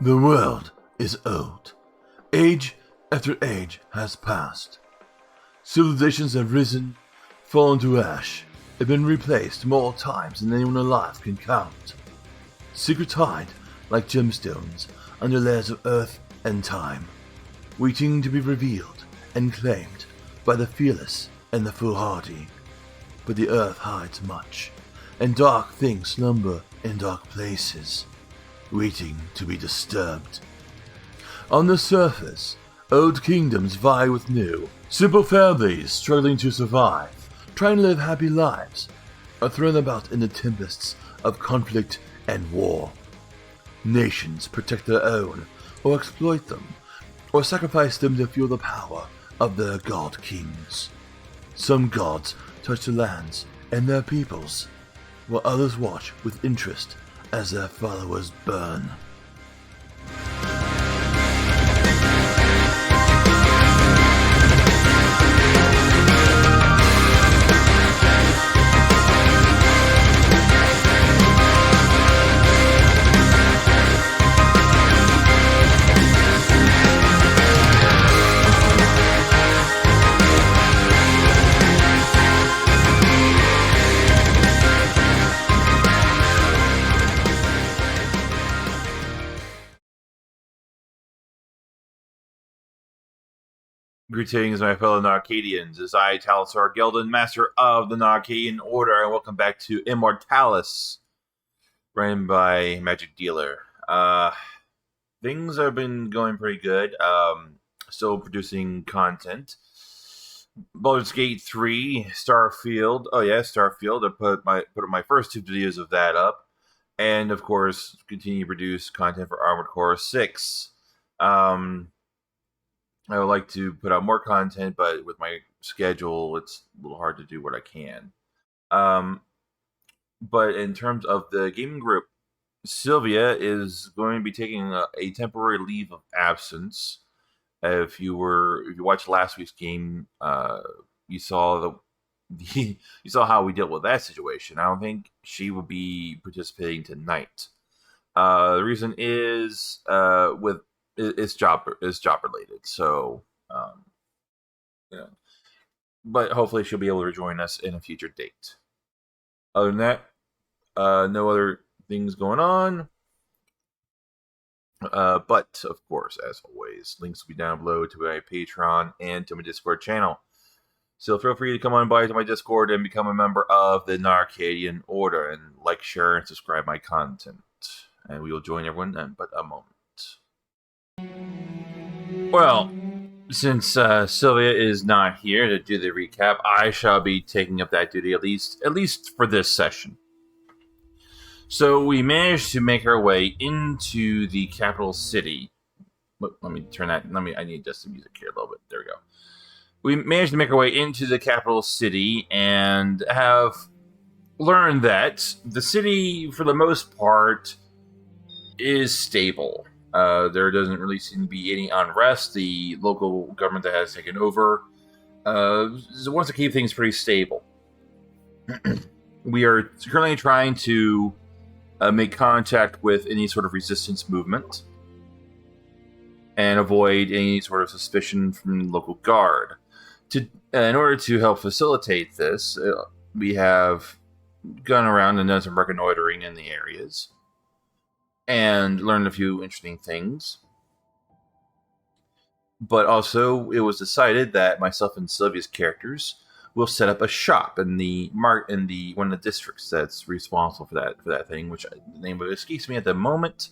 The world is old. Age after age has passed. Civilizations have risen, fallen to ash, and been replaced more times than anyone alive can count. Secrets hide like gemstones under layers of earth and time, waiting to be revealed and claimed by the fearless and the foolhardy. But the earth hides much, and dark things slumber in dark places, waiting to be disturbed. On the surface, old kingdoms vie with new. Simple families struggling to survive, trying to live happy lives, are thrown about in the tempests of conflict and war. Nations protect their own, or exploit them, or sacrifice them to fuel the power of their god kings. Some gods touch the lands and their peoples, while others watch with interest as their followers burn. Greetings, my fellow Narcadians. As I, Talisar Gelden, Master of the Narcadian Order, and welcome back to Immortalis, ran by Magic Dealer. Things have been going pretty good. Still producing content. Baldur's Gate 3, Starfield. Oh yeah, Starfield. I put my first two videos of that up, and of course, continue to produce content for Armored Core 6. I would like to put out more content, but with my schedule, it's a little hard to do what I can. But in terms of the gaming group, Sylvia is going to be taking a temporary leave of absence. If you watched last week's game, you saw you saw how we dealt with that situation. I don't think she will be participating tonight. The reason is it's job related, so but hopefully she'll be able to rejoin us in a future date. Other than that, no other things going on. But of course, as always, links will be down below to my Patreon and to my Discord channel. So feel free to come on by to my Discord and become a member of the Narcadian Order, and like, share, and subscribe my content. And we will join everyone in but a moment. Well, since Sylvia is not here to do the recap, I shall be taking up that duty at least for this session. So we managed to make our way into the capital city. Let me turn that. I need just the music here a little bit. There we go. We managed to make our way into the capital city and have learned that the city, for the most part, is stable. There doesn't really seem to be any unrest. The local government that has taken over wants to keep things pretty stable. We are currently trying to make contact with any sort of resistance movement and avoid any sort of suspicion from the local guard. In order to help facilitate this, we have gone around and done some reconnoitering in the areas and learned a few interesting things. But also, it was decided that myself and Sylvia's characters will set up a shop in the one of the districts that's responsible for that thing, which the name of it escapes me at the moment.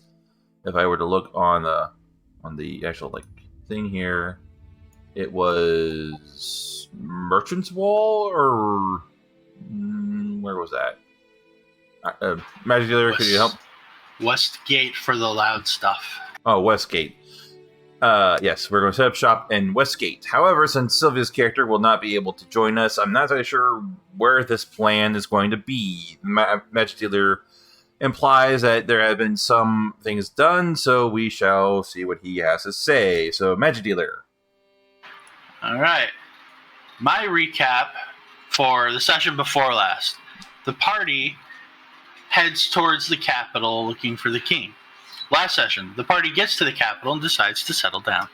If I were to look on the actual thing here, it was Merchant's Wall, or where was that? Magic Dealer, could you help? Westgate for the loud stuff. Oh, Westgate. Yes, we're going to set up shop in Westgate. However, since Sylvia's character will not be able to join us, I'm not really sure where this plan is going to be. Magic Dealer implies that there have been some things done, so we shall see what he has to say. So, Magic Dealer. All right. My recap for the session before last. The party heads towards the capital looking for the king. last session, the party gets to the capital and decides to settle down.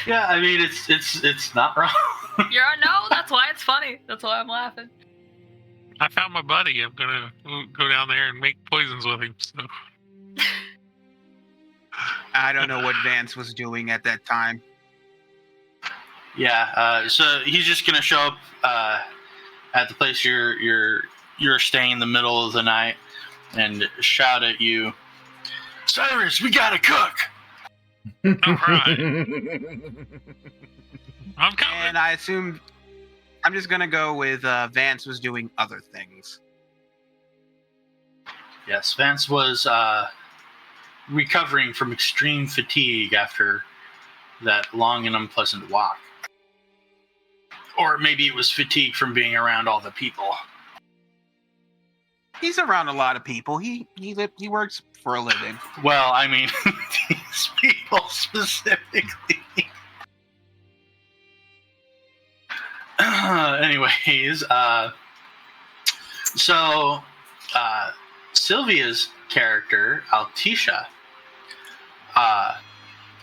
Yeah, I mean it's not wrong. No, that's why it's funny. That's why I'm laughing. I found my buddy. I'm gonna go down there and make poisons with him. So. I don't know what Vance was doing at that time. Yeah, so he's just gonna show up at the place you're staying in the middle of the night and shout at you, "Cyrus, we gotta cook!" All right. I'm coming. And I assume I'm just gonna go with Vance was doing other things. Yes, Vance was recovering from extreme fatigue after that long and unpleasant walk. Or maybe it was fatigue from being around all the people. He's around a lot of people. He works for a living. Well, I mean, these people specifically. Anyways, so Sylvia's character, Altisha,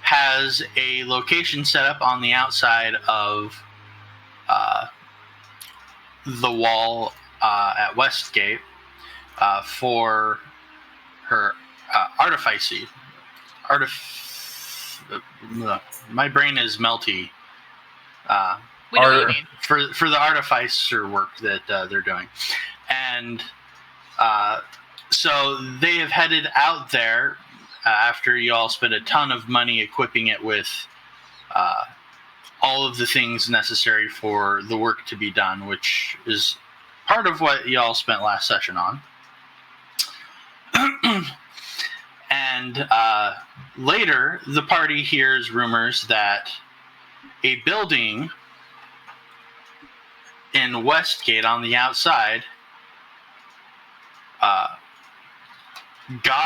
has a location set up on the outside of the wall at Westgate for her artifice. My brain is melty. We know what you mean. For the artificer work that they're doing. And so they have headed out there after you all spent a ton of money equipping it with all of the things necessary for the work to be done, which is part of what y'all spent last session on. And later, the party hears rumors that a building in Westgate on the outside got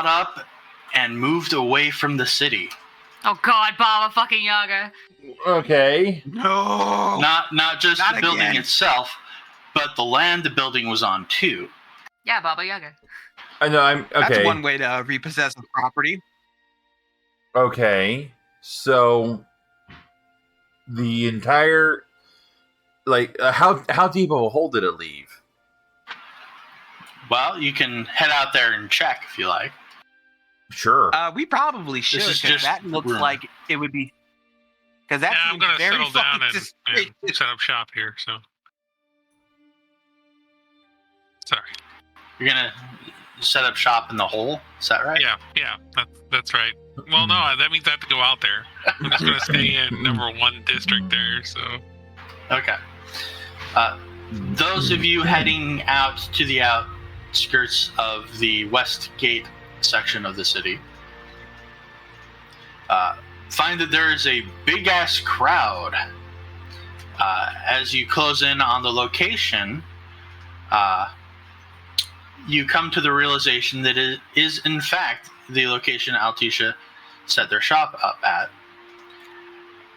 up and moved away from the city. Oh God, Baba fucking Yaga. Okay. No. Not just Not the building again. itself, but the land the building was on too. Yeah, Baba Yaga. I know. I'm okay. That's one way to repossess a property. Okay. So the entire, like, how deep of a hole did it leave? Well, you can head out there and check if you like. Sure. We probably should, is because just that looks rumor. like it would be. Because that I'm seems gonna very settle down fucking and suspicious. set up shop here. So. Sorry. You're gonna set up shop in the hole. Is that right? Yeah, that's right. Well, no, that means I have to go out there. I'm just gonna stay in number 1 district there. So. Okay. Those of you heading out to the outskirts of the West Gate section of the city find that there is a big-ass crowd. As you close in on the location, you come to the realization that it is, in fact, the location Altisha set their shop up at.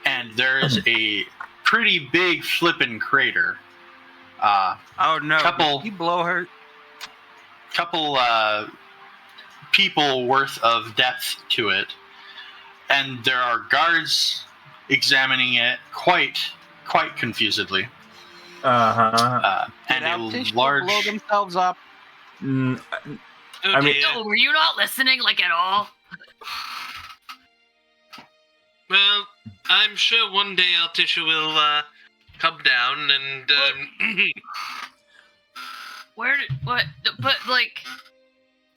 And there is a pretty big flippin' crater. Oh no! Couple- Did you blow her? Couple people worth of depth to it, and there are guards examining it quite confusedly. And Did a Altisha large. blow themselves up? Mm, Oh, I mean- dear. No, were you not listening, like, at all? Well, I'm sure one day Altisha will come down and Where did, what, but, like,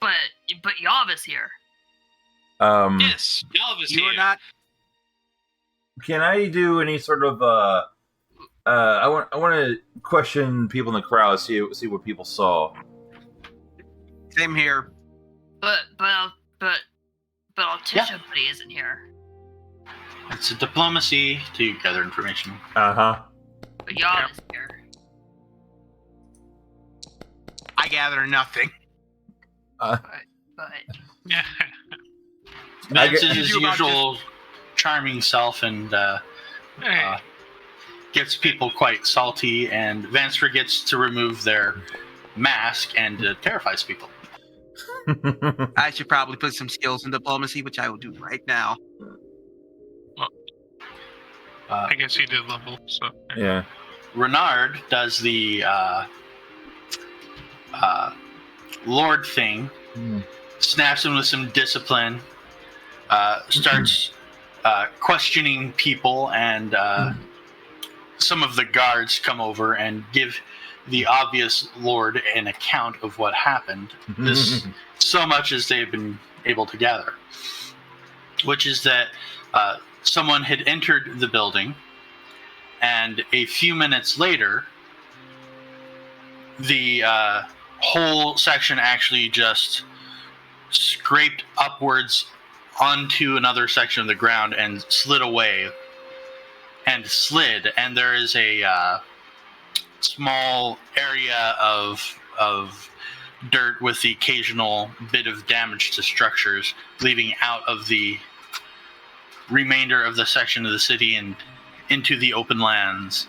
but Yava's here. yes, Yalva's You here. are not. Can I do any sort of I want to question people in the crowd, see what people saw. Same here. But Altisha buddy isn't here. It's a diplomacy to gather information. Uh-huh. But Yava's here. I gather nothing. But Yeah. Vance I is his You about usual charming self and Hey, gets people quite salty, and Vance forgets to remove their mask and terrifies people. I should probably put some skills in diplomacy, which I will do right now. I guess you did level, so. Yeah. Renard does the Lord thing, snaps him with some discipline, starts questioning people, and some of the guards come over and give the obvious Lord an account of what happened. This so much as they've been able to gather, which is that someone had entered the building, and a few minutes later, the whole section actually just scraped upwards onto another section of the ground and slid away and slid, and there is a small area of dirt with the occasional bit of damage to structures leading out of the remainder of the section of the city and into the open lands.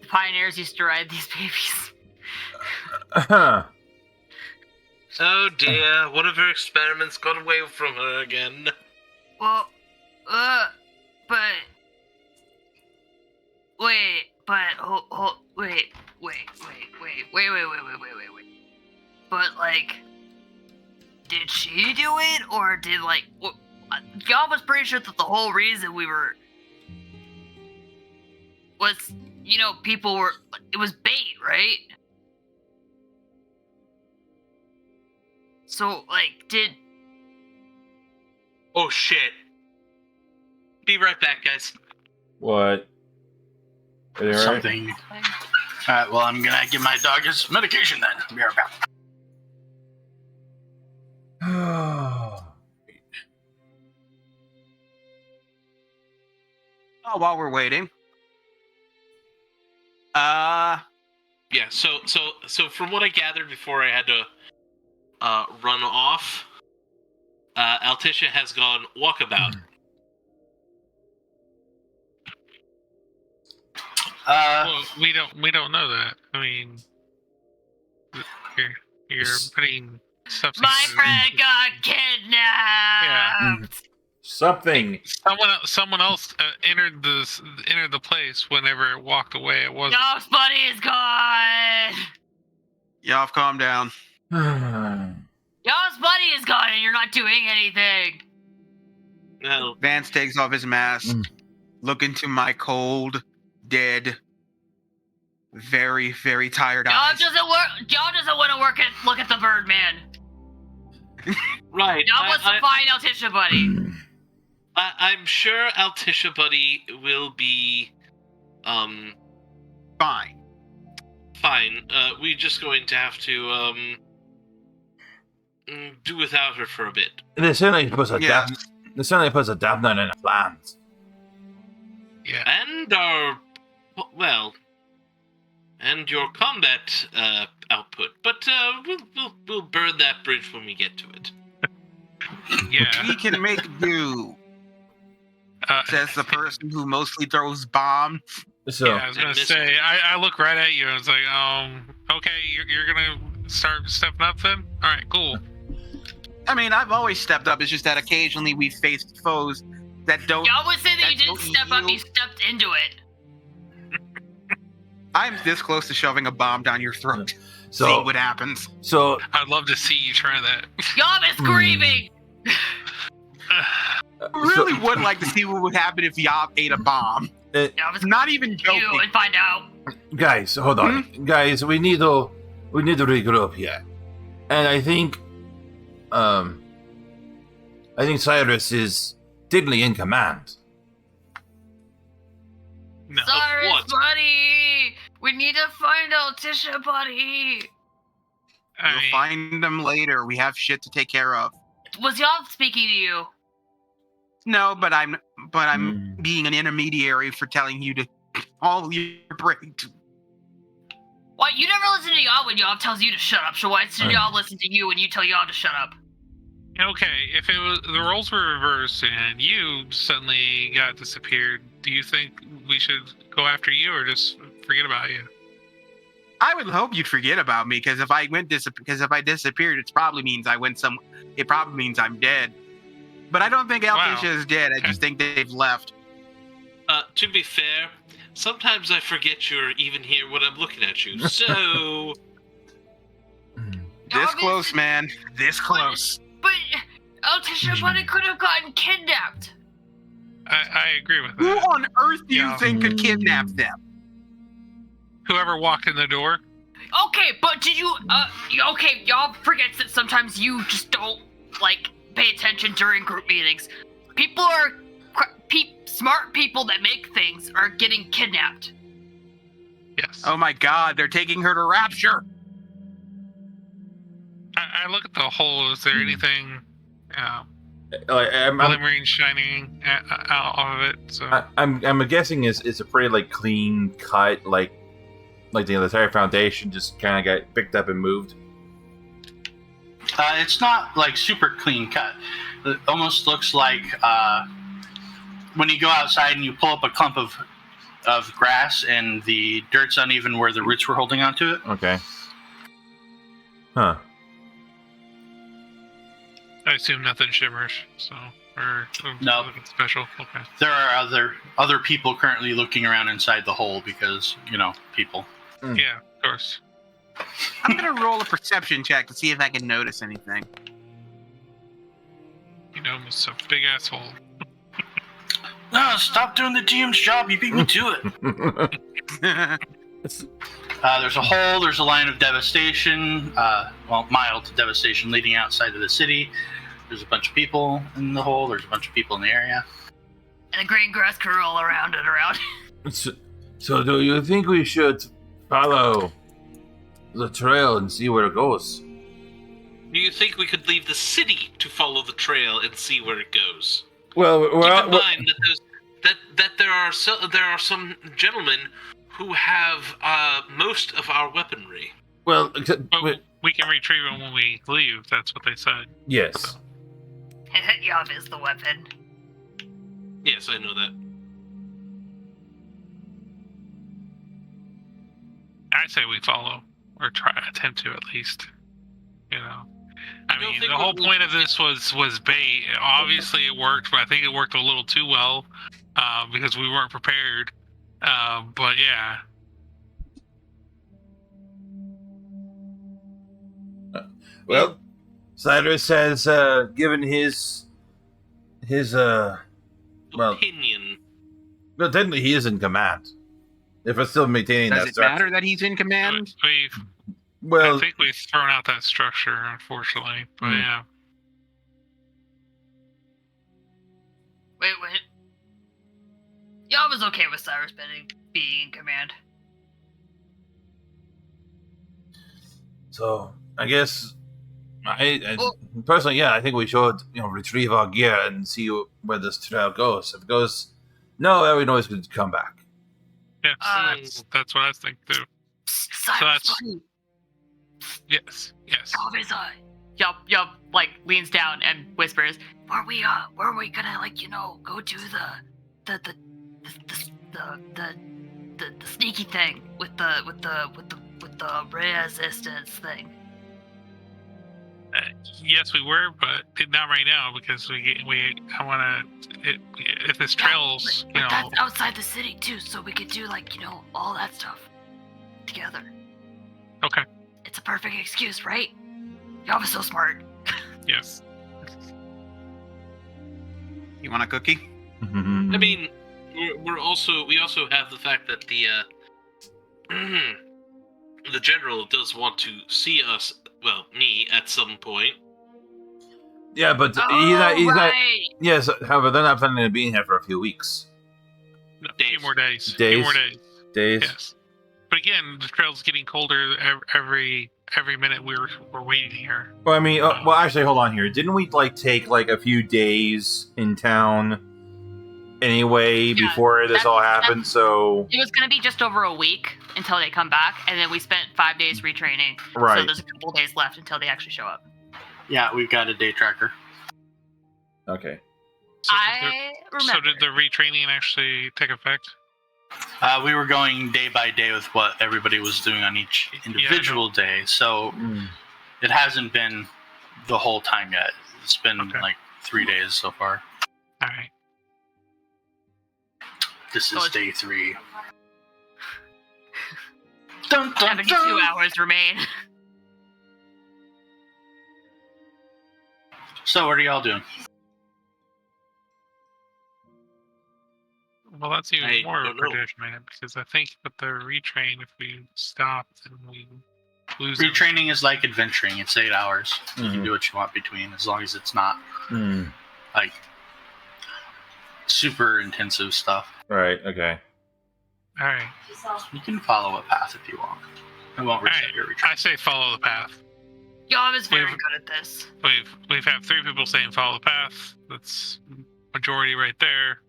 The pioneers used to ride these babies. Oh dear, one of her experiments got away from her again. Well, but wait, wait. But like, did she do it, or did y'all was pretty sure that the whole reason we were was, people were, it was bait, right? So, did... Oh shit. Be right back, guys. What? Are they all right? Something. Alright, well, I'm gonna give my dog his medication then. I'll be right back. Oh, while we're waiting. Yeah, so from what I gathered before I had to run off, Altisha has gone walkabout. Well, we don't know that. I mean, you're putting stuff. My friend got kidnapped! Something. Someone else entered the place whenever it walked away. It wasn't. Y'all's buddy is gone! Y'all calm down. Y'all's buddy is gone and you're not doing anything! Well, Vance takes off his mask, look into my cold, dead, very, very tired Y'all eyes. doesn't want to look at the Birdman. right. Y'all wants to find Altisha buddy. I'm sure Altisha buddy will be, Fine. fine. We're just going to have to, do without her for a bit. They certainly puts a Yeah. dampener in the plans. Yeah. And and your combat output. But we'll burn that bridge when we get to it. Yeah. We can make do, says the person who mostly throws bombs. So Yeah, I was gonna say. I look right at you and it's like, okay, you're gonna start stepping up then. All right, cool. I mean, I've always stepped up. It's just that occasionally we faced foes that don't. Y'all would say that you that didn't don't step up, you yield. stepped into it. I'm this close to shoving a bomb down your throat. See so what happens. so I'd love to see you try that. Y'all been screaming! I really would like to see what would happen if Yob ate a bomb. Y'all was Not even you joking. and find out. guys, hold on, guys. We need to regroup here, and I think Cyrus is diddly in command. No. Cyrus, what? buddy! We need to find Altisha, buddy! I We'll mean, find them later. We have shit to take care of. Was y'all speaking to you? No, but I'm being an intermediary for telling you to all your brain to. What? You never listen to y'all when y'all tells you to shut up, so why should y'all listen to you when you tell y'all to shut up? Okay, if it was the roles were reversed and you suddenly got disappeared, do you think we should go after you or just forget about you? I would hope you'd forget about me, because if I disappeared, it probably means It probably means I'm dead. But I don't think Altisha is dead. I just think they've left. To be fair, sometimes I forget you're even here when I'm looking at you. So This close, man. This close. But Altisha Bunny could have gotten kidnapped. I agree with Who that. on earth do you think could kidnap them? Whoever walked in the door. Okay, but did you? Okay, y'all forget that sometimes you just don't pay attention during group meetings. People are smart people that make things are getting kidnapped. Yes. Oh my God, they're taking her to Rapture. I look at the hole. Is there anything I'm glimmering, shining out of it? So I'm guessing it's a pretty clean cut, like the entire foundation just kind of got picked up and moved. It's not super clean cut. It almost looks like when you go outside and you pull up a clump of grass and the dirt's uneven where the roots were holding onto it. Okay. Huh. I assume nothing shimmers. So No. nothing special. Okay. There are other people currently looking around inside the hole because people. Yeah, of course. I'm gonna roll a perception check to see if I can notice anything. It's a big asshole. No, stop doing the DM's job. You beat me to it. There's a hole. There's a line of devastation. Mild devastation leading outside of the city. There's a bunch of people in the hole. There's a bunch of people in the area. And the green grass grew all around and around. So do you think we should follow the trail and see where it goes? do you think we could leave the city to follow the trail and see where it goes? Well, Keep in mind that there are some gentlemen who have most of our weaponry. well, But we can retrieve them when we leave. That's what they said. yes. Yav is the weapon. Yes, I know that. I say we follow, or attempt to at least. I don't mean, think the whole we'll- point of this was bait. Obviously, it worked, but I think it worked a little too well because we weren't prepared. But yeah, Well, Cyrus has given his well, Opinion. no, technically he is in command. If we're still maintaining Does that it structure. matter that he's in command? I Well, think we've thrown out that structure, unfortunately. But yeah, Wait. Yav is okay with Cyrus being in command. so I guess I personally, yeah, I think we should retrieve our gear and see where this trail goes. If it goes, no, everyone knows to come back. yeah, that's what I think too. Cyrus, that's- buddy. Yes. Yav is Yav leans down and whispers, Were we gonna go do the sneaky thing with the resistance thing? Yes, we were, but not right now because I want to. If this trail's, But that's outside the city too, so we could do all that stuff together. Okay. It's a perfect excuse, right? Yav is so smart. Yes. You want a cookie? I mean, we also have the fact that the the general does want to see us, well, me at some point. Yeah, but he's not. Yes, however, they're not planning on being here for a few weeks. No, a Days. few more days. Days. Few more days. Days. Yes. But again, the trail's getting colder every minute we're waiting here. Well, I mean, well, actually, hold on here. Didn't we take a few days in town anyway Yeah, before this all that's- happened? So It was gonna be just over a week until they come back, and then we spent 5 days retraining. So right. there's a couple days left until they actually show up. Yeah, we've got a day tracker. Okay. remember. So did the retraining actually take effect? We were going day by day with what everybody was doing on each individual day, so it hasn't been the whole time yet. It's been like 3 days so far. All right. This is day 3. Dun, dun, 72 dun. hours remain. So what are y'all doing? Well, that's even I more of a don't know. predicament because I think with the retrain, if we stop, then we lose it. Retraining is like adventuring. It's 8 hours. You can do what you want between, as long as it's not like super intensive stuff. Right. Okay. All right. You can follow a path if you want. It won't reset Alright, your retreat. I say follow the path. Yom is very We've- good at this. We've had 3 people saying follow the path. That's majority right there.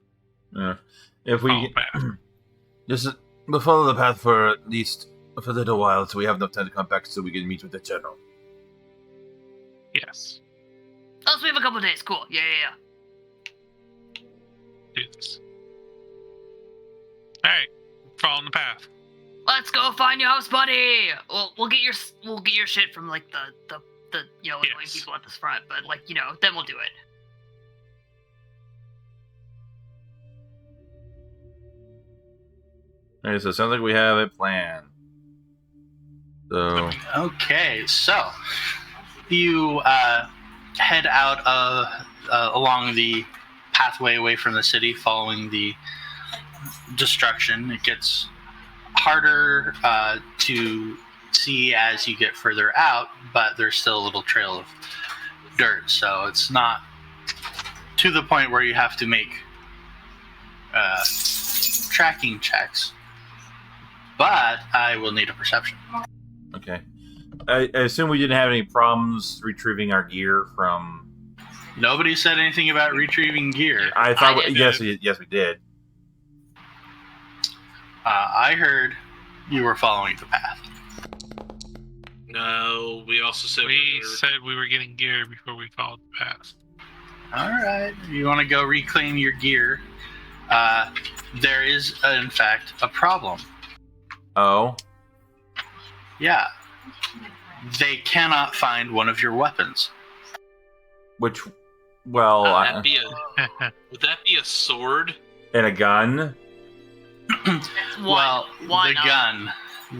If Follow we the path. we'll follow the path for at least for a little while, so we have enough time to come back, so we can meet with the general. Yes. Oh, so we have a couple days. Cool. Yeah. Do this. All right. Follow the path. Let's go find your house, buddy. We'll get your shit from like the annoying Yes. people at this front, but like then we'll do it. Alright, so it sounds like we have a plan. So Okay, so you head out along the pathway away from the city, following the destruction. It gets harder to see as you get further out, but there's still a little trail of dirt, so it's not to the point where you have to make tracking checks. But I will need a perception. okay. I assume we didn't have any problems retrieving our gear from. Nobody said anything about retrieving gear. I thought I did. yes we did. I heard you were following the path. No, we also said We were- said we were getting gear before we followed the path. All right, you want to go reclaim your gear? There is, in fact, a problem. Oh. Yeah, they cannot find one of your weapons. Which, well, would that be a sword? and a gun. Well, one the gun,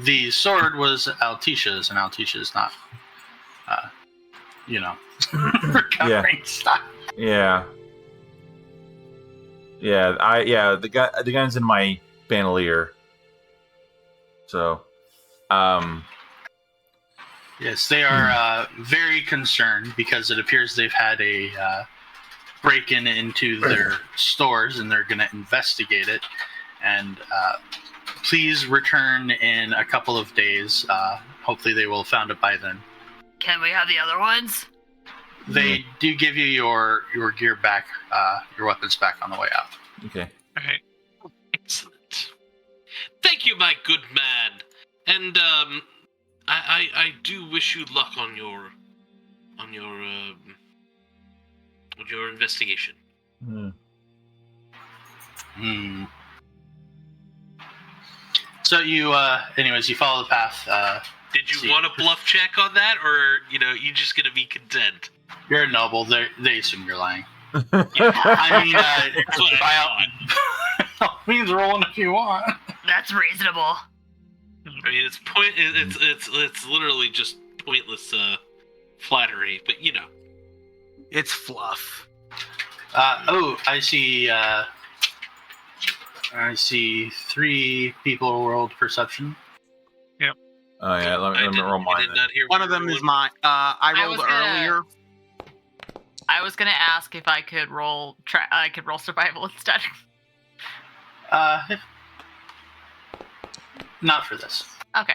the sword was Alticia's, and Alticia's not, recovering stuff. Yeah. The gun's in my bandolier. So, Yes, they are very concerned because it appears they've had a break-in into their stores, and they're going to investigate it. And please return in a couple of days. Hopefully they will have found it by then. Can we have the other ones? They do give you your gear back, your weapons back on the way out. okay. All right. Excellent. Thank you, my good man. And I do wish you luck on your investigation. So you, anyways, you follow the path. Did you See. want a bluff check on that, or you just gonna be content? You're a noble. They assume you're lying. Yeah. I mean, That's what by I all means, rolling if you want. That's reasonable. I mean, it's literally just pointless flattery, but It's fluff. I see. I see 3 people rolled perception. Oh yeah, let me roll I mine. did then. not hear One what of you them were is mine. I rolled was gonna- earlier. I was gonna ask if I could roll. I could roll survival instead. Not for this. Okay.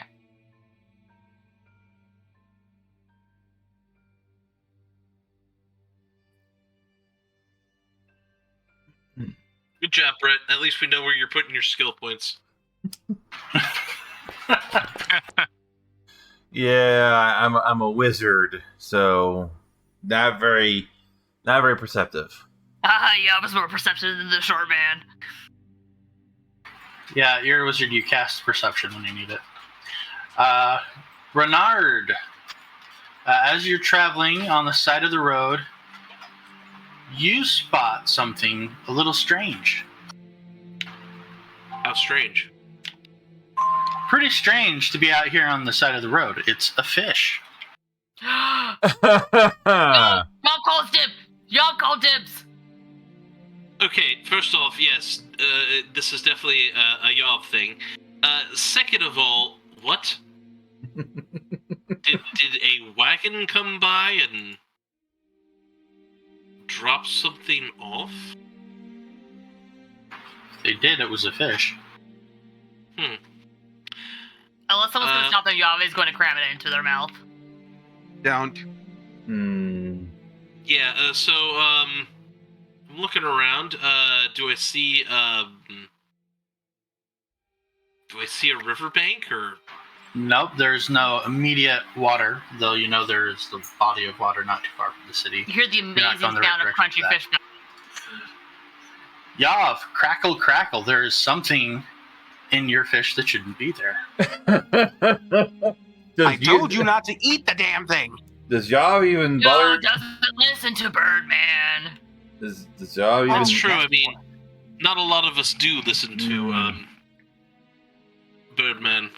Good job, Brett. At least we know where you're putting your skill points. Yeah, I'm a wizard, so not very perceptive. Yeah, I was more perceptive than the short man. Yeah, you're a wizard. You cast perception when you need it. Renard, as you're traveling on the side of the road, you spot something a little strange. How strange. Pretty strange to be out here on the side of the road. It's a fish. Y'all call dibs. Y'all call dibs. Okay, first off, yes, this is definitely a Yob thing. Second of all, what? did a wagon come by and drop something off? They did. It was a fish. Unless someone's gonna stop them, Yob is going to cram it into their mouth. Don't. Yeah, so, I'm looking around. Do I see a riverbank, or? Nope, there's no immediate water, though you know there is the body of water not too far from the city. You hear the not amazing going the right sound of direction crunchy for fish. Yav, crackle, crackle. There is something in your fish that shouldn't be there. I told you not to eat the damn thing. Does y'all even Yo, bother? doesn't listen to Birdman. Does y'all even? That's true, I mean, not a lot of us do listen to, Birdman.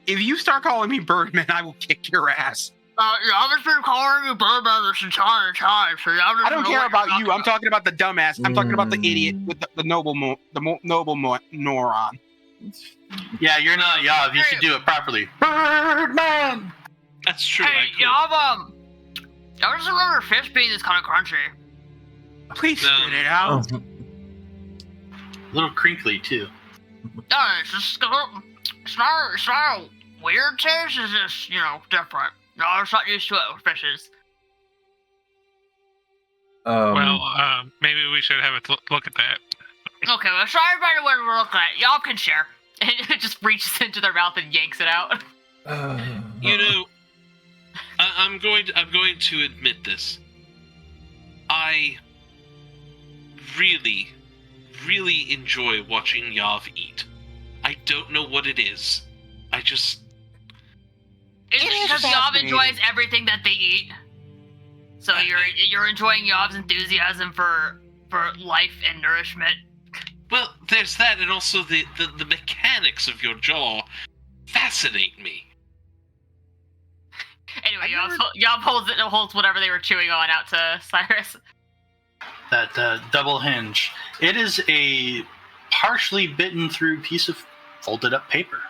If you start calling me Birdman, I will kick your ass. Y'all just been calling you Birdman this entire time, so y'all just I don't care about you. I'm talking about the dumbass. I'm talking about the idiot with the noble moron. Yeah, you're not Yav. You should do it properly. Birdman! That's true. Hey, y'all just remember fish being this kind of crunchy. Please spit it out. A little crinkly, too. No, it's just it's not a weird taste. It's just different. No, I'm just not used to it with fishes. Maybe we should have a look at that. Okay, well, show everybody what we're looking at. Y'all can share. And it just reaches into their mouth and yanks it out. You know, I'm going to admit this. I really, really enjoy watching Yav eat. I don't know what it is. I just... It's because Yav enjoys everything that they eat. So you're enjoying Yav's enthusiasm for life and nourishment. Well, there's that, and also the mechanics of your jaw fascinate me. Anyway, Yav holds whatever they were chewing on out to Cyrus. That double hinge. It is a partially bitten through piece of folded up paper.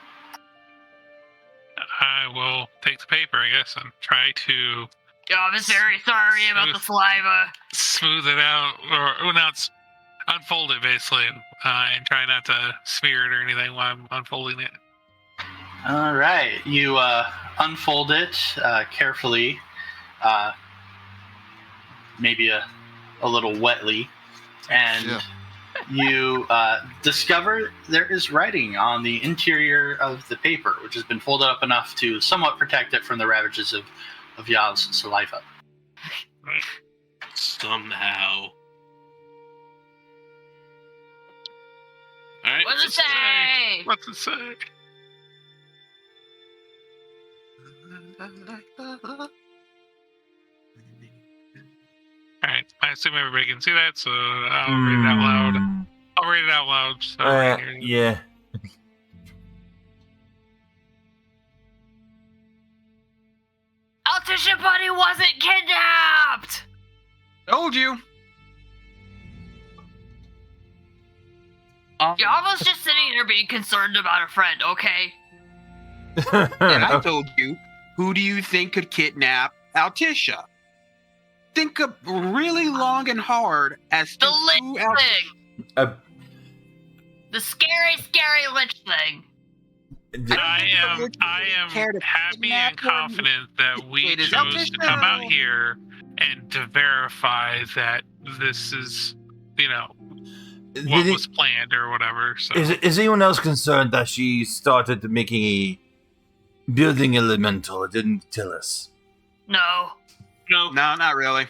I will take the paper, I guess, and try to... Yav is very sorry about the saliva. Smooth it out, or not unfold it, basically, and try not to smear it or anything while I'm unfolding it. All right, you unfold it carefully, maybe a little wetly, and you discover there is writing on the interior of the paper, which has been folded up enough to somewhat protect it from the ravages of Yav's saliva. Somehow. All right. What's it say? What's it say? Alright, I assume everybody can see that, so I'll read it out loud. I'll read it out loud. So yeah. Altisha Buddy wasn't kidnapped! Told you. Yav was just sitting here being concerned about a friend, okay? And I told you, who do you think could kidnap Altisha? Think of really long and hard as to The who lynch thing! The scary, scary lynch thing! I am happy and confident that we Wait, is chose Altisha- to come out here and to verify that this is, what was planned or whatever. So. Is anyone else concerned that she started making a building elemental? It didn't tell us. No. No. No, not really.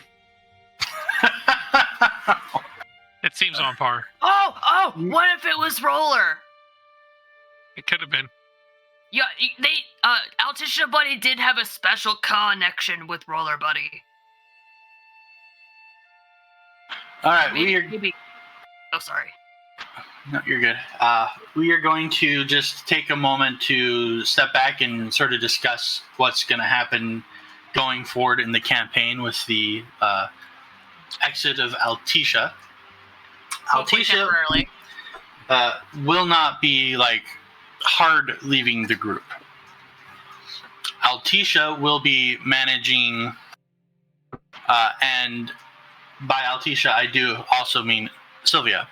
It seems on par. Oh, what if it was Roller? It could have been. Yeah, Altisha Buddy did have a special connection with Roller Buddy. All right, Maybe. Oh, sorry. No, you're good. We are going to just take a moment to step back and sort of discuss what's going to happen going forward in the campaign with the exit of Altisha. Hopefully temporarily. Will not be hard leaving the group. Altisha will be managing, and by Altisha I do also mean Sylvia,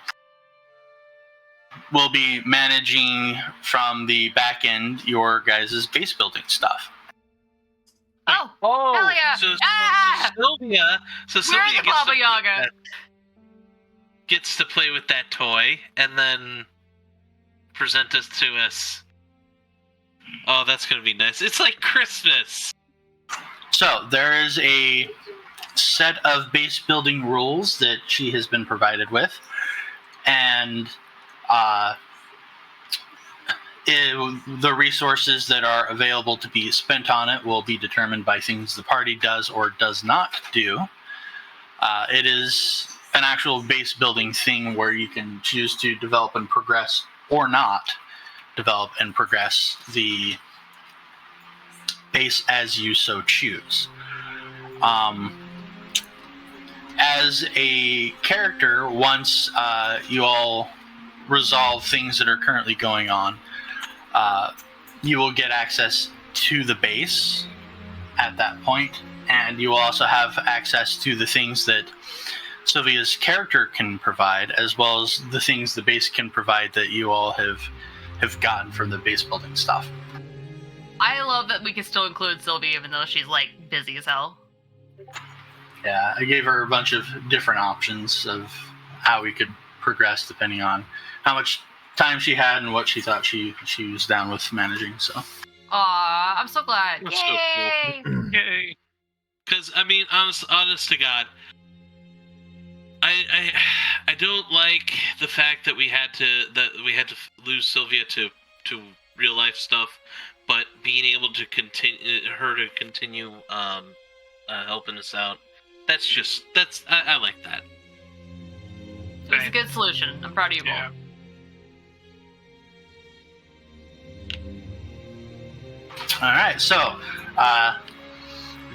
will be managing from the back end your guys' base building stuff. Oh, hell yeah! Sylvia We're the Baba Yaga. Gets to play with that toy and then present it to us. Oh, that's gonna be nice. It's like Christmas. So there is a set of base building rules that she has been provided with, and the resources that are available to be spent on it will be determined by things the party does or does not do. It is an actual base building thing where you can choose to develop and progress or not develop and progress the base as you so choose. As a character, once you all resolve things that are currently going on, you will get access to the base at that point, and you will also have access to the things that Sylvia's character can provide, as well as the things the base can provide that you all have gotten from the base building stuff. I love that we can still include Sylvia even though she's busy as hell. Yeah, I gave her a bunch of different options of how we could progress depending on how much time she had and what she thought she was down with managing. So. Aw, I'm so glad. That's Yay! so cool. Yay. Because honest to God, I don't like the fact that we had to lose Sylvia to real life stuff, but being able to continue helping us out. I like that. It's a good solution. I'm proud of you Yeah. both. All right, so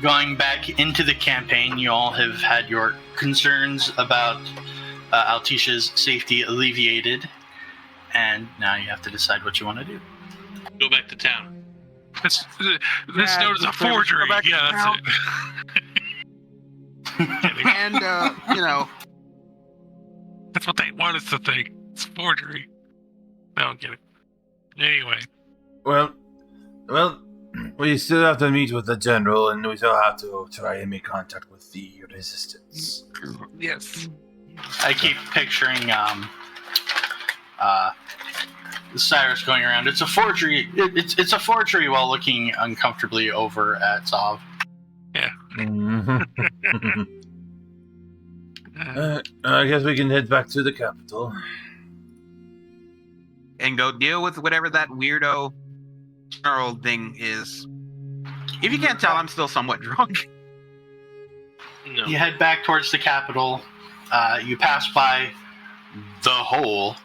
going back into the campaign, you all have had your concerns about Altisha's safety alleviated, and now you have to decide what you want to do. Go back to town. This note is a forgery. Yeah, that's it. And That's what they want us to think. It's forgery. I don't get it. Anyway. Well, we still have to meet with the general, and we still have to try and make contact with the resistance. Yes. I keep picturing Cyrus going around. It's a forgery. It's a forgery while looking uncomfortably over at Zav. Yeah. I guess we can head back to the capital. and go deal with whatever that weirdo Charles thing is. If you can't tell, I'm still somewhat drunk. No. You head back towards the capital. You pass by the hole.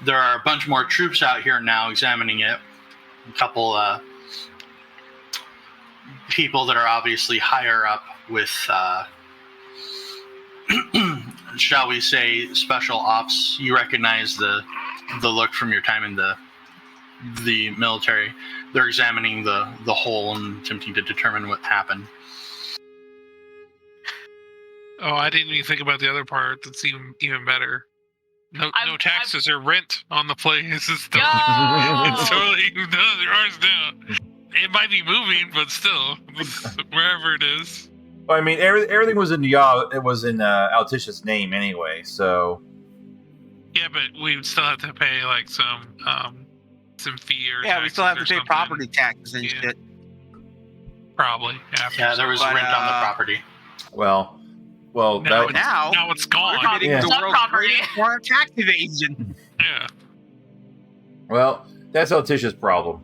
There are a bunch more troops out here now examining it. A couple people that are obviously higher up with, shall we say, special ops. You recognize the look from your time in the military. They're examining the hole and attempting to determine what happened. Oh, I didn't even think about the other part. That's even better. No taxes or rent on the place. It's totally ours now. It might be moving, but still, wherever it is. Well, I mean, everything was in Altisha's name anyway, so. Yeah, but we would still have to pay like some fee or Yeah, we still have to pay something. property taxes and shit. Probably. After Yeah, there was rent on the property. Well, Well, Now now it's gone. We're getting Yeah. the Some world's property. greatest form of tax evasion. Yeah, that's Altisha's problem.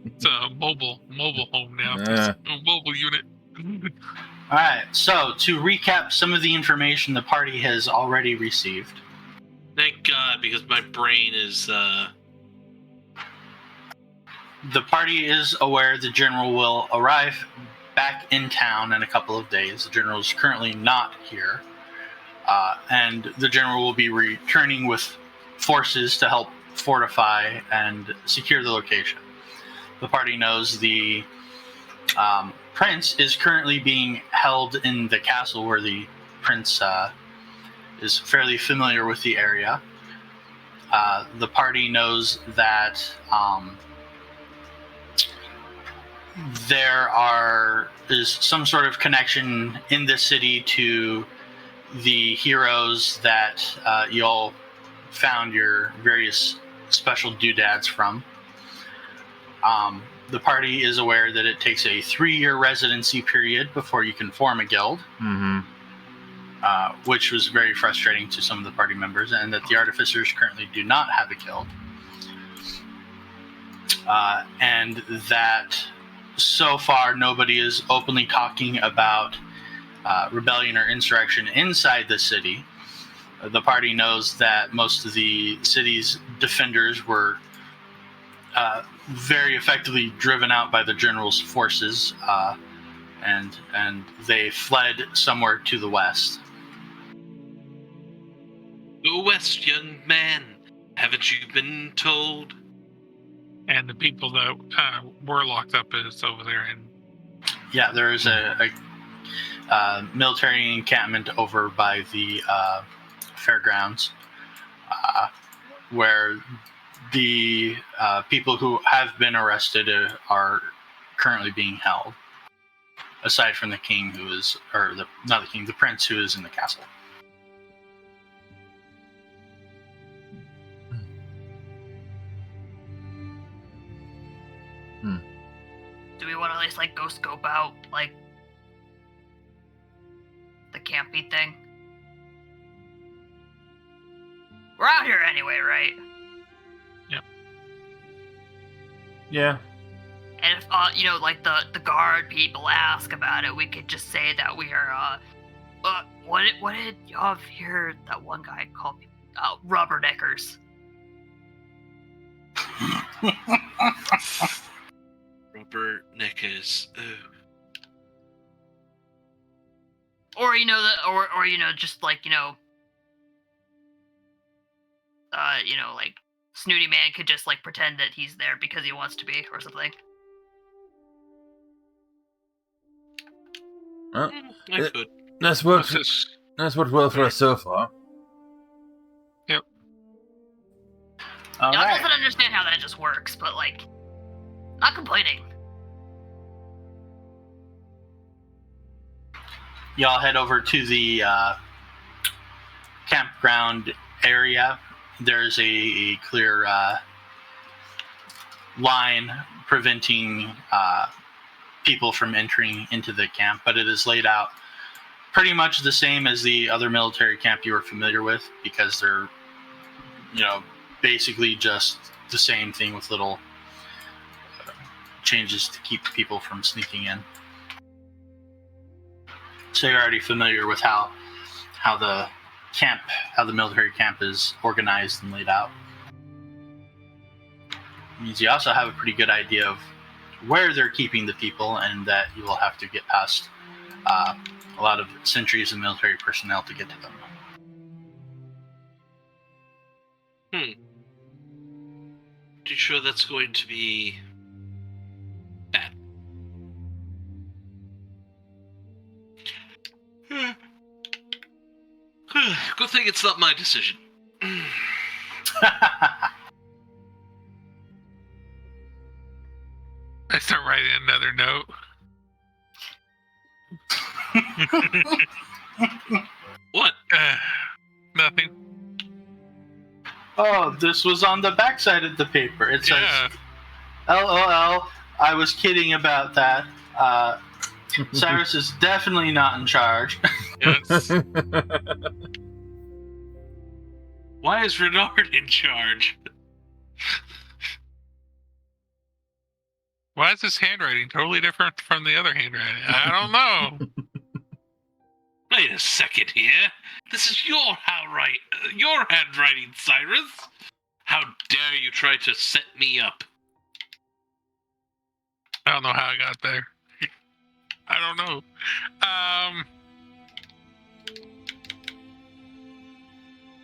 it's a mobile home now. Yeah. A mobile unit. All right. So to recap some of the information the party has already received. Thank God, because my brain is. The party is aware the general will arrive back in town in a couple of days. The general is currently not here. And the general will be returning with forces to help fortify and secure the location. The party knows the prince is currently being held in the castle where the prince is fairly familiar with the area. The party knows that there is some sort of connection in the city to the heroes that you all found your various special doodads from. The party is aware that it takes a 3-year residency period before you can form a guild, which was very frustrating to some of the party members, and that the artificers currently do not have a guild. And that so far nobody is openly talking about rebellion or insurrection inside the city. The party knows that most of the city's defenders were very effectively driven out by the general's forces, and they fled somewhere to the west. Go west, young man. Haven't you been told? And the people that were locked up is over there. And Yeah, there is a military encampment over by the fairgrounds, where the people who have been arrested are currently being held. Aside from the king, the prince who is in the castle. Do we want to at least go scope out the campy thing? We're out here anyway, right? Yeah. And if the guard people ask about it, we could just say that we are what did y'all hear that one guy called rubberneckers? Rubberneckers. Oh. Or just Snooty Man could just pretend that he's there because he wants to be or something. Well, I could. that's worked well for us so far. All Y'all right. doesn't understand how that just works, but not complaining. Y'all head over to the campground area. There's a clear line preventing people from entering into the camp, but it is laid out pretty much the same as the other military camp you were familiar with, because they're, basically just the same thing with little changes to keep people from sneaking in. So you're already familiar with how the military camp is organized and laid out. It means you also have a pretty good idea of where they're keeping the people, and that you will have to get past a lot of centuries of military personnel to get to them. You sure that's going to be bad? Good thing it's not my decision. I start writing another note. What? Nothing. Oh, this was on the backside of the paper. It says, Yeah. LOL, I was kidding about that. Cyrus is definitely not in charge. Yes. Why is Renard in charge? Why is this handwriting totally different from the other handwriting? I don't know. Wait a second here. This is your handwriting, Cyrus. How dare you try to set me up? I don't know how I got there. I don't know.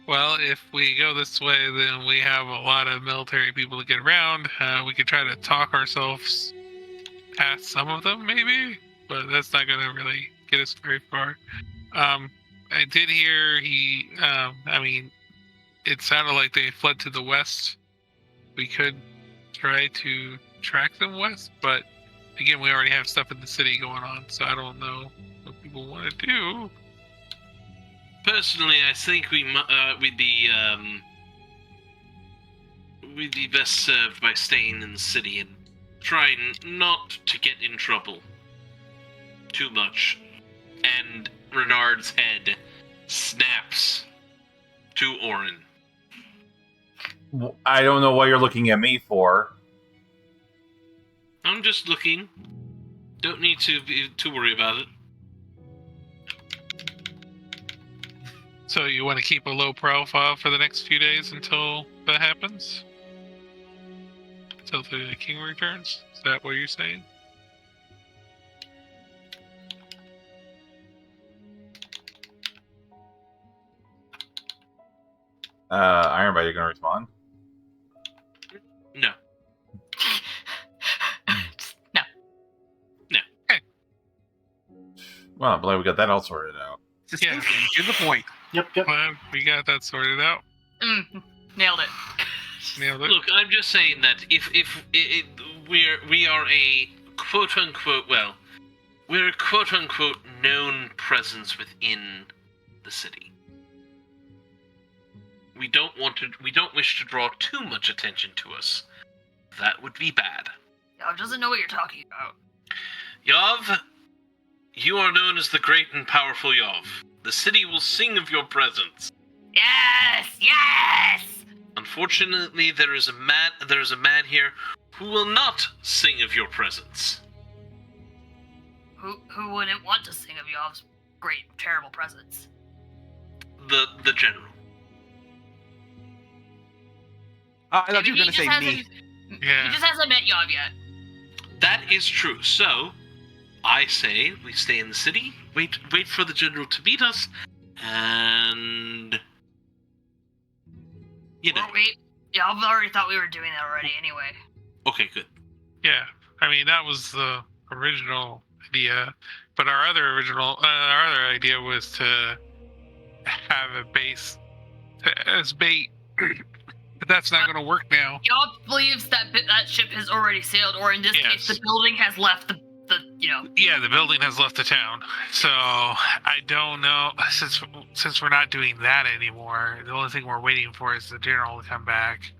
Well, if we go this way, then we have a lot of military people to get around. We could try to talk ourselves past some of them, maybe, but that's not going to really get us very far. I did hear it sounded like they fled to the west. We could try to track them west, but again, we already have stuff in the city going on, so I don't know what people want to do. Personally, I think we'd be best served by staying in the city and trying not to get in trouble too much. And Renard's head snaps to Orin. I don't know what you're looking at me for. I'm just looking. Don't need to worry about it. So you want to keep a low profile for the next few days until that happens? Until the king returns? Is that what you're saying? Ironbite, you gonna respond? No. No. Well, I'm glad we got that all sorted out. Succinct and to the point. Yep. Well, we got that sorted out. Nailed it. Nailed it. Look, I'm just saying that if we are a quote unquote we're a quote unquote known presence within the city. We don't wish to draw too much attention to us. That would be bad. Yav doesn't know what you're talking about. Yav, you are known as the great and powerful Yav. The city will sing of your presence. Yes! Yes! Unfortunately, there is a man here who will not sing of your presence. Who wouldn't want to sing of Yav's great, terrible presence? The general. I thought you were going to say me. Yeah. He just hasn't met Yav yet. That is true. So, I say we stay in the city, wait for the general to meet us, and you know. Yav already thought we were doing that already anyway. Okay, good. Yeah. I mean, that was the original idea, but our other idea was to have a base as bait. But that's not going to work now. Yav believes that that ship has already sailed, or in this case, the building has left the. Yeah, the building has left the town. So I don't know. Since we're not doing that anymore, the only thing we're waiting for is the general to come back.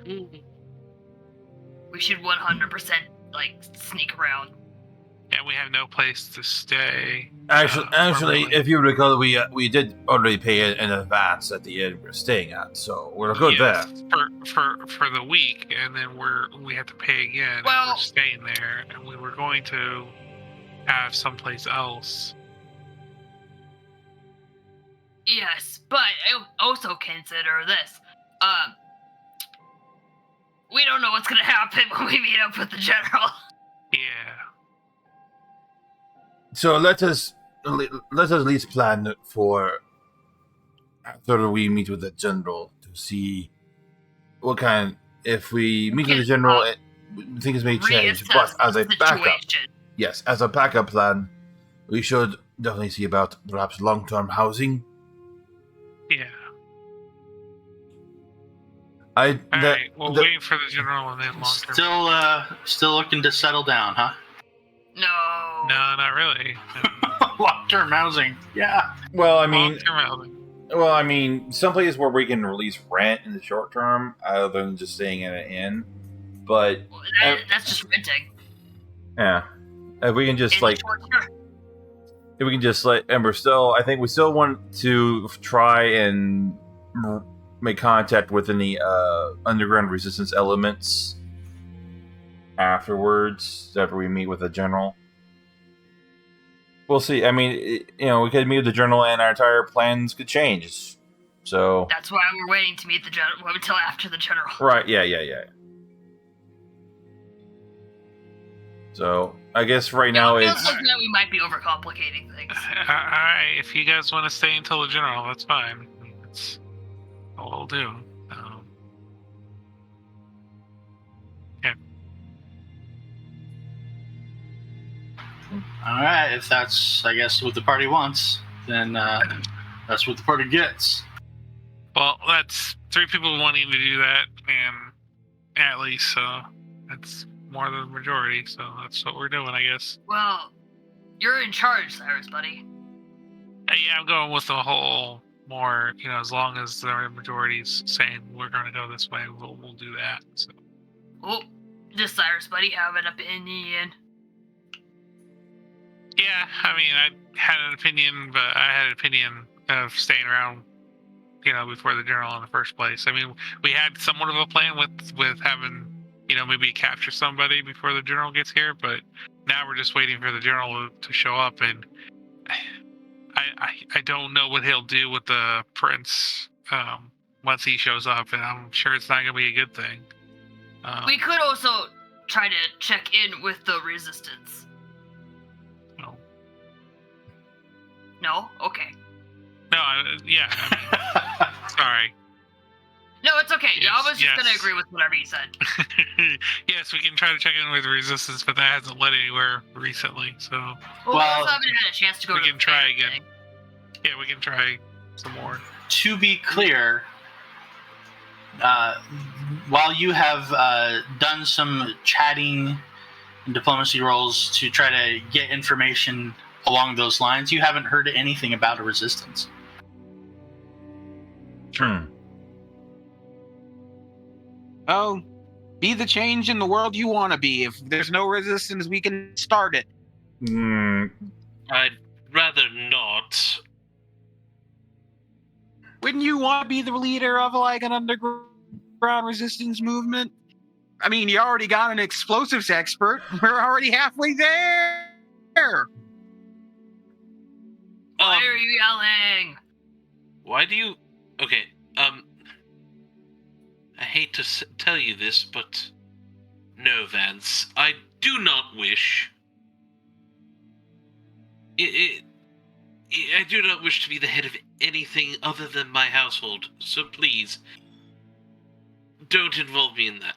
We should 100% sneak around. And we have no place to stay. Actually, if you recall, we did already pay in advance at the inn we're staying at, so we're good there. For the week, and then we have to pay again. Well, and we're staying there, and we were going to have someplace else. Yes, but also consider this. We don't know what's gonna happen when we meet up with the general. Yeah. So let us at least plan for after we meet with the general to see what kind. If we meet with the general, things may change. But as a backup, yes, as a backup plan, we should definitely see about perhaps long-term housing. Yeah. Alright, we'll wait for the general and then long-term. Still looking to settle down, huh? No. No, not really. Long-term housing. Yeah. Well, I mean, long-term housing. Some places where we can release rent in the short term, other than just staying in an inn. But that's just renting. yeah, if we can just if we can just and I think we still want to try and make contact with any underground resistance elements afterwards, after we meet with the general. We'll see. I mean, we could meet with the general and our entire plans could change. So that's why we're waiting to meet the general until after the general. Right, yeah. So, I guess right now it's... looking that we might be overcomplicating things. Alright, if you guys want to stay until the general, that's fine. That's all we'll do. Yeah. Alright, if that's, I guess, what the party wants, then that's what the party gets. Well, that's 3 people wanting to do that, and at least, so that's more than the majority, so that's what we're doing, I guess. Well, you're in charge, Cyrus, buddy. Yeah, I'm going with the whole more, as long as the majority's saying we're going to go this way, we'll do that. So. Oh, does Cyrus, buddy, have an opinion? Yeah, I mean, I had an opinion, but I had an opinion of staying around, before the general in the first place. I mean, we had somewhat of a plan with having, maybe capture somebody before the general gets here, but now we're just waiting for the general to show up, and I don't know what he'll do with the prince once he shows up, and I'm sure it's not going to be a good thing. We could also try to check in with the resistance. No. No? Okay. No, yeah. Sorry. No, it's okay. Yes, I was just going to agree with whatever you said. Yes, we can try to check in with the resistance, but that hasn't led anywhere recently, so... Well, we also haven't had a chance to go to the try again. thing. Yeah, we can try some more. To be clear, while you have done some chatting and diplomacy rolls to try to get information along those lines, you haven't heard anything about a resistance. Oh, be the change in the world you want to be. If there's no resistance, we can start it. I'd rather not. Wouldn't you want to be the leader of an underground resistance movement? I mean, you already got an explosives expert. We're already halfway there. Why are you yelling? Why do you... Okay, I hate to tell you this, but... No, Vance. I do not wish... I do not wish to be the head of anything other than my household, so please... Don't involve me in that.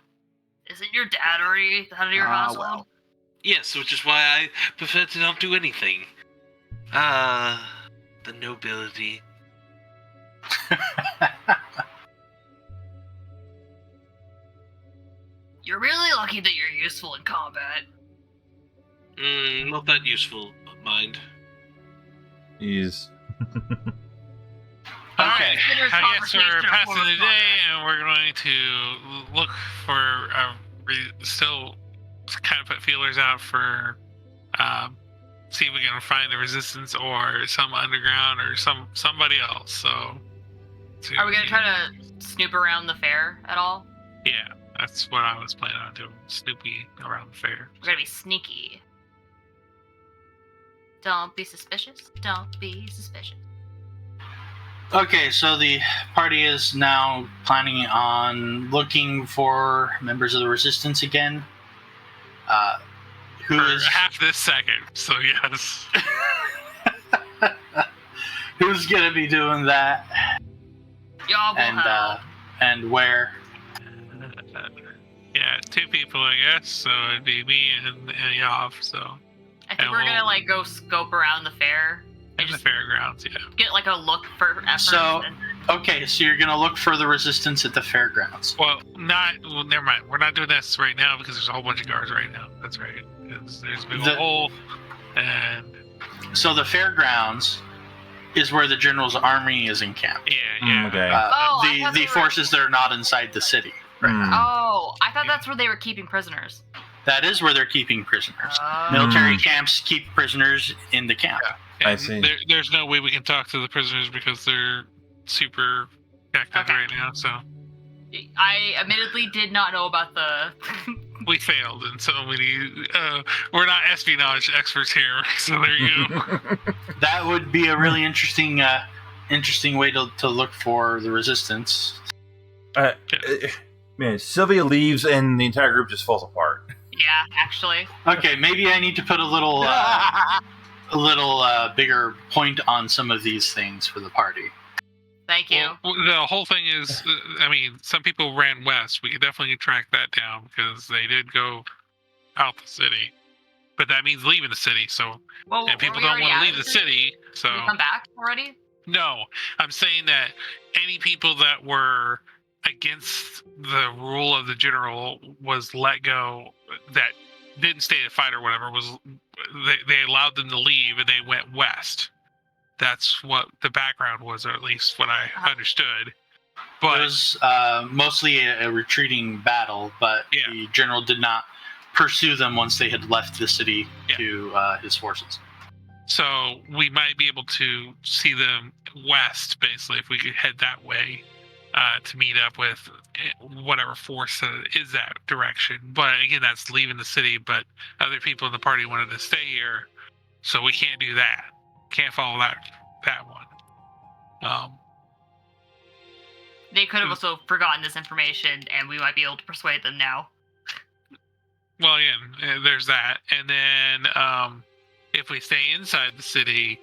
Isn't your dad already the head of your household? Well. Yes, which is why I prefer to not do anything. The nobility. You're really lucky that you're useful in combat. Not that useful, mind. He's... Okay. I guess we're passing the day, and we're going to look for still kind of put feelers out for see if we can find the resistance or some underground or somebody else. So, are we gonna try to snoop around the fair at all? Yeah, that's what I was planning on doing. Snoopy around the fair. We're gonna be sneaky. Don't be suspicious. Don't be suspicious. Okay, so the party is now planning on looking for members of the resistance again. For half this second, so yes. Who's gonna be doing that? Y'all will help. And where? Yeah, 2 people, I guess. So it'd be me and Yav. So I think we're gonna go scope around the fair. In the fairgrounds, yeah. Get a look for effort. So, okay, so you're gonna look for the resistance at the fairgrounds. Well, never mind. We're not doing this right now because there's a whole bunch of guards right now. That's right. There's a big hole, and so the fairgrounds is where the general's army is encamped. Yeah. Okay. The forces that are not inside the city. Oh, I thought that's where they were keeping prisoners. That is where they're keeping prisoners. Military camps keep prisoners in the camp. I see. There's no way we can talk to the prisoners because they're super jacked up right now. So I admittedly did not know about the. we failed, and so many. We're not espionage experts here, so there you go. That would be a really interesting way to look for the resistance. Man, Sylvia leaves and the entire group just falls apart. Yeah, actually. Okay, maybe I need to put a little bigger point on some of these things for the party. Thank you. Well, the whole thing is, some people ran west. We could definitely track that down because they did go out the city. But that means leaving the city, so... and people don't want to leave the city, so... Did we come back already? No, I'm saying that any people that were against the rule of the general was let go, that didn't stay to fight or whatever, they allowed them to leave and they went west. That's what the background was, or at least what I understood. But it was mostly a retreating battle, but the general did not pursue them once they had left the city to his forces. So we might be able to see them west, basically, if we could head that way to meet up with whatever force is that direction. But again, that's leaving the city, but other people in the party wanted to stay here, so we can't do that. Can't follow that one. They could have also forgotten this information, and we might be able to persuade them now. Well, yeah, there's that. And then if we stay inside the city,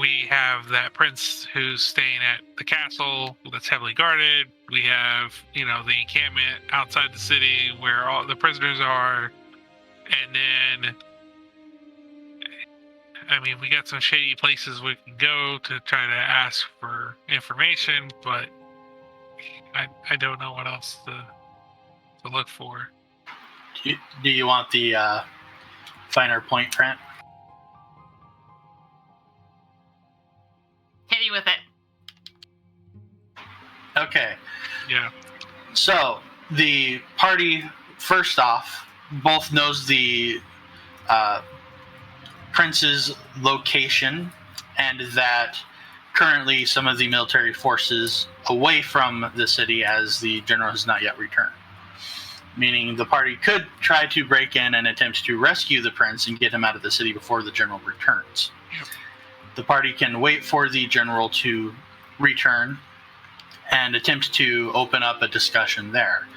we have that prince who's staying at the castle that's heavily guarded. We have, the encampment outside the city where all the prisoners are. And then... we got some shady places we can go to try to ask for information, but I don't know what else to look for. Do you want the finer point, Trent? Hit me with it. Okay. Yeah. So, the party, first off, both knows the prince's location, and that currently some of the military forces away from the city as the general has not yet returned. Meaning the party could try to break in and attempt to rescue the prince and get him out of the city before the general returns. Yep. The party can wait for the general to return and attempt to open up a discussion there.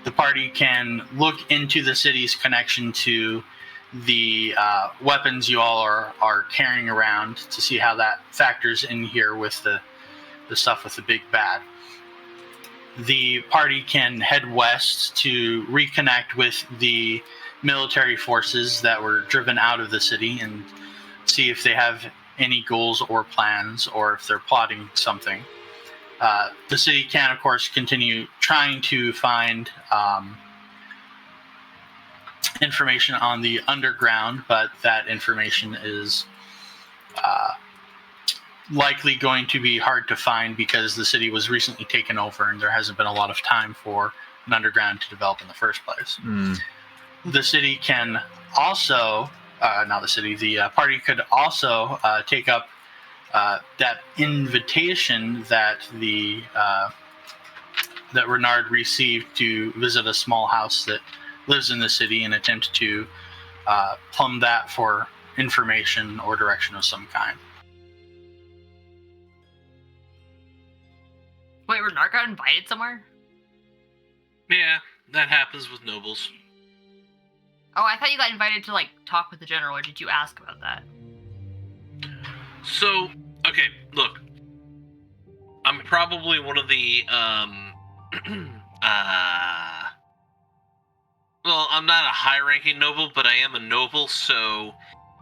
The party can look into the city's connection to the weapons you all are carrying around to see how that factors in here with the stuff with the big bad. The party can head west to reconnect with the military forces that were driven out of the city and see if they have any goals or plans or if they're plotting something. The city can, of course, continue trying to find information on the underground, but that information is likely going to be hard to find because the city was recently taken over and there hasn't been a lot of time for an underground to develop in the first place. The city can also, the party could also take up that invitation that that Renard received to visit a small house that lives in the city and attempt to plumb that for information or direction of some kind. Wait, Renard got invited somewhere? Yeah, that happens with nobles. Oh, I thought you got invited to, talk with the general, or did you ask about that? So, okay, look. I'm probably one of the, well, I'm not a high-ranking noble, but I am a noble, so,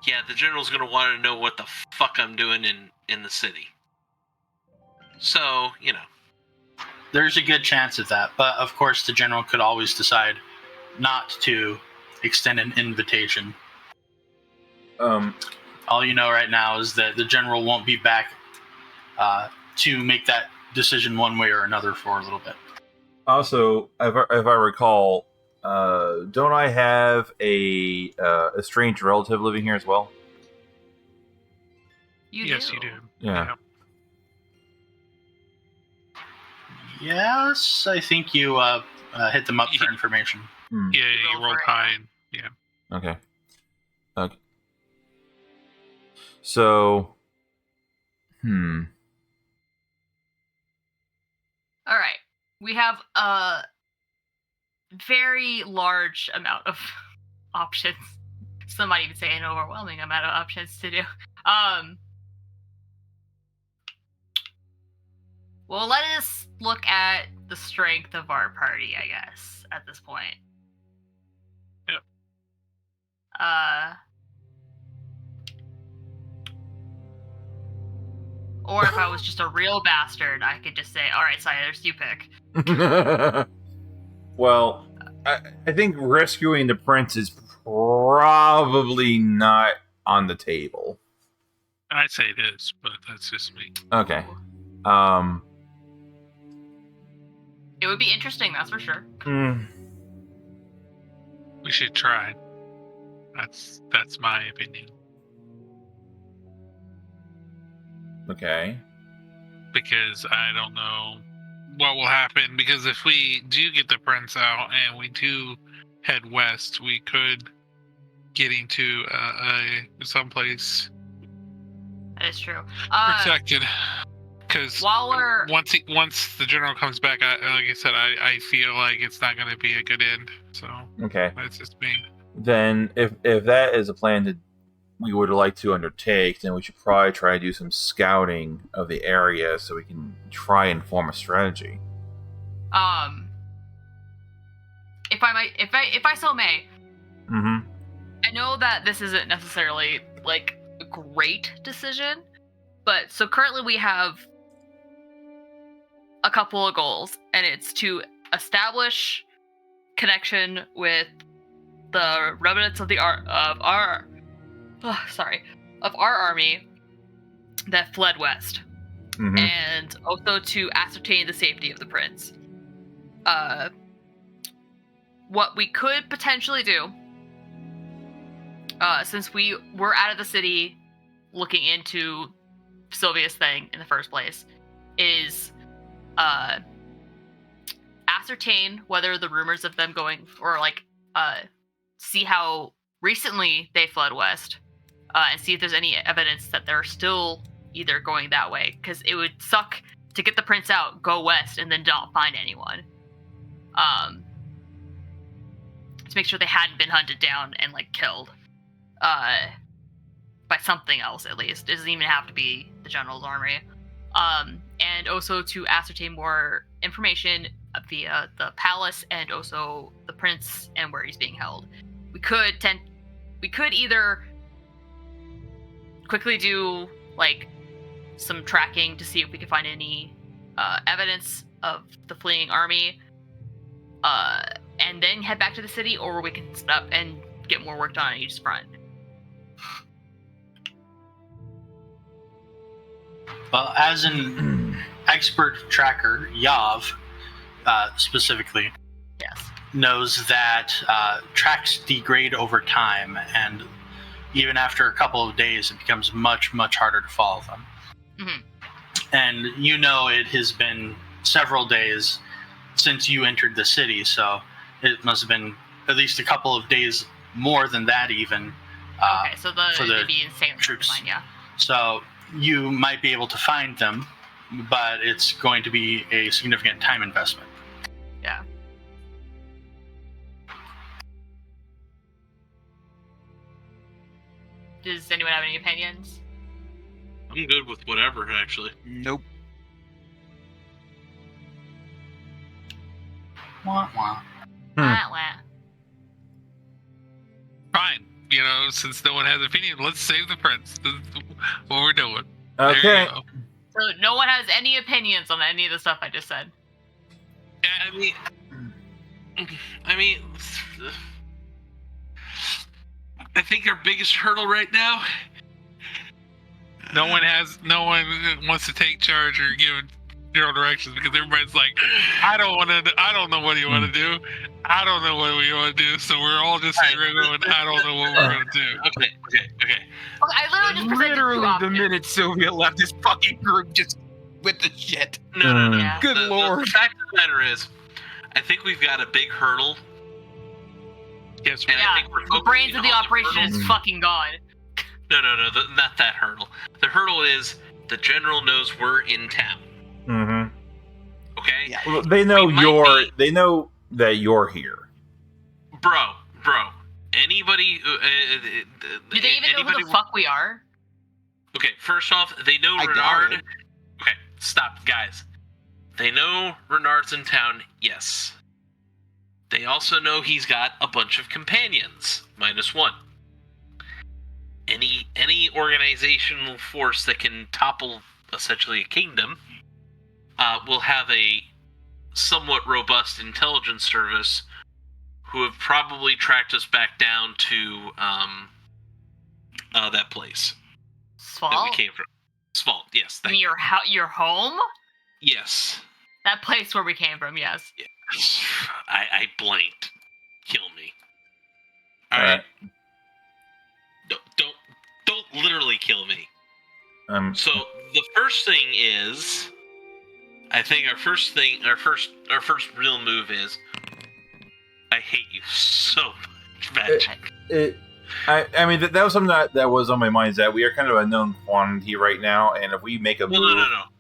yeah, the general's gonna want to know what the fuck I'm doing in the city. So, There's a good chance of that, but of course the general could always decide not to extend an invitation. All you know right now is that the general won't be back to make that decision one way or another for a little bit. Also, if I recall, don't I have a strange relative living here as well? Yes, do. you do. Yeah. Yes, I think you hit them up for information. Hmm. Yeah, You you roll rolled for it. high. Yeah. Okay. So, All right. We have a very large amount of options. Some might even say an overwhelming amount of options to do. Well, let us look at the strength of our party, I guess, at this point. Yep. Or if I was just a real bastard, I could just say, all right, Cyrus, you pick. well, I think rescuing the prince is probably not on the table. I'd say it is, but that's just me. Okay. It would be interesting, that's for sure. We should try. That's my opinion. Okay. Because I don't know what will happen. Because if we do get the prince out and we do head west, we could get into someplace That is true. protected. Because While we're once the general comes back, like I said, I feel like it's not going to be a good end. So Okay. that's just me. Then, if that is a plan that we would like to undertake, then we should probably try to do some scouting of the area so we can try and form a strategy. if I so may, Mm-hmm. I know that this isn't necessarily like a great decision, but so currently we have a couple of goals, and it's to establish connection with the remnants of our army that fled west, Mm-hmm. and also to ascertain the safety of the prince. What we could potentially do, since we were out of the city looking into Sylvia's thing in the first place, is ascertain whether the rumors of them going, or like see how recently they fled west, and see if there's any evidence that they're still either going that way, because it would suck to get the prince out, go west, and then not find anyone. To make sure they hadn't been hunted down and like killed by something else, at least. It doesn't even have to be the general's army. And also to ascertain more information via the palace and also the prince and where he's being held. We could either quickly do like some tracking to see if we can find any evidence of the fleeing army, and then head back to the city, or we can split up and get more work done on each front. Well, as an expert tracker, Yav specifically Yes. knows that tracks degrade over time, and even after a couple of days, it becomes much, much harder to follow them. Mm-hmm. And you know it has been several days since you entered the city, so it must have been at least a couple of days more than that even. Okay, so for the it'd be insane troops. line, yeah. So you might be able to find them, but it's going to be a significant time investment. Yeah. Does anyone have any opinions? I'm good with whatever, actually. Nope. Wah, wah. Wah, wah. Fine. You know, since no one has an opinion, let's save the prince. This is what we're doing. Okay. There you go. So no one has any opinions on any of the stuff I just said. Yeah, I mean, I think our biggest hurdle right now. No one wants to take charge or general directions because everybody's like, I don't know what you want to do. I don't know what we want to do. So we're all just sitting there going, I don't know what we're going to do. Okay. Okay, I literally just presented Literally, two the options. minute Sylvia left, this fucking group just with the shit. No. Yeah. Good lord. The fact of the matter is, I think we've got a big hurdle. Yes, And I Yeah, think we're the brains focusing of the on operation hurdle. is fucking gone. No, not that hurdle. The hurdle is the general knows we're in town. Mm-hmm. Okay? Yeah. Well, they know We might they know that you're here. Bro. Anybody... Do they even know who the fuck we are? Okay, first off, they know I doubt Renard... it. Okay, stop, guys. They know Renard's in town, yes. They also know he's got a bunch of companions, -1. Any organizational force that can topple essentially a kingdom will have a somewhat robust intelligence service who have probably tracked us back down to that place that we Sval? came from. Svalt, yes. You mean your home? Yes. That place where we came from, yes. I blanked. Kill me. All Alright. Don't literally kill me. So the first thing is, I think our first real move is, I hate you so much, Magic. I mean, that was something that was on my mind. Is that we are kind of a known quantity right now, and if we make a move,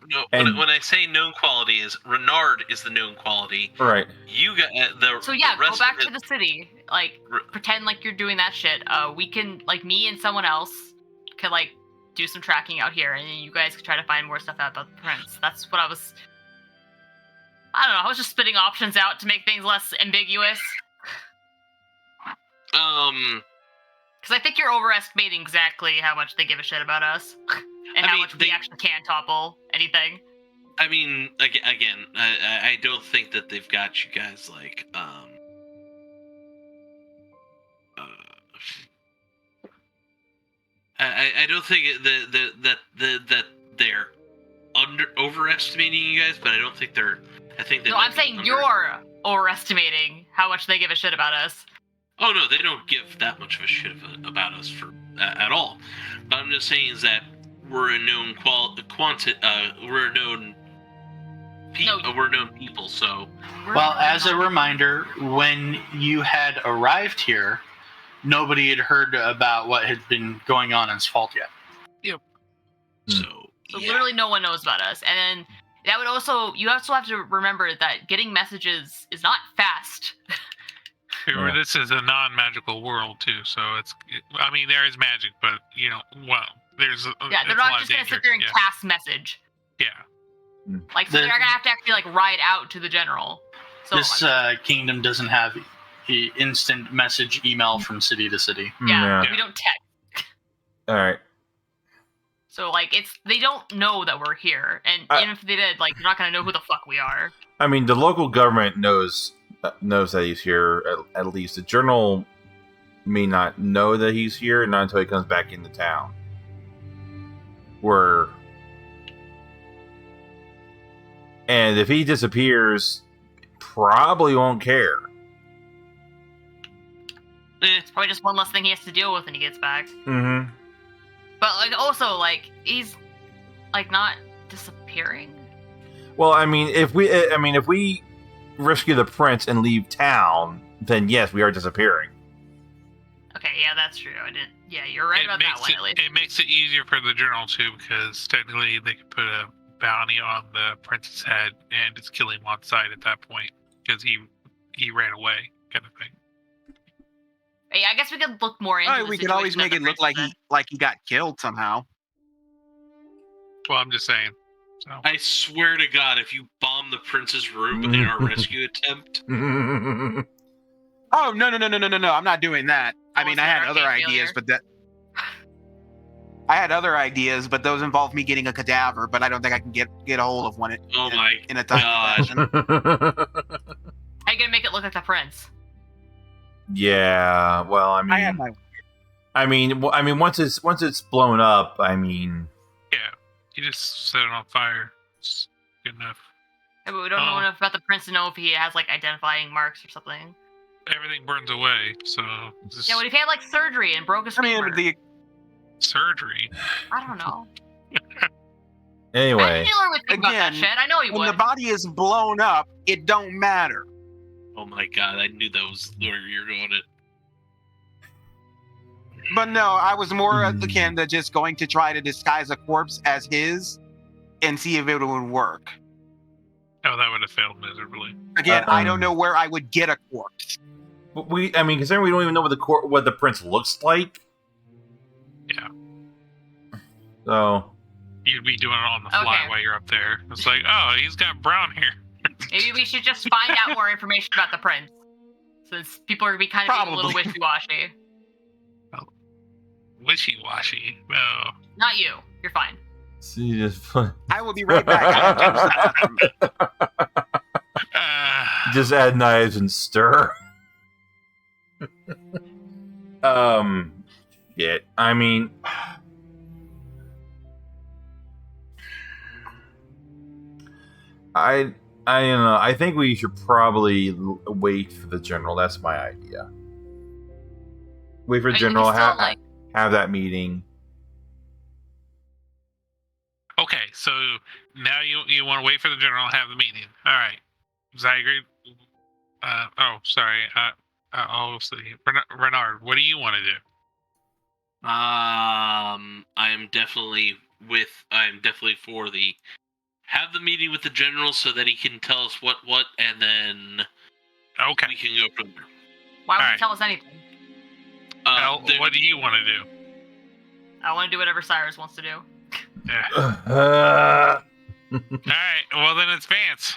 No. And- When I say known quality, is Renard is the known quality. right? You got the. So yeah, the rest go back of to the city. Like, pretend like you're doing that shit. We can, like, me and someone else could, like, do some tracking out here, and you guys could try to find more stuff out about the prince. That's what I was... I don't know, I was just spitting options out to make things less ambiguous. Because I think you're overestimating exactly how much they give a shit about us. And I how mean, much we actually can topple anything. I mean, again, I don't think that they've got you guys like I don't think that they're overestimating you guys, but I don't think they're. I think they. No, I'm saying you're overestimating how much they give a shit about us. Oh no, they don't give that much of a shit about us at all. But I'm just saying is that we're a known we're a known we're known people. So, Well, as a reminder, when you had arrived here, nobody had heard about what had been going on in Salt yet. so yeah. Literally no one knows about us. And then that would also, you also have to remember that getting messages is not fast. Remember, this is a non-magical world too, so I mean, there is magic, but there's They're not just gonna sit there and cast message. Yeah. Like, so they're gonna have to actually like ride out to the general. So This kingdom doesn't have the instant message email from city to city. yeah, Yeah. we don't text. All right. So like, they don't know that we're here, and even if they did, like, they're not gonna know who the fuck we are. I mean, the local government knows that he's here. At least the journal may not know that he's here, not until he comes back into town. And if he disappears, probably won't care. It's probably just one less thing he has to deal with when he gets back. Mm-hmm. But like, also, like, he's like not disappearing. Well, I mean, if we rescue the prince and leave town, then yes, we are disappearing. Okay, yeah, that's true. Yeah, you're right about that one at least. It makes it easier for the journal too, because technically they could put a bounty on the prince's head and just kill him on sight at that point because he ran away, kind of thing. Yeah, I guess we could look more into. We could always make it look like he got killed somehow. Well, I'm just saying. So. I swear to God, if you bomb the prince's room in our rescue attempt. Oh no! I'm not doing that. I mean, I had other ideas, but those involve me getting a cadaver. But I don't think I can get a hold of one in a time fashion. How you gonna make it look like the prince? Yeah, well, I mean, once it's blown up, I mean, yeah, you just set it on fire. Good enough. Yeah, but we don't know enough about the prince to know if he has like identifying marks or something. Everything burns away, so... Yeah, what if he had like surgery and broke his femur? Surgery? I don't know. Anyway. A healer would think about that shit. I know he would. When the body is blown up, it don't matter. Oh my god, I knew that was where you're going it. But no, I was more akin to just going to try to disguise a corpse as his and see if it would work. Oh, that would have failed miserably. Again, I don't know where I would get a corpse. Considering we don't even know what the prince looks like. Yeah. So. You'd be doing it on the fly while you're up there. It's like, oh, he's got brown hair. Maybe we should just find out more information about the prince, since people are gonna be kind of being a little wishy-washy. Oh, wishy-washy? No. Not you. You're fine. See, just fun. I will be right back. Just add knives and stir. Yeah. I mean. I don't know. I think we should probably wait for the general. That's my idea. Wait for the general. Have that meeting. Okay, so now you want to wait for the general, have the meeting. All right. Does I agree? Sorry. I'll see. Renard, what do you want to do? I'm definitely for the have the meeting with the general so that he can tell us what, and then we can go from there. Why would he tell us anything? What do you want to do? I want to do whatever Cyrus wants to do. Yeah. All right. Well, then it's Vance.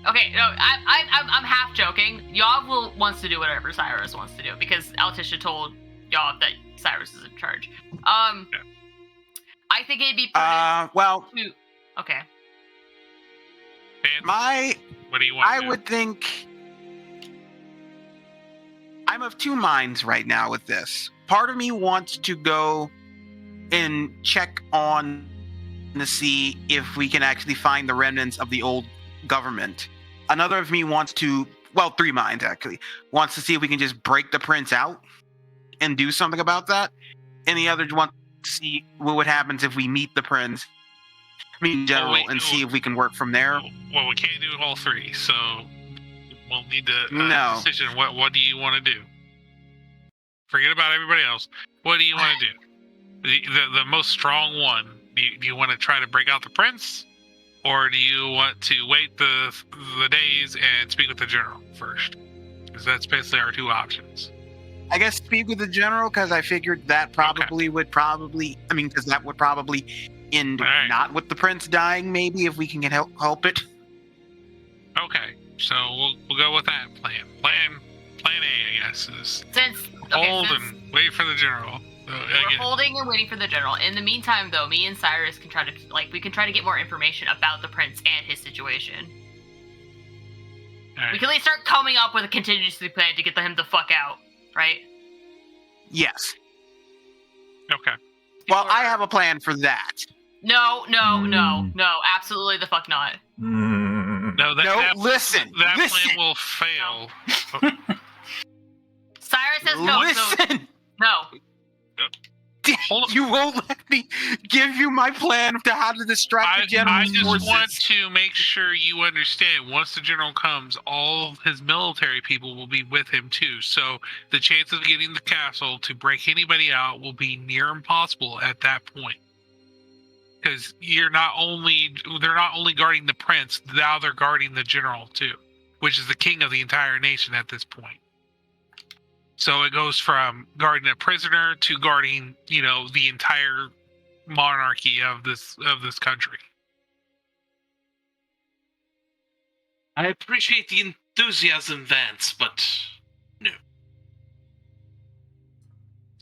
Okay, no, I'm half joking. Yav wants to do whatever Cyrus wants to do because Altisha told Yav that Cyrus is in charge. I think it'd be prudent okay. Vance, what do you want to do? I would think I'm of two minds right now with this. Part of me wants to go and check on to see if we can actually find the remnants of the old government. Another of me wants to, three minds actually, wants to see if we can just break the prince out and do something about that. And the other wants to see what happens if we meet the prince, in general, and see if we can work from there. Well, we can't do all three, so we'll need to decision. What do you want to do? Forget about everybody else. What do you want to do? The most strong one. Do you want to try to break out the prince, or do you want to wait the days and speak with the general first? Because that's basically our two options. I guess speak with the general, because I figured that would probably end not with the prince dying. Maybe if we can help it. Okay, so we'll go with that plan. Plan A, I guess, is hold and wait for the general. We're holding and waiting for the general. In the meantime, though, me and Cyrus can try to get more information about the prince and his situation. Right. We can at least start coming up with a contingency plan to get him the fuck out, right? Yes. Okay. Well, I have a plan for that. No, absolutely the fuck not. Listen. That plan will fail. Cyrus says no. Listen. No. You won't let me give you my plan to how to distract the general. I just want to make sure you understand. Once the general comes, all of his military people will be with him too. So the chance of getting the castle to break anybody out will be near impossible at that point. Because they're not only guarding the prince, now they're guarding the general too, which is the king of the entire nation at this point. So it goes from guarding a prisoner to guarding, the entire monarchy of this country. I appreciate the enthusiasm, Vance, but no.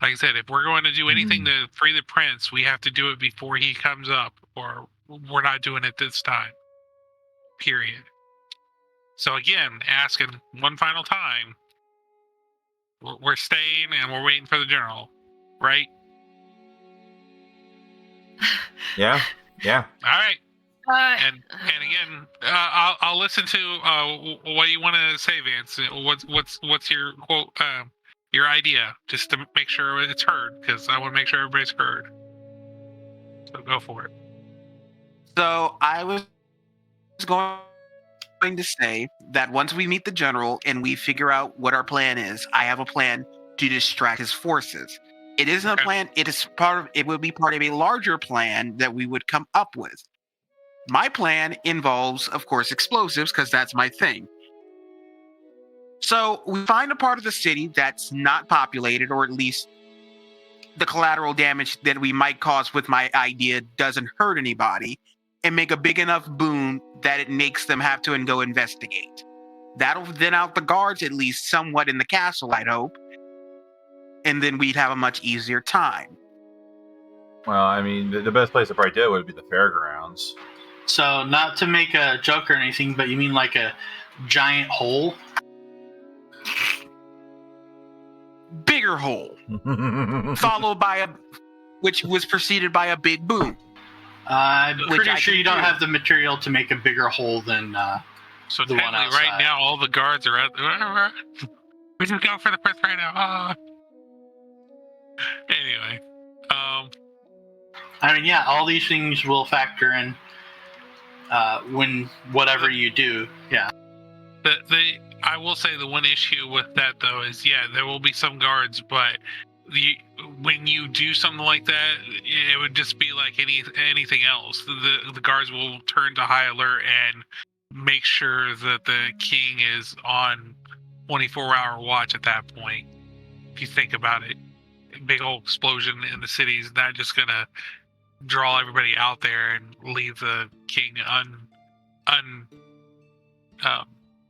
Like I said, if we're going to do anything to free the prince, we have to do it before he comes up, or we're not doing it this time. Period. So again, asking one final time. We're staying and we're waiting for the general, right? Yeah. All right. And again, I'll listen to what you want to say, Vance. What's your quote? Your idea, just to make sure it's heard, because I want to make sure everybody's heard. So go for it. So I was going to say that once we meet the general and we figure out what our plan is, I have a plan to distract his forces. It isn't a plan. It will be part of a larger plan that we would come up with. My plan involves, of course, explosives, because that's my thing. So we find a part of the city that's not populated, or at least the collateral damage that we might cause with my idea doesn't hurt anybody, and make a big enough boom that it makes them have to go investigate. That'll thin out the guards, at least somewhat, in the castle, I'd hope. And then we'd have a much easier time. Well, I mean, the best place to probably do it would be the fairgrounds. So, not to make a joke or anything, but you mean like a giant hole? Bigger hole. Followed by which was preceded by a big boom. I'm pretty sure you don't have the material to make a bigger hole than So the one technically, outside. right now, all the guards are at. We just go for the prince right now. Anyway, I mean, yeah, all these things will factor in when whatever you do. Yeah. I will say the one issue with that though is there will be some guards, but when you do something like that, it would just be like anything else. The guards will turn to high alert and make sure that the king is on 24-hour watch at that point. If you think about it, a big old explosion in the city is not just gonna draw everybody out there and leave the king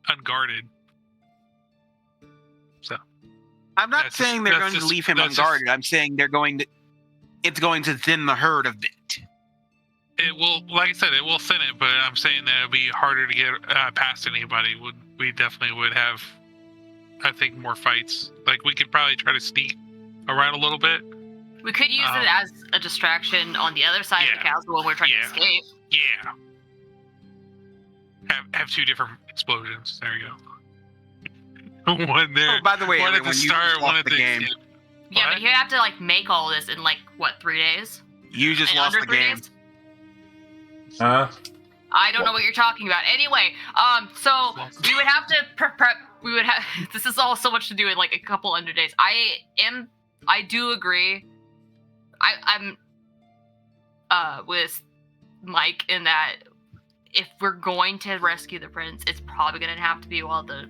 unguarded. So I'm not saying they're going to leave him unguarded. I'm saying it's going to thin the herd a bit. It will, like I said, it will thin it, but I'm saying that it'll be harder to get past anybody. We definitely would have, I think, more fights. Like, we could probably try to sneak around a little bit. We could use it as a distraction on the other side of the castle when we're trying to escape. Yeah. Have two different explosions. There you go. One there. Oh, by the way, one at the start, one at the game. Yeah, but you have to make all this in 3 days? You just lost the game. Days? Huh? I don't know what you're talking about. Anyway, so we would have to prep. We would have. This is all so much to do in a couple under days. I do agree. I'm with Mike in that if we're going to rescue the prince, it's probably going to have to be while the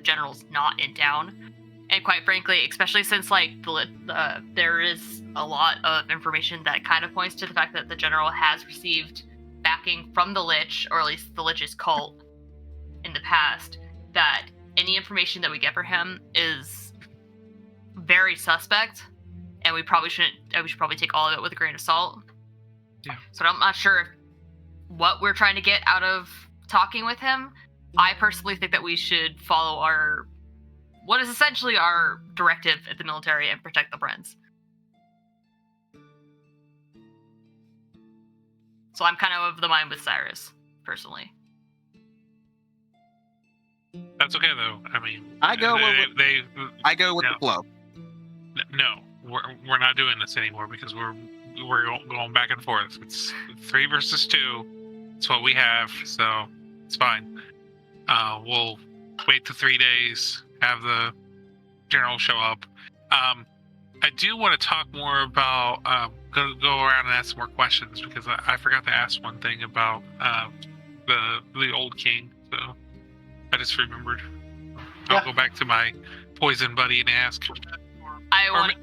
general's not in town. And quite frankly, especially since there is a lot of information that kind of points to the fact that the general has received backing from the Lich, or at least the Lich's cult in the past, that any information that we get for him is very suspect, and we should probably take all of it with a grain of salt. Yeah. So I'm not sure what we're trying to get out of talking with him. I personally think that we should follow what is essentially our directive at the military and protect the prince. So I'm kind of the mind with Cyrus, personally. That's okay though. I mean, I go with the flow. No, we're not doing this anymore because we're going back and forth. It's 3 versus 2. It's what we have, so it's fine. We'll wait the 3 days, have the general show up. I do want to talk more about go around and ask more questions, because I forgot to ask one thing about the old king. So I just remembered. I'll go back to my poison buddy and ask.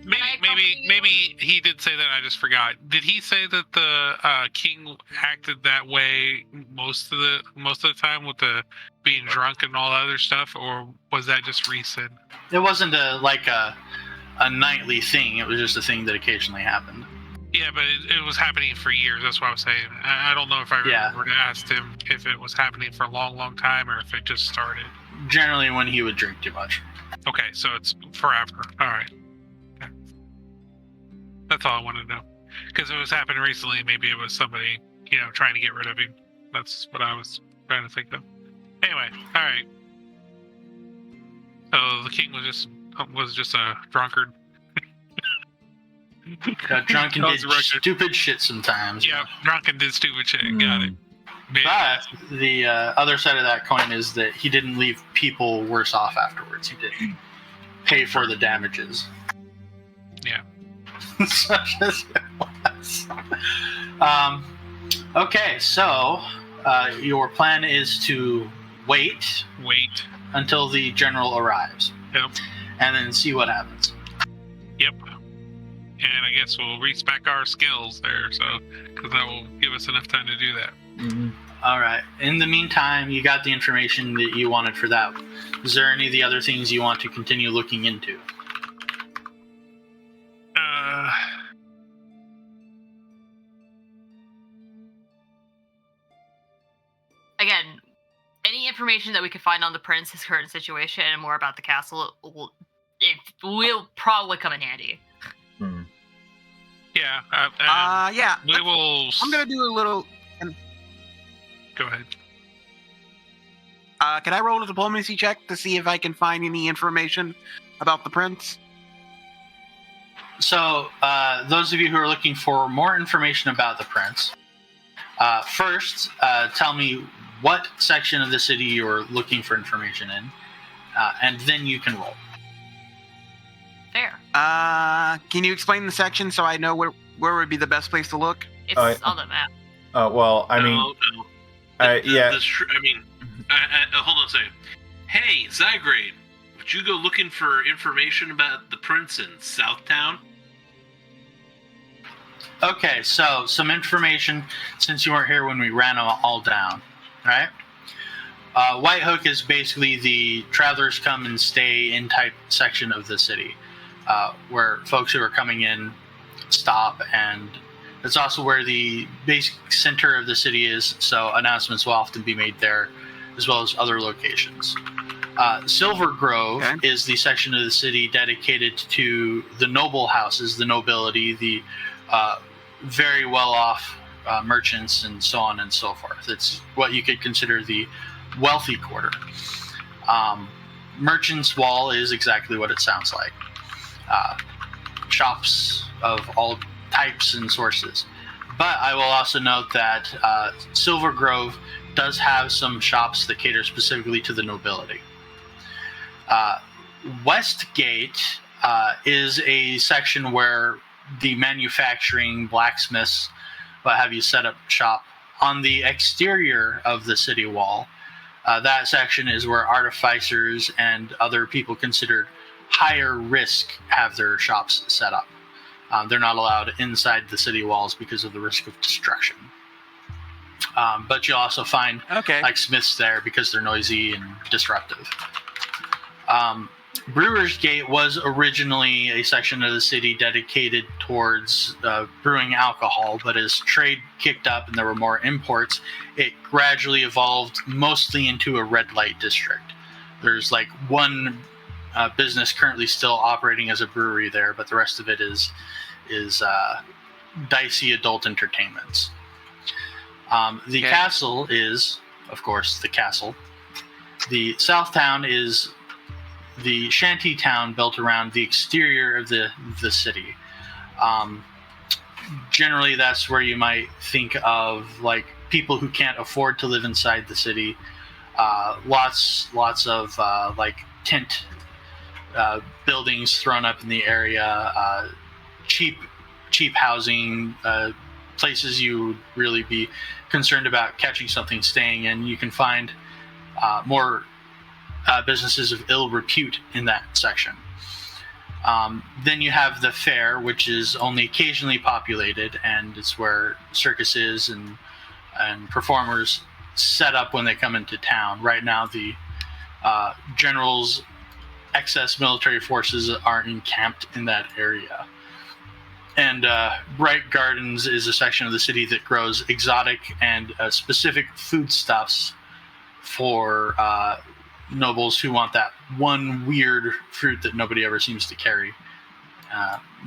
Maybe he did say that. I just forgot. Did he say that the king acted that way most of the time with the being drunk and all that other stuff, or was that just recent? It wasn't a nightly thing. It was just a thing that occasionally happened. Yeah, but it was happening for years. That's what I was saying. I don't know if I remember asked him if it was happening for a long, long time, or if it just started. Generally, when he would drink too much. Okay, so it's forever. All right. That's all I wanted to know. Because if it was happening recently, maybe it was somebody trying to get rid of him. That's what I was trying to think of. Anyway, all right. So the king was just a drunkard. Got drunk and That did was the record. stupid shit sometimes. Yeah, drunk and did stupid shit. Got it. Maybe. But the other side of that coin is that he didn't leave people worse off afterwards. He did pay for the damages. Yeah. Such as it was. Okay, so your plan is to wait until the general arrives. Yep. And then see what happens. Yep. And I guess we'll respec our skills there, because that will give us enough time to do that. Mm-hmm. All right. In the meantime, you got the information that you wanted for that. Is there any of the other things you want to continue looking into? Again, any information that we could find on the prince, his current situation, and more about the castle will probably come in handy. Yeah. Yeah. We will. I'm gonna do a little. Go ahead. Can I roll a diplomacy check to see if I can find any information about the prince? So, those of you who are looking for more information about the prince, first, tell me what section of the city you're looking for information in, and then you can roll. Fair. Can you explain the section so I know where would be the best place to look? It's on the map. Well, I mean, No. yeah. Hold on a second. Hey, Zygrade, would you go looking for information about the prince in Southtown? Okay, so some information, since you weren't here when we ran them all down, right? White Hook is basically the travelers come and stay in type section of the city, where folks who are coming in stop, and it's also where the basic center of the city is, so announcements will often be made there, as well as other locations. Silver Grove is the section of the city dedicated to the noble houses, the nobility, the very well-off merchants, and so on and so forth. It's what you could consider the wealthy quarter. Merchants' Wall is exactly what it sounds like. Shops of all types and sources. But I will also note that Silver Grove does have some shops that cater specifically to the nobility. Westgate is a section where the manufacturing, blacksmiths, what have you, set up shop. On the exterior of the city wall, that section is where artificers and other people considered higher risk have their shops set up. They're not allowed inside the city walls because of the risk of destruction. But you'll also find like smiths there because they're noisy and disruptive. Brewer's Gate was originally a section of the city dedicated towards brewing alcohol, but as trade kicked up and there were more imports, it gradually evolved mostly into a red light district. There's like one business currently still operating as a brewery there, but the rest of it is dicey adult entertainments. The castle is, of course, the castle. The South Town is the shanty town built around the exterior of the city. Generally, that's where you might think of like people who can't afford to live inside the city. Lots of like tent buildings thrown up in the area. Cheap housing. Places you would really be concerned about catching something staying in. You can find more businesses of ill repute in that section. Then you have the fair, which is only occasionally populated, and it's where circuses and performers set up when they come into town. Right now, the general's excess military forces are encamped in that area. And Bright Gardens is a section of the city that grows exotic and specific foodstuffs for nobles who want that one weird fruit that nobody ever seems to carry.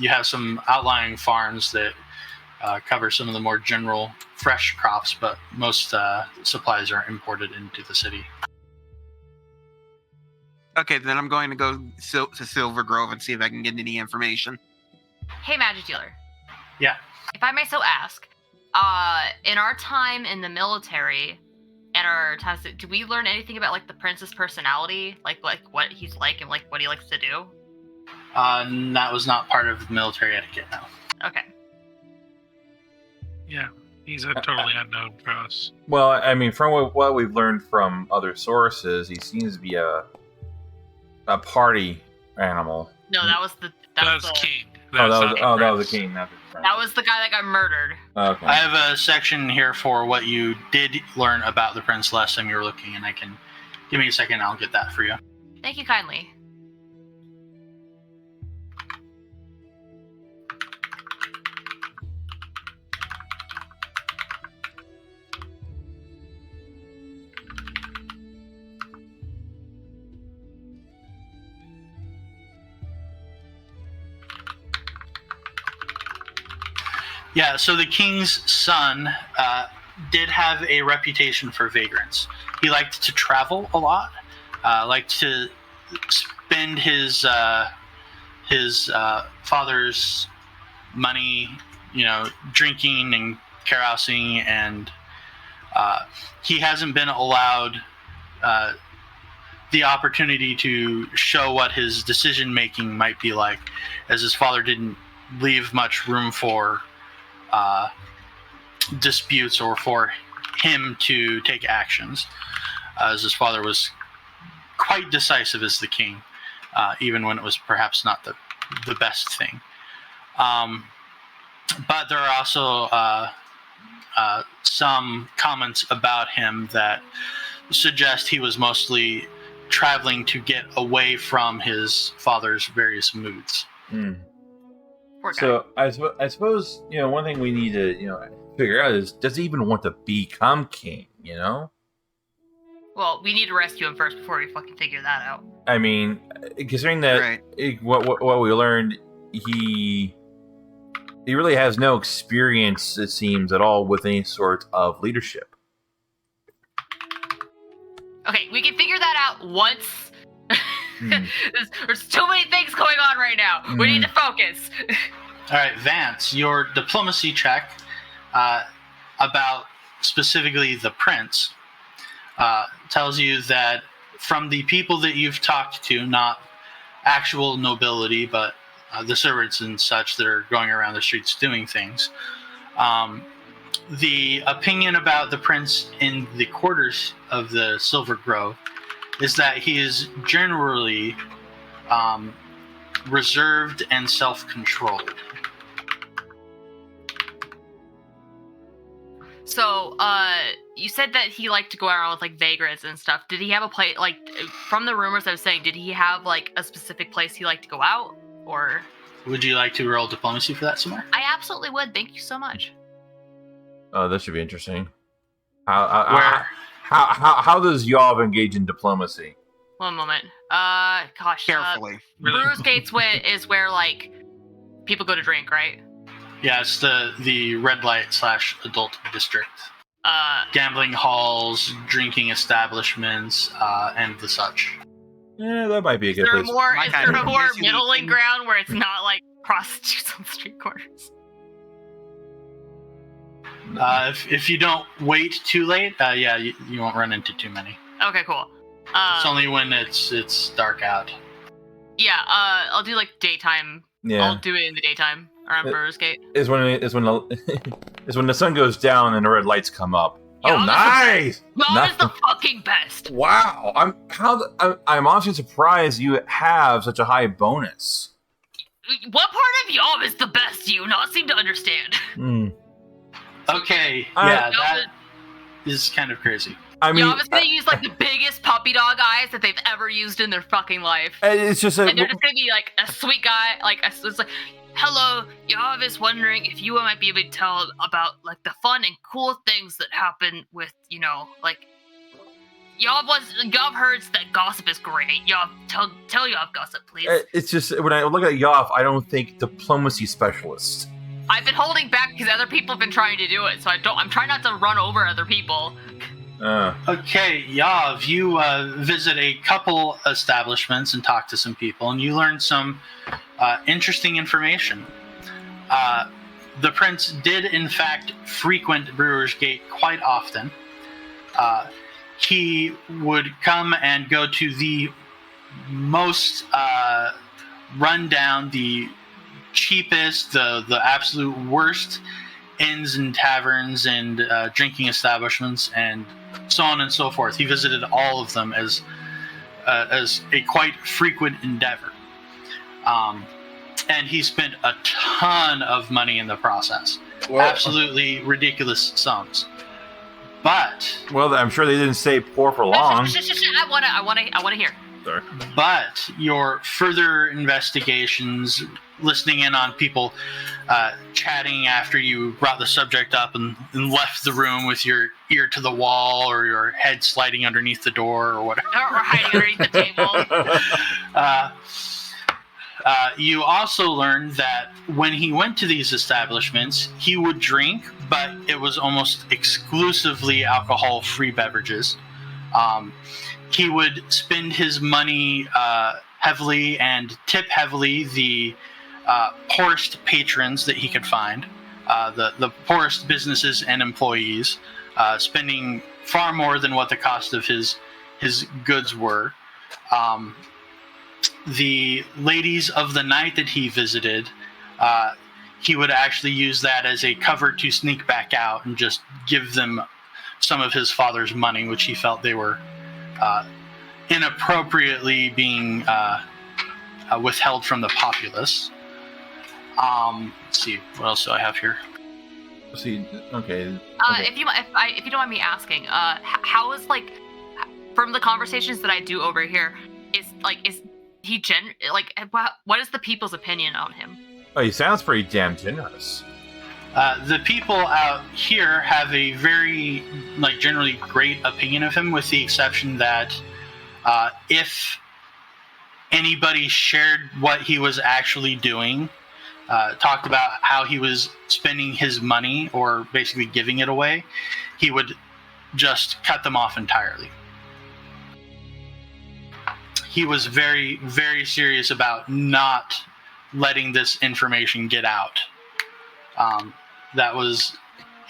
You have some outlying farms that cover some of the more general fresh crops, but most supplies are imported into the city. Okay, then I'm going to go to Silver Grove and see if I can get any information. Hey, Magic Dealer. Yeah. If I may so ask, in our time in the military, and our times, do we learn anything about like the prince's personality, like what he's like and like what he likes to do? That was not part of military etiquette, no. Okay. Yeah, he's a totally unknown for us. Well, I mean, from what we've learned from other sources, he seems to be a party animal. No, that was the king. That was a king. That was the guy that got murdered. Okay. I have a section here for what you did learn about the prince last time you were looking, and I can give me a second. I'll get that for you. Thank you kindly. Yeah, so the king's son did have a reputation for vagrance. He liked to travel a lot, liked to spend his father's money, drinking and carousing, and he hasn't been allowed the opportunity to show what his decision making might be like, as his father didn't leave much room for disputes or for him to take actions, as his father was quite decisive as the king, even when it was perhaps not the best thing. But there are also some comments about him that suggest he was mostly traveling to get away from his father's various moods. So I suppose one thing we need to figure out is, does he even want to become king? Well, we need to rescue him first before we fucking figure that out. I mean, considering that what we learned, he really has no experience, it seems, at all with any sort of leadership. Okay, we can figure that out once. There's too many things going on right now. We need to focus. All right, Vance, your diplomacy check about specifically the prince tells you that from the people that you've talked to, not actual nobility, but the servants and such that are going around the streets doing things, the opinion about the prince in the quarters of the Silver Grove is that he is generally reserved and self-controlled. So, you said that he liked to go around with, like, vagrants and stuff. Did he have a place, like, from the rumors I was saying, did he have, like, a specific place he liked to go out, or? Would you like to roll diplomacy for that, Samar? I absolutely would. Thank you so much. Oh, this should be interesting. How does Yav engage in diplomacy? One moment. Gosh. Carefully. Brewers Gates is where, like, people go to drink, right? Yeah, it's the red light / adult district. Gambling halls, drinking establishments, and the such. Yeah, that might be a good place. Is there a more middling ground where it's not like prostitutes on street corners? If you don't wait too late, you won't run into too many. Okay, cool. It's only when it's dark out. Yeah, I'll do like daytime. Yeah. I'll do it in the daytime around Brewers Gate. Is when the sun goes down and the red lights come up. Yeah, oh, nice! Yav is the fucking best. Wow, I'm honestly surprised you have such a high bonus. What part of Yav is the best? Do you not seem to understand? Okay, that is kind of crazy. I mean, Yav is gonna use like the biggest puppy dog eyes that they've ever used in their fucking life. It's just and they're just gonna be like a sweet guy, it's like, hello, Yav is wondering if you might be able to tell about like the fun and cool things that happen with, like Yav heard that gossip is great. Yav, tell Yav gossip, please. It's just when I look at Yav, I don't think diplomacy specialist. I've been holding back because other people have been trying to do it, so I'm trying not to run over other people. Okay, Yav, you visit a couple establishments and talk to some people, and you learn some interesting information. The prince did, in fact, frequent Brewer's Gate quite often. He would come and go to the most rundown, the cheapest, the absolute worst inns and taverns and drinking establishments and so on and so forth. He visited all of them as a quite frequent endeavor. And he spent a ton of money in the process. Well, absolutely ridiculous sums. But well, I'm sure they didn't stay poor for long. I want to hear. Sorry. But your further investigations, listening in on people chatting after you brought the subject up and left the room with your ear to the wall or your head sliding underneath the door or whatever. Or hiding underneath the table. You also learned that when he went to these establishments, he would drink, but it was almost exclusively alcohol-free beverages. He would spend his money heavily and tip heavily the poorest patrons that he could find, the poorest businesses and employees, spending far more than what the cost of his goods were. The ladies of the night that he visited, he would actually use that as a cover to sneak back out and just give them some of his father's money, which he felt they were inappropriately being withheld from the populace. Let's see, what else do I have here? See, okay. If you don't mind me asking, how is from the conversations that I do over here, is he what is the people's opinion on him? Oh, he sounds pretty damn generous. The people out here have a very, generally great opinion of him, with the exception that if anybody shared what he was actually doing, talked about how he was spending his money or basically giving it away, he would just cut them off entirely. He was very, very serious about not letting this information get out. That was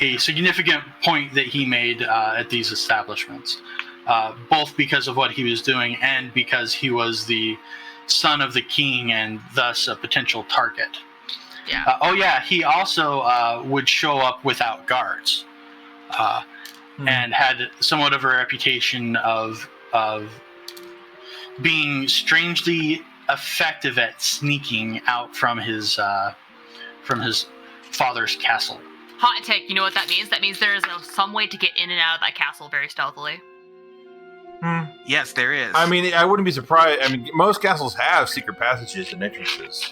a significant point that he made at these establishments, both because of what he was doing and because he was the son of the king and thus a potential target. Yeah. He also would show up without guards, and had somewhat of a reputation of being strangely effective at sneaking out from his father's castle. Hot take, you know what that means? That means there is some way to get in and out of that castle very stealthily. Yes, there is. I mean, I wouldn't be surprised. I mean, most castles have secret passages and entrances.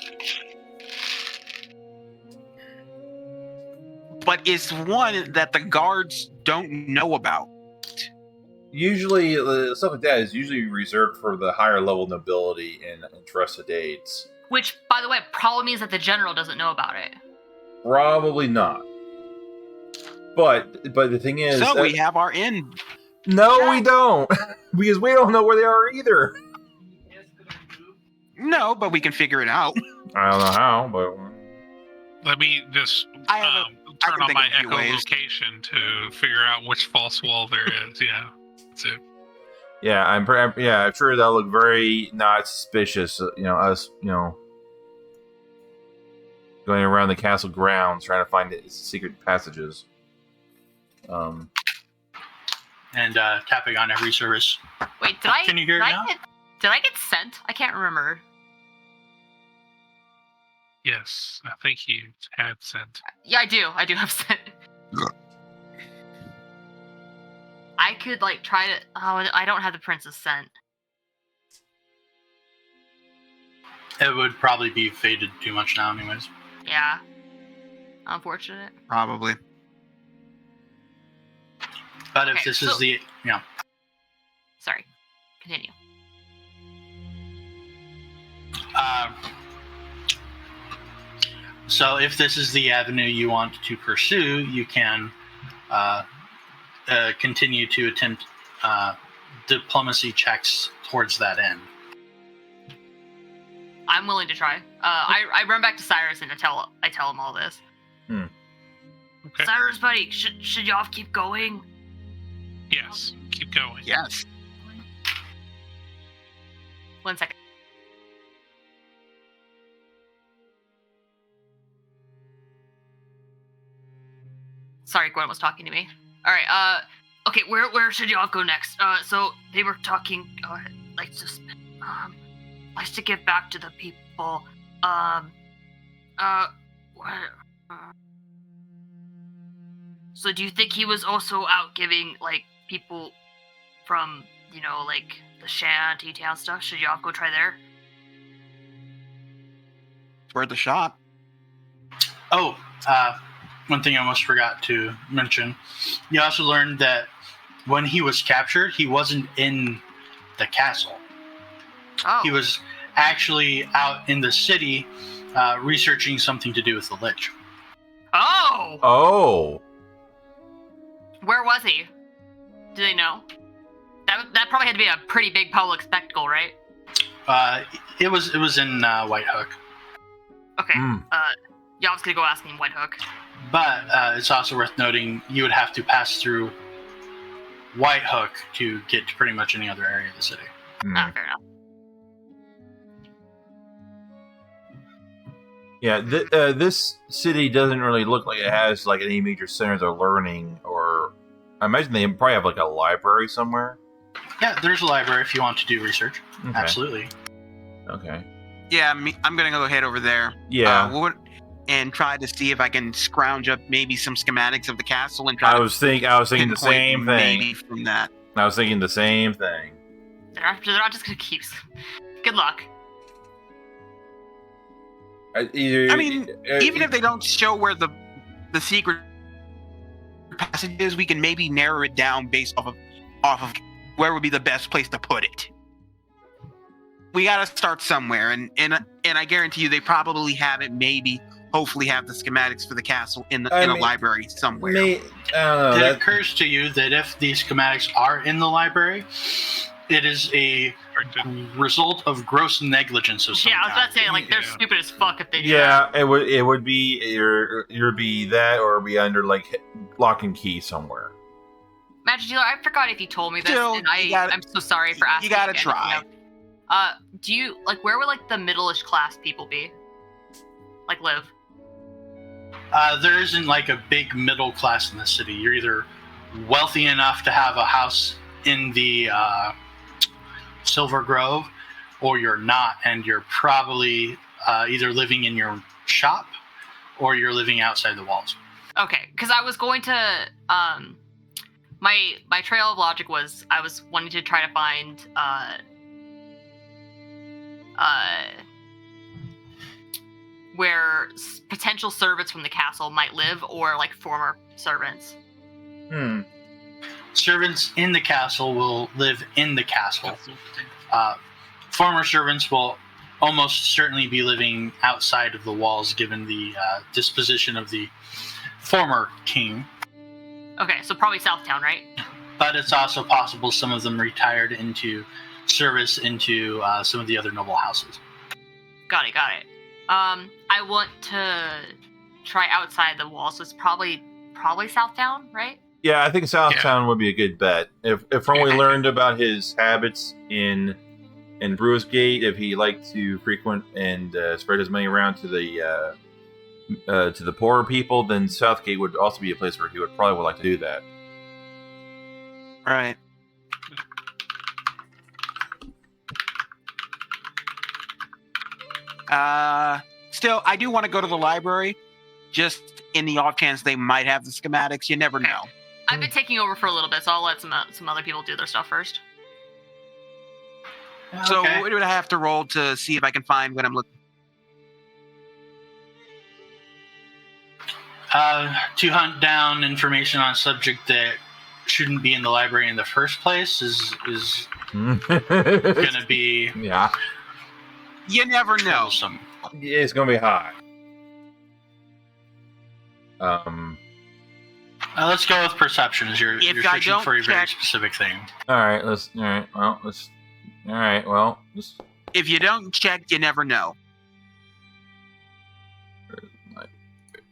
But it's one that the guards don't know about. Usually, stuff like that is usually reserved for the higher level nobility and trusted aides. Which, by the way, probably means that the general doesn't know about it. Probably not. But the thing is... So we have our inn. No, we don't. Because we don't know where they are either. No, but we can figure it out. I don't know how, but... Let me just turn on my echolocation to figure out which false wall there is. Yeah, that's it. Yeah, I'm sure that'll look very not suspicious. Us, going around the castle grounds trying to find its secret passages. And tapping on every service. Wait, did I? Can you hear it now? Did I get sent? I can't remember. Yes, I think you had sent. Yeah, I do. I do have sent. I could try to. Oh, I don't have the princess scent. It would probably be faded too much now, anyways. Yeah. Unfortunate. Probably. But if this is the Sorry. Continue. So if this is the avenue you want to pursue, you can continue to attempt diplomacy checks towards that end. I'm willing to try. I run back to Cyrus and I tell him all this. Okay. Cyrus, buddy, should y'all keep going? Yes. Keep going. Yes. 1 second. Sorry, Gwen was talking to me. All right. Okay. Where should y'all go next? So they were talking. Like just likes to give back to the people. So do you think he was also out giving like people from like the shanty town stuff? Should y'all go try there? It's worth a shot. Oh, one thing I almost forgot to mention. You also learned that when he was captured, he wasn't in the castle. Oh. He was actually out in the city researching something to do with the Lich. Oh. Oh. Where was he? Do they know? That probably had to be a pretty big public spectacle, right? It was in White Hook. Okay. Y'all's gonna go ask him White Hook. But it's also worth noting you would have to pass through White Hook to get to pretty much any other area of the city. Fair enough. Yeah, this city doesn't really look like it has like any major centers of learning, or I imagine they probably have like a library somewhere. Yeah, there's a library if you want to do research. Okay. Absolutely. Okay. Yeah, I'm gonna go head over there. Yeah. And try to see if I can scrounge up maybe some schematics of the castle and try. I was thinking the same thing. Maybe from that. I was thinking the same thing. They're not just gonna keep. Good luck. Even if they don't show where the secret passage is, we can maybe narrow it down based off of where would be the best place to put it. We gotta start somewhere, and I guarantee you they probably have it. Maybe, hopefully, have the schematics for the castle in a library somewhere. It occurs to you that if these schematics are in the library, it is a result of gross negligence of some Yeah, I was about to say, like, they're stupid as fuck if they do that. Yeah, it would be either be that or be under like lock and key somewhere. Magic Dealer, I forgot if you told me this, Still, and I'm so sorry for asking. You gotta again, try. Do you where would like the middle-ish class people be? Like live? There isn't like a big middle class in the city. You're either wealthy enough to have a house in the Silver Grove, or you're not, and you're probably either living in your shop or you're living outside the walls. Okay, because I was going to my trail of logic was I was wanting to try to find where potential servants from the castle might live, or like former servants. Servants in the castle will live in the castle. Former servants will almost certainly be living outside of the walls, given the disposition of the former king. Okay, so probably Southtown, right? But it's also possible some of them retired into service into some of the other noble houses. Got it. I want to try outside the walls, so it's probably Southtown, right? Yeah, I think Southtown would be a good bet. If from what we learned about his habits in Brewsgate, if he liked to frequent and spread his money around to the poorer people, then Southgate would also be a place where he would probably like to do that. Right. Still, I do want to go to the library, just in the off chance they might have the schematics. You never know. I've been taking over for a little bit, so I'll let some other people do their stuff first. So what would I have to roll to see if I can find what I'm looking for? To hunt down information on a subject that shouldn't be in the library in the first place is going to be... Yeah. You never know. Yeah, it's going to be high. Let's go with perception as you're searching for a very specific thing. All right. Well, if you don't check, you never know.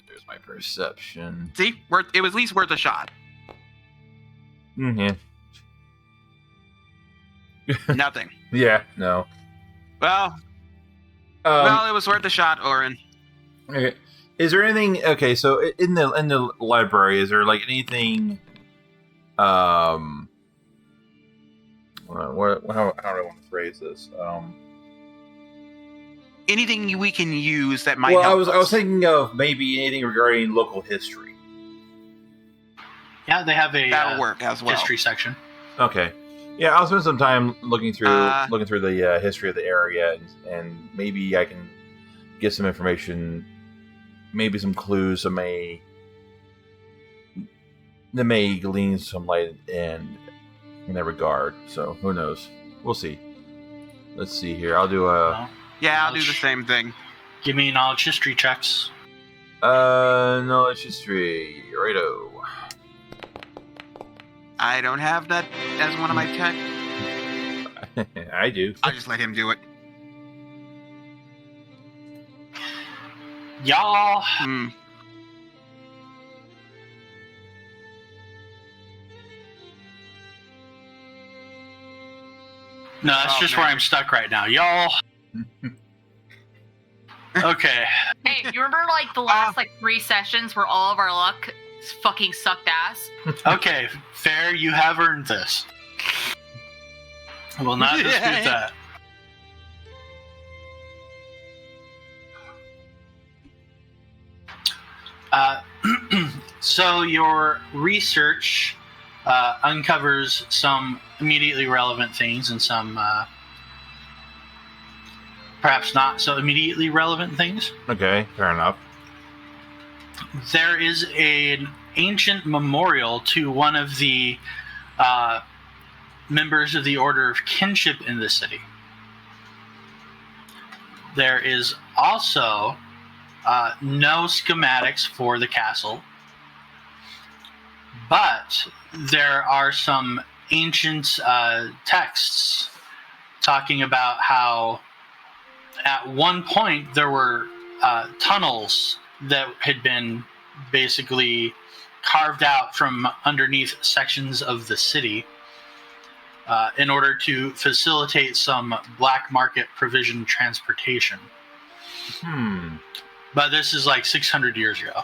There's my perception. See, it was at least worth a shot. Yeah. Nothing. Yeah. No. Well, it was worth a shot, Orin. Okay. Is there anything? Okay, so in the library, is there like anything? How do I want to phrase this? Anything we can use that might. Well, help I was thinking of maybe anything regarding local history. Yeah, they have a that'll work as well. History section. Okay. Yeah, I'll spend some time looking through the history of the area, and maybe I can get some information, maybe some clues that may glean some light in that regard. So who knows? We'll see. Let's see here. I'll do a. Yeah, I'll do the same thing. Give me knowledge history checks. Knowledge history. Righto. I don't have that as one of my tech. I do. I'll just let him do it. Y'all. No, that's just where I'm stuck right now. Y'all. Okay. Hey, you remember like the last 3 sessions where all of our luck fucking sucked ass? Okay, fair. You have earned this. I will not dispute that. So your research uncovers some immediately relevant things and some perhaps not so immediately relevant things. Okay, fair enough. There is an ancient memorial to one of the members of the Order of Kinship in the city. There is also no schematics for the castle, but there are some ancient texts talking about how at one point there were tunnels that had been basically carved out from underneath sections of the city in order to facilitate some black market provision transportation. But this is like 600 years ago.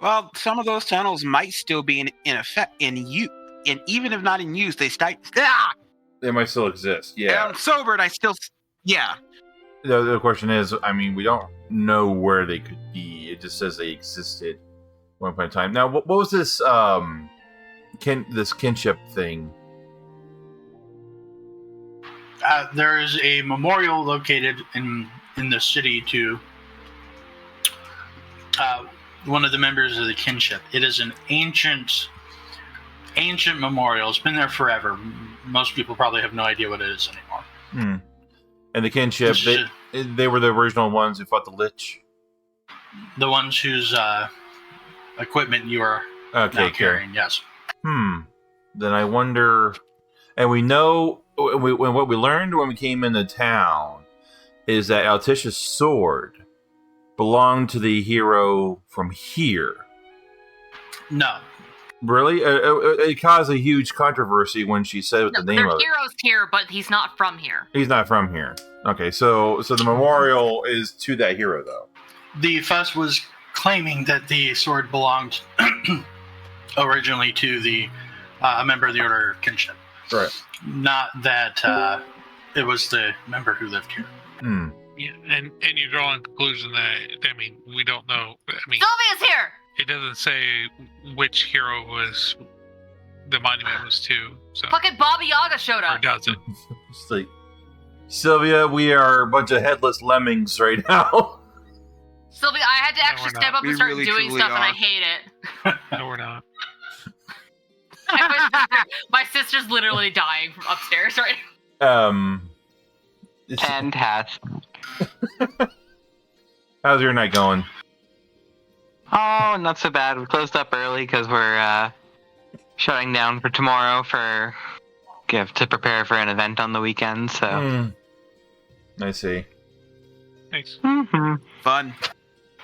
Well, some of those tunnels might still be in effect in use, and even if not in use, they might still exist. Yeah, I'm sober, and I still. Yeah. The question is, I mean, we don't know where they could be. It just says they existed at one point in time. Now, what was this this kinship thing? There is a memorial located in the city to one of the members of the kinship. It is an ancient memorial. It's been there forever. Most people probably have no idea what it is anymore. And the kinship, they were the original ones who fought the Lich? The ones whose equipment you are now carrying, yes. Then I wonder... And we know... what we learned when we came into town is that Alticia's sword belonged to the hero from here. No. Really? It caused a huge controversy when she said the name of it. The hero's here, but he's not from here. He's not from here. Okay, so the memorial is to that hero, though. The fuss was claiming that the sword belonged originally to a member of the Order of Kinship. Right. Not that it was the member who lived here. Yeah, and you're drawing a conclusion that, I mean, we don't know. I mean, Sylvia's here! It doesn't say which hero was the monument was to. So. Fucking Baba Yaga showed up. Or does it? It's like, Sylvia, we are a bunch of headless lemmings right now. Sylvia, I had to actually step up and start really, doing stuff, and I hate it. No, we're not. My sister's literally dying from upstairs right now. Fantastic. How's your night going? Oh, not so bad. We closed up early because we're shutting down for tomorrow to prepare for an event on the weekend. So. I see. Thanks. Mm-hmm. Fun.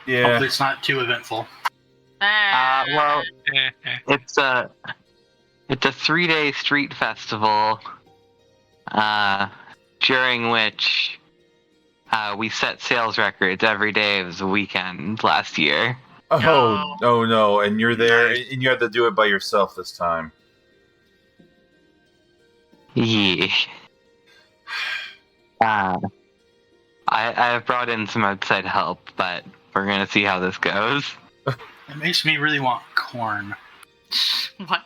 Yeah. Hopefully it's not too eventful. Well, it's a 3-day street festival, during which we set sales records every day of the weekend last year. Oh no! And you're there, Nice. and you have to do it by yourself this time. Yeah. I've brought in some outside help, but we're gonna see how this goes. It makes me really want corn. What?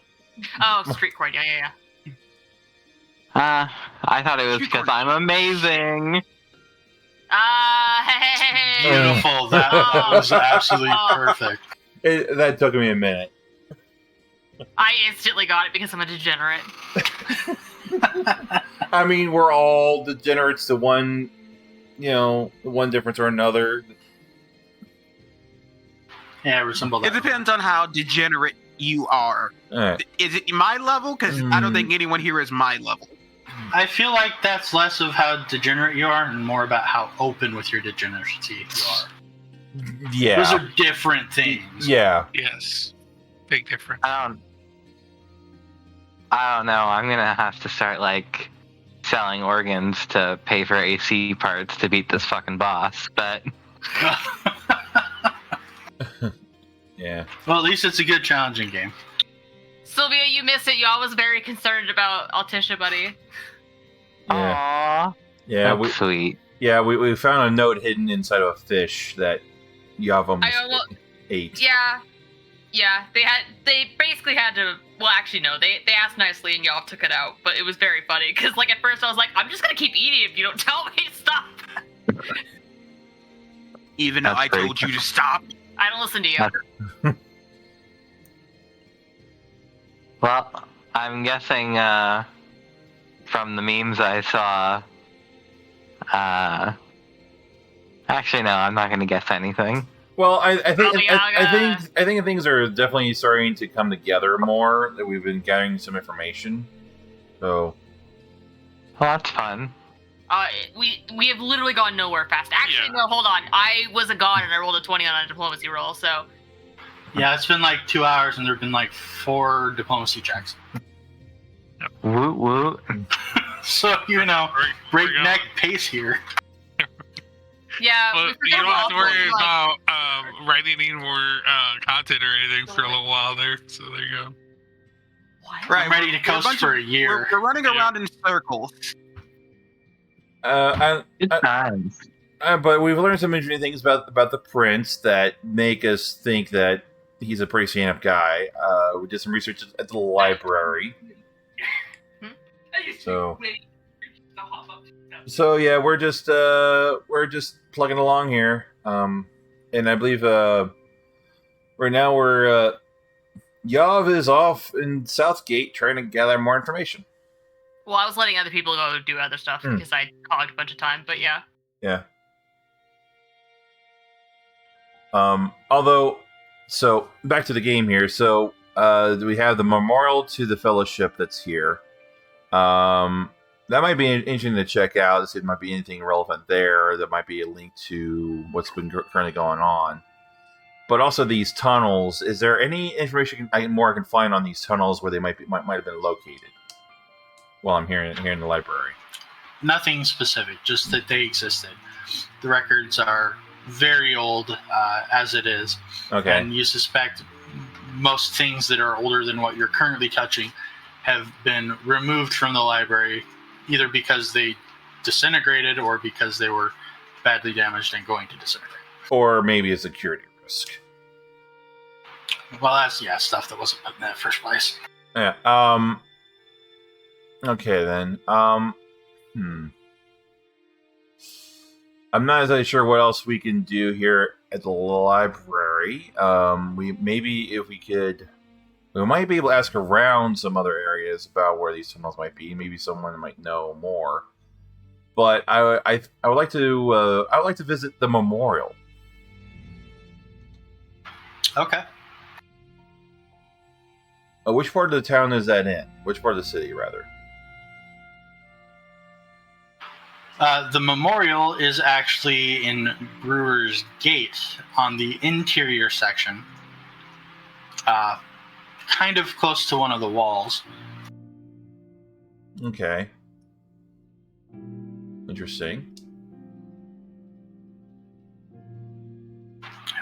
Oh, street corn. Yeah. I thought it was because I'm amazing. Hey. Beautiful. That was absolutely perfect. That took me a minute. I instantly got it because I'm a degenerate. I mean, we're all degenerates to one difference or another. Yeah, I resemble that. It depends on how degenerate you are. Alright. Is it my level? Because I don't think anyone here is my level. I feel like that's less of how degenerate you are and more about how open with your degeneracy you are. Yeah. Those are different things. Yeah. Yes. Big difference. I don't know. I'm gonna have to start selling organs to pay for AC parts to beat this fucking boss. But Yeah. Well, at least it's a good challenging game. Sylvia, you missed it. You always very concerned about Altisha, buddy. Yeah. aww, Yeah. that's sweet. We found a note hidden inside of a fish that Yav almost ate. Yeah. They basically had to. Well, actually, no. They asked nicely, and y'all took it out. But it was very funny because, at first I was like, "I'm just gonna keep eating if you don't tell me to stop." Even though That's I very told you to stop. I don't listen to you. Well, I'm guessing from the memes I saw. Actually, no, I'm not gonna guess anything. Well, I think Yaga. I think things are definitely starting to come together more. That we've been gathering some information. So Well, that's fun. We have literally gone nowhere fast. Actually, no, hold on. I was a god and I rolled a 20 on a diplomacy roll, so. Yeah, it's been 2 hours and there have been 4 diplomacy checks. Woot woot. So, breakneck pace here. Yeah, Well, we you forget don't have to worry also, about writing any more content or anything for a little while there. So there you go. What? Right, I'm ready to we're a coast bunch for of- a year. We're running around in circles. Good times. but we've learned some interesting things about the prince that make us think that he's a pretty stand-up guy. We did some research at the library. So yeah, we're just plugging along here. And I believe right now Yav is off in Southgate trying to gather more information. Well, I was letting other people go do other stuff because I hogged a bunch of time, but yeah. Yeah. Although, so back to the game here. So we have the memorial to the fellowship that's here. That might be interesting to check out to see if there might be anything relevant there. That might be a link to what's been currently going on. But also these tunnels. Is there any information I can find on these tunnels where they might have been located? While I'm here in the library. Nothing specific, just that they existed. The records are very old, as it is. Okay. And you suspect most things that are older than what you're currently touching have been removed from the library, either because they disintegrated or because they were badly damaged and going to disintegrate. Or maybe a security risk. Well, that's stuff that wasn't put in that first place. Yeah. Okay then. I'm not exactly sure what else we can do here at the library. We might be able to ask around some other areas about where these tunnels might be. Maybe someone might know more. But I would like to visit the memorial. Okay. Which part of the town is that in? Which part of the city, rather? The memorial is actually in Brewer's Gate on the interior section. Kind of close to one of the walls. Okay. Interesting.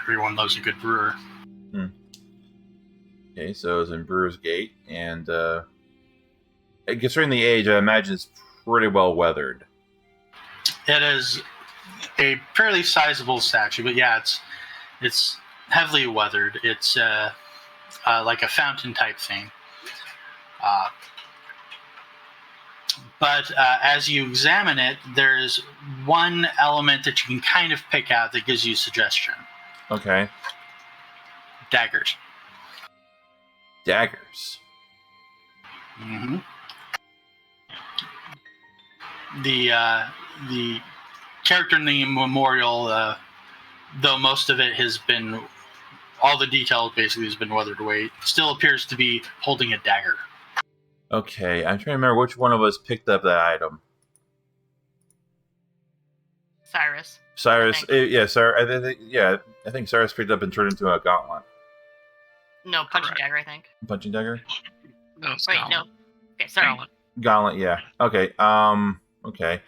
Everyone loves a good brewer. Okay, so it's in Brewer's Gate, and considering the age, I imagine it's pretty well weathered. It is a fairly sizable statue, but yeah, it's heavily weathered. It's like a fountain type thing. But as you examine it, there's one element that you can kind of pick out that gives you suggestion. Okay. Daggers. Daggers. Mm-hmm. The character in the memorial, though most of it has been, all the detail basically has been weathered away, still appears to be holding a dagger. Okay, I'm trying to remember which one of us picked up that item. Cyrus. Cyrus, yeah, Cyrus. I think Cyrus picked up and turned into a gauntlet. No, punching Correct. dagger, I think. Punching dagger? No, it's Wait, not. no. Okay, sorry. Gauntlet. Gauntlet, yeah. Okay. Okay.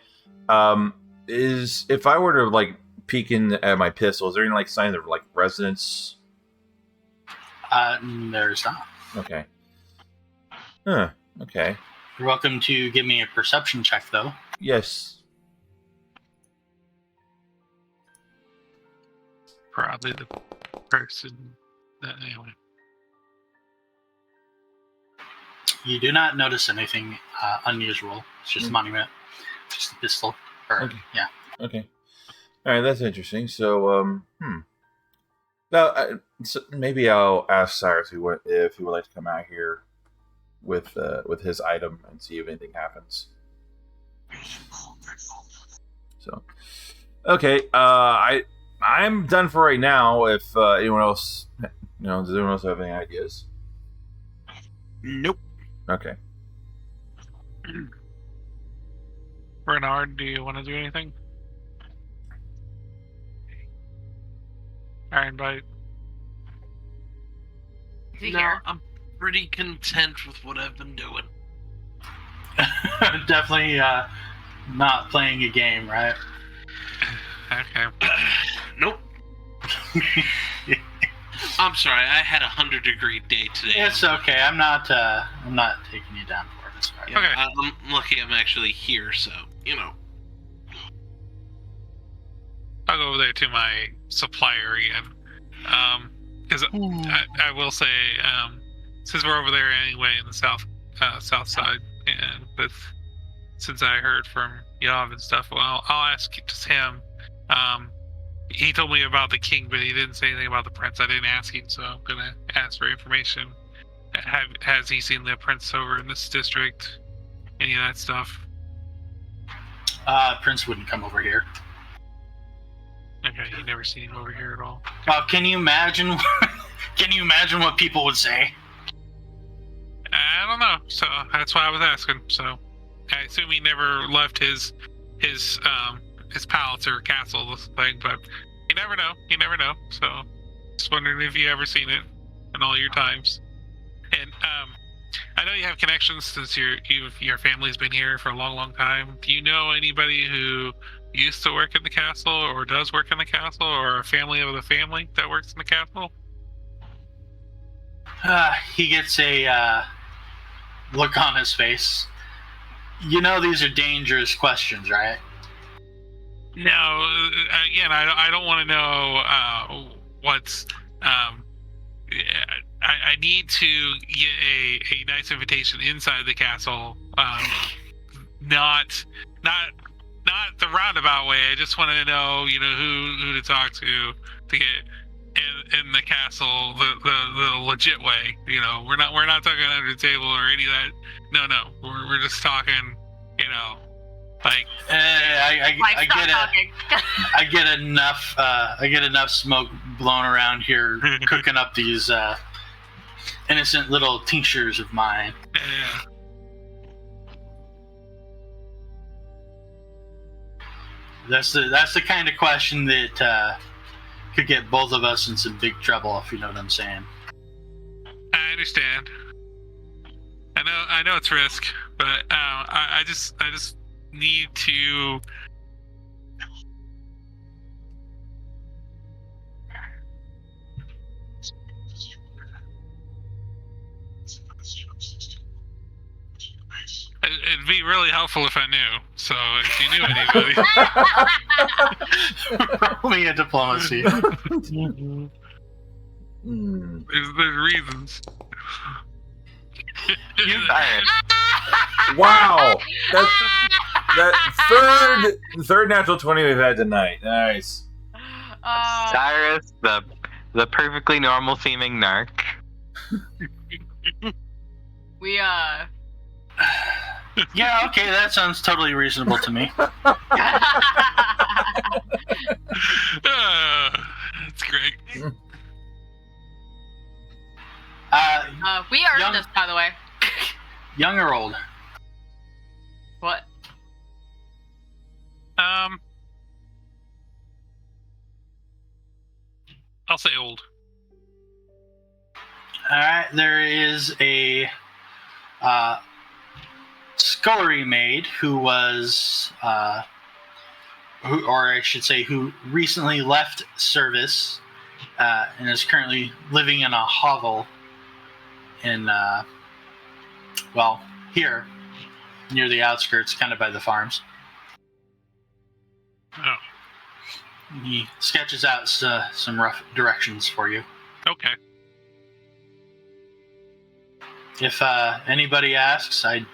Is if I were to like peek in at my pistol, is there any like signs of like resonance? There's not. Okay. Huh. Okay. You're welcome to give me a perception check, though. Yes. Probably the person that anyway. You do not notice anything unusual. It's just a monument. Just a pistol. Okay. Yeah. Okay. All right, that's interesting. So, now so maybe I'll ask Cyrus if he would like to come out here with his item and see if anything happens. So, okay. I'm done for right now. If anyone else, does anyone else have any ideas? Nope. Okay. Bernard, do you want to do anything? Iron Bite. Is he No, here? I'm pretty content with what I've been doing. Definitely not playing a game, right? Okay. Nope. I'm sorry, I had a 100-degree day today. It's okay. I'm not taking you down for it. It's fine. Yeah, Okay. I'm lucky I'm actually here, so, I'll go over there to my supplier again. Because I will say, since we're over there anyway in the south side, and since I heard from Yav and stuff, well, I'll ask just him. He told me about the king, but he didn't say anything about the prince. I didn't ask him, so I'm gonna ask for information. Has he seen the prince over in this district? Any of that stuff? Prince wouldn't come over here. Okay, you never seen him over here at all. Can you imagine? Can you imagine what people would say? I don't know. So that's why I was asking. So I assume he never left his palace or castle thing, but you never know. You never know. So just wondering if you ever seen it in all your times. And I know you have connections since your family's been here for a long, long time. Do you know anybody who used to work in the castle or does work in the castle, or a family of the family that works in the castle? He gets a look on his face. You know these are dangerous questions, right? No, again, I don't want to know what's. I need to get a nice invitation inside the castle. Not the roundabout way. I just want to know, who to talk to get in the castle the legit way. We're not talking under the table or any of that. No, we're just talking. Like I get it. I get enough. I get enough smoke blown around here cooking up these innocent little tinctures of mine. Yeah. That's the kind of question that could get both of us in some big trouble, if you know what I'm saying. I understand. I know it's risk, but I just need to. It'd be really helpful if I knew. So if you knew anybody, Roll me a diplomacy. there's reasons. Wow, that third natural 20 we've had tonight. Nice. Cyrus, the perfectly normal seeming narc. We Yeah, okay, that sounds totally reasonable to me. That's great. we earned this, by the way. Young or old? What? I'll say old. Alright, there is a scullery maid who was, who recently left service and is currently living in a hovel in, here, near the outskirts, kind of by the farms. Oh, He sketches out some rough directions for you. okay. If anybody asks, I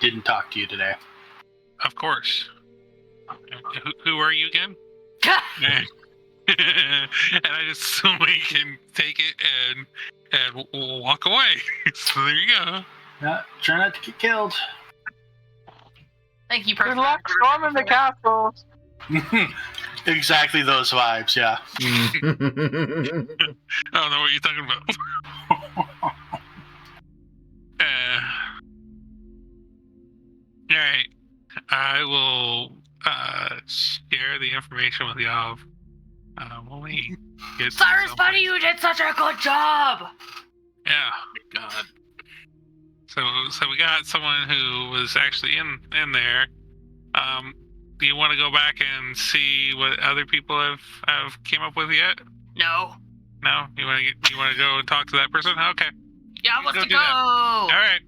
didn't talk to you today. Of course. Who are you again? And I just assume we can take it and walk away. So there you go. Yeah, try not to get killed. Thank you, Good Perfect. luck storming the castle. Exactly those vibes, yeah. I don't know what you're talking about. Alright. I will share the information with y'all. When we get Cyrus, somewhere. buddy, you did such a good job. Yeah. God. So we got someone who was actually in there. Do you want to go back and see what other people have came up with yet? No. No? You want to go and talk to that person? Okay. Yeah, let's Go go. do that. All right.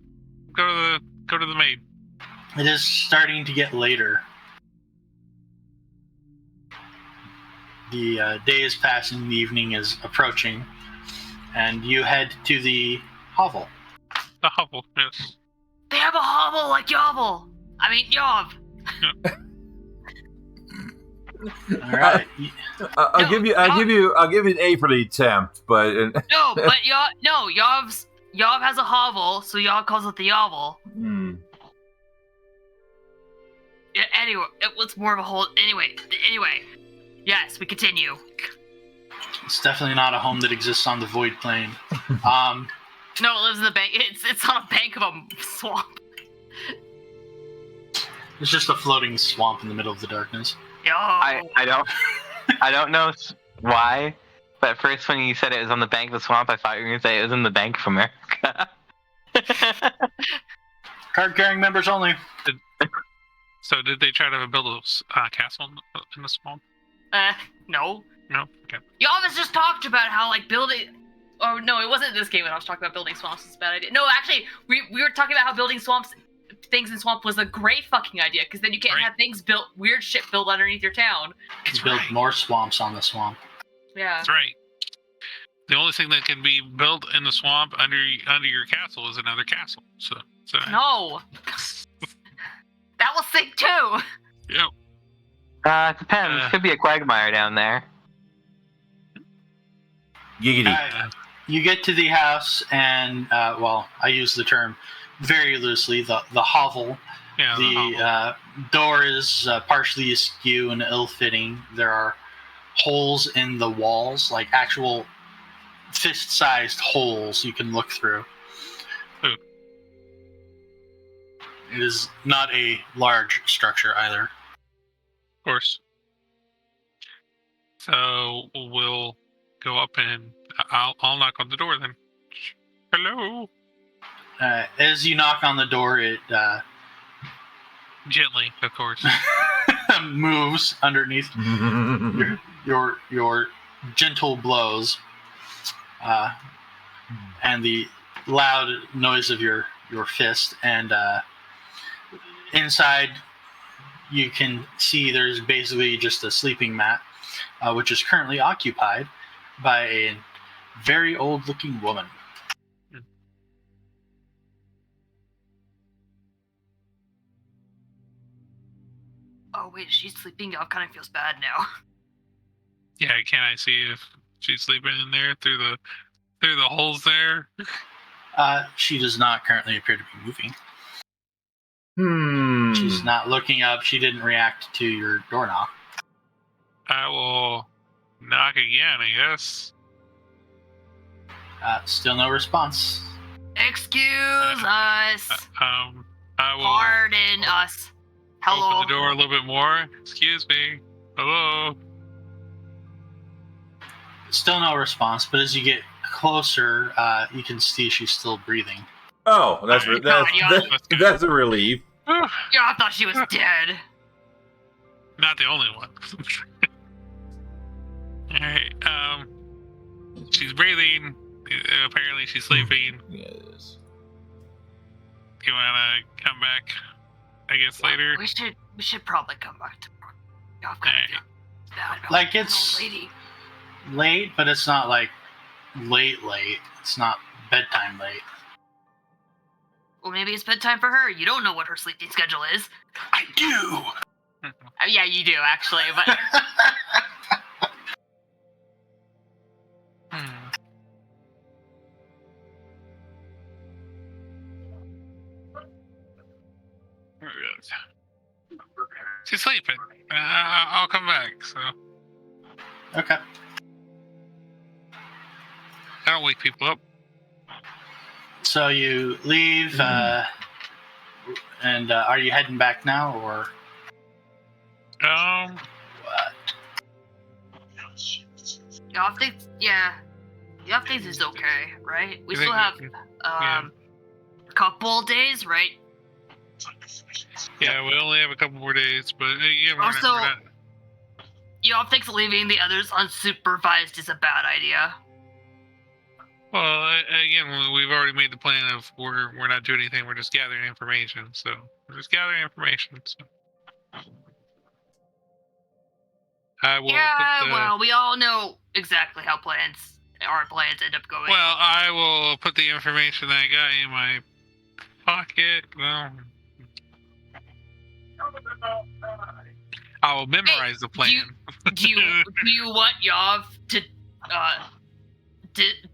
Go to the maid. It is starting to get later. The day is passing, the evening is approaching, and you head to the hovel. The hovel. Yes. They have a hovel like Yovel. I mean, Yov. All right. I'll give you an A for the attempt, but No, but Yov has a hovel, so Yov calls it the Yovel. Yeah, anyway, it was more of a whole. Anyway, yes, we continue. It's definitely not a home that exists on the void plane. No, it lives in the bank. It's on a bank of a swamp. It's just a floating swamp in the middle of the darkness. Yo. I don't know why, but at first when you said it was on the bank of the swamp, I thought you were going to say it was in the Bank of America. Card-carrying members only. So did they try to build a castle in the swamp? No. No. Okay. Yov has just talked about how building. Oh no, it wasn't this game when I was talking about building swamps. It's a bad idea. No, actually, we were talking about how building things in swamp was a great fucking idea because then you can't have things built, weird shit built underneath your town. You build more swamps on the swamp. Yeah. That's right. The only thing that can be built in the swamp under your castle is another castle. So No. That will sink too. Yep. It depends. Could be a quagmire down there. giggity. You get to the house, and I use the term very loosely. The hovel. Yeah. The door is partially askew and ill-fitting. There are holes in the walls, like actual fist-sized holes you can look through. Ooh. It is not a large structure either. Of course. So we'll go up and I'll knock on the door then. Hello. As you knock on the door, it Gently, of course. moves underneath your gentle blows, and the loud noise of your fist. And inside, you can see there's basically just a sleeping mat, which is currently occupied by a very old-looking woman. Oh wait, she's sleeping. Y'all kind of feels bad now. Yeah, can I see if she's sleeping in there through the holes there? She does not currently appear to be moving. Hmm. She's not looking up. She didn't react to your door knock. I will knock again, I guess. Still no response. Excuse us. I will Pardon us. Hello. open the door a little bit more. Excuse me. Hello. Still no response, but as you get closer, you can see she's still breathing. Oh, that's Alright. that's a relief. Yeah, I thought she was dead. Not the only one. Alright, she's breathing. Apparently she's sleeping. Yes. You wanna come back, I guess, later? We should probably come back tomorrow. Y'all got Alright. bad about Like, an it's- old lady. Late, but it's not like late. It's not bedtime late. Well, maybe it's bedtime for her. You don't know what her sleeping schedule is. I do! Yeah, you do actually, but She's sleeping. I'll come back, so Okay. I don't wake people up. So you leave, and are you heading back now, or what? y'all think, y'all think is okay, right? We I still think have we can- a couple days, right? Yeah, we only have a couple more days, but yeah, we're Also- not. Y'all think leaving the others unsupervised is a bad idea? Well, again, we've already made the plan of we're not doing anything. We're just gathering information. So we're just gathering information. So I will. Yeah, put the, well, we all know exactly how our plans end up going. Well, I will put the information that I got in my pocket. Well, I will memorize the plan. do you want y'all to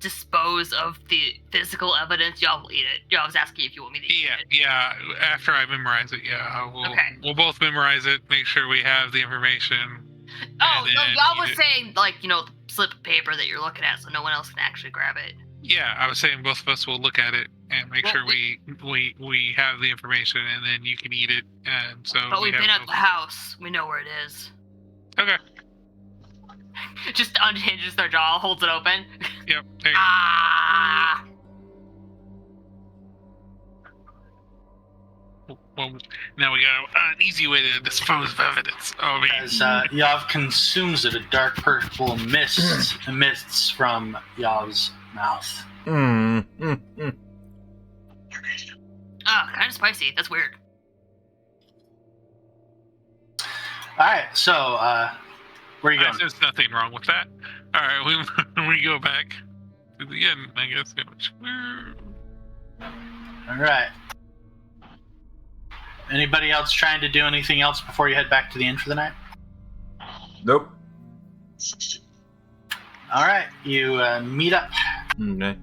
dispose of the physical evidence? Y'all will eat it. Y'all was asking if you want me to eat it. Yeah. After I memorize it, I will. Okay. We'll both memorize it. Make sure we have the information. Oh, and no, then y'all eat was it. saying, like, the slip of paper that you're looking at so no one else can actually grab it. Yeah, I was saying both of us will look at it and make Well, sure we have the information, and then you can eat it. And so. But we've have been at both- the house. We know where it is. Okay. Just unhinges their jaw, holds it open. Yep. There you Ah! go. Well, now we got an easy way to dispose of evidence. Oh, man. As Yav consumes it, a dark purple mist emits from Yav's mouth. Hmm. Ah, kind of spicy. That's weird. Alright, so, where are you going? There's nothing wrong with that. All right, we go back to the end, I guess. Alright. Anybody else trying to do anything else before you head back to the inn for the night? Nope. Alright, you meet up. Okay.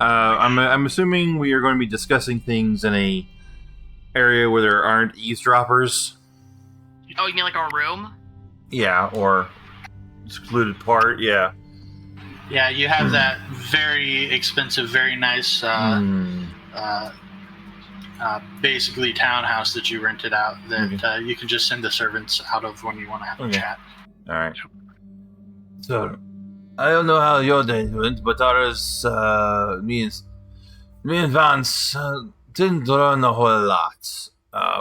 I'm assuming we are going to be discussing things in a area where there aren't eavesdroppers. Oh, you mean like our room? Yeah, or secluded part. Yeah. Yeah, you have that very expensive, very nice, basically townhouse that you rented out that you can just send the servants out of when you want to have a chat. All right. So, I don't know how your day went, but ours, me and Vance didn't learn a whole lot.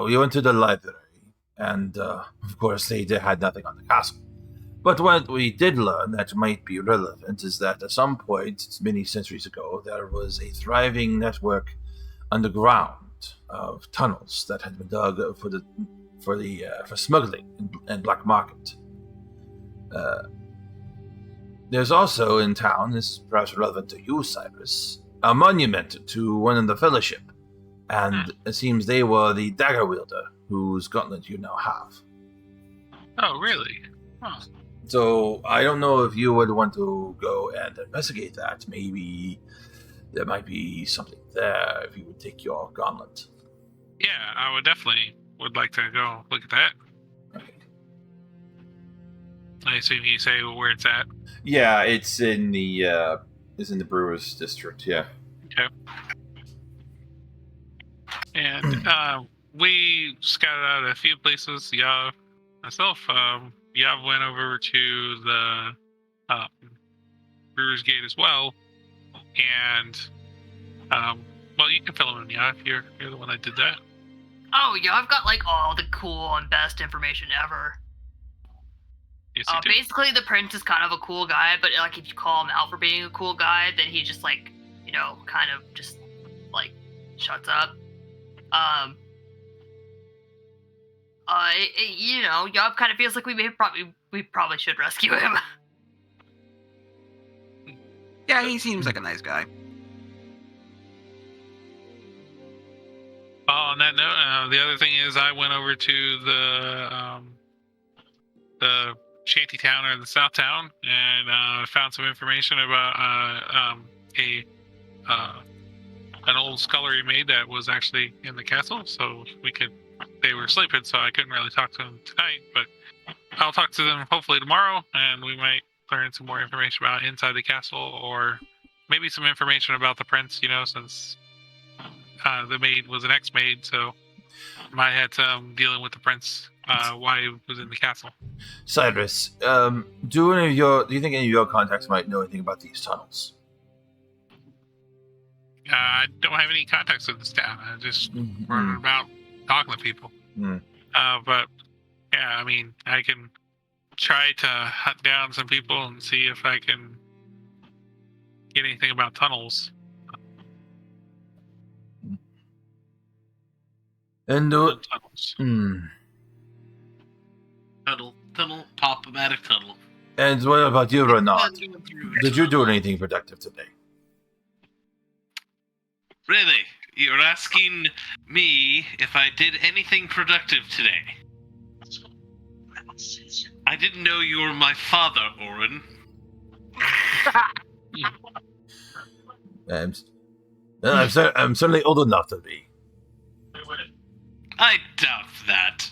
We went to the library, and of course they had nothing on the castle. But what we did learn that might be relevant is that at some point, many centuries ago, there was a thriving network underground of tunnels that had been dug for smuggling and black market. There's also in town, this is perhaps relevant to you, Cyrus, a monument to one of the Fellowship, and it seems they were the dagger wielder whose gauntlet you now have. Oh, really? Huh. So I don't know if you would want to go and investigate that. Maybe there might be something there if you would take your gauntlet. Yeah, I would like to go look at that. Okay. I assume you say where it's at. Yeah, it's in the Brewers District. Yeah. Okay. And we scouted out a few places. Yav, myself, Yav went over to the Brewers Gate as well. And well, you can fill him in, Yav. You're the one that did that. Oh yeah, I've got like all the cool and best information ever. Yes, you do. Basically, the prince is kind of a cool guy, but like if you call him out for being a cool guy, then he just like, kind of just like shuts up. Yob kind of feels like we probably should rescue him. Yeah, he seems like a nice guy. On that note, the other thing is I went over to the shanty town or the south town and found some information about an old scullery maid that was actually in the castle. So they were sleeping, so I couldn't really talk to them tonight. But I'll talk to them hopefully tomorrow, and we might learn some more information about inside the castle, or maybe some information about the prince. Since the maid was an ex-maid, so might have some dealing with the prince why he was in the castle. Cyrus, do you think any of your contacts might know anything about these tunnels? I don't have any contacts with this town. I just run about talking to people. But yeah, I mean, I can try to hunt down some people and see if I can get anything about tunnels. And tunnels. Tunnel, pop-o-matic tunnel. And what about you, Renard? Did you do anything productive today? Really? You're asking me if I did anything productive today? I didn't know you were my father, Orin. I'm certainly old enough to be. I doubt that.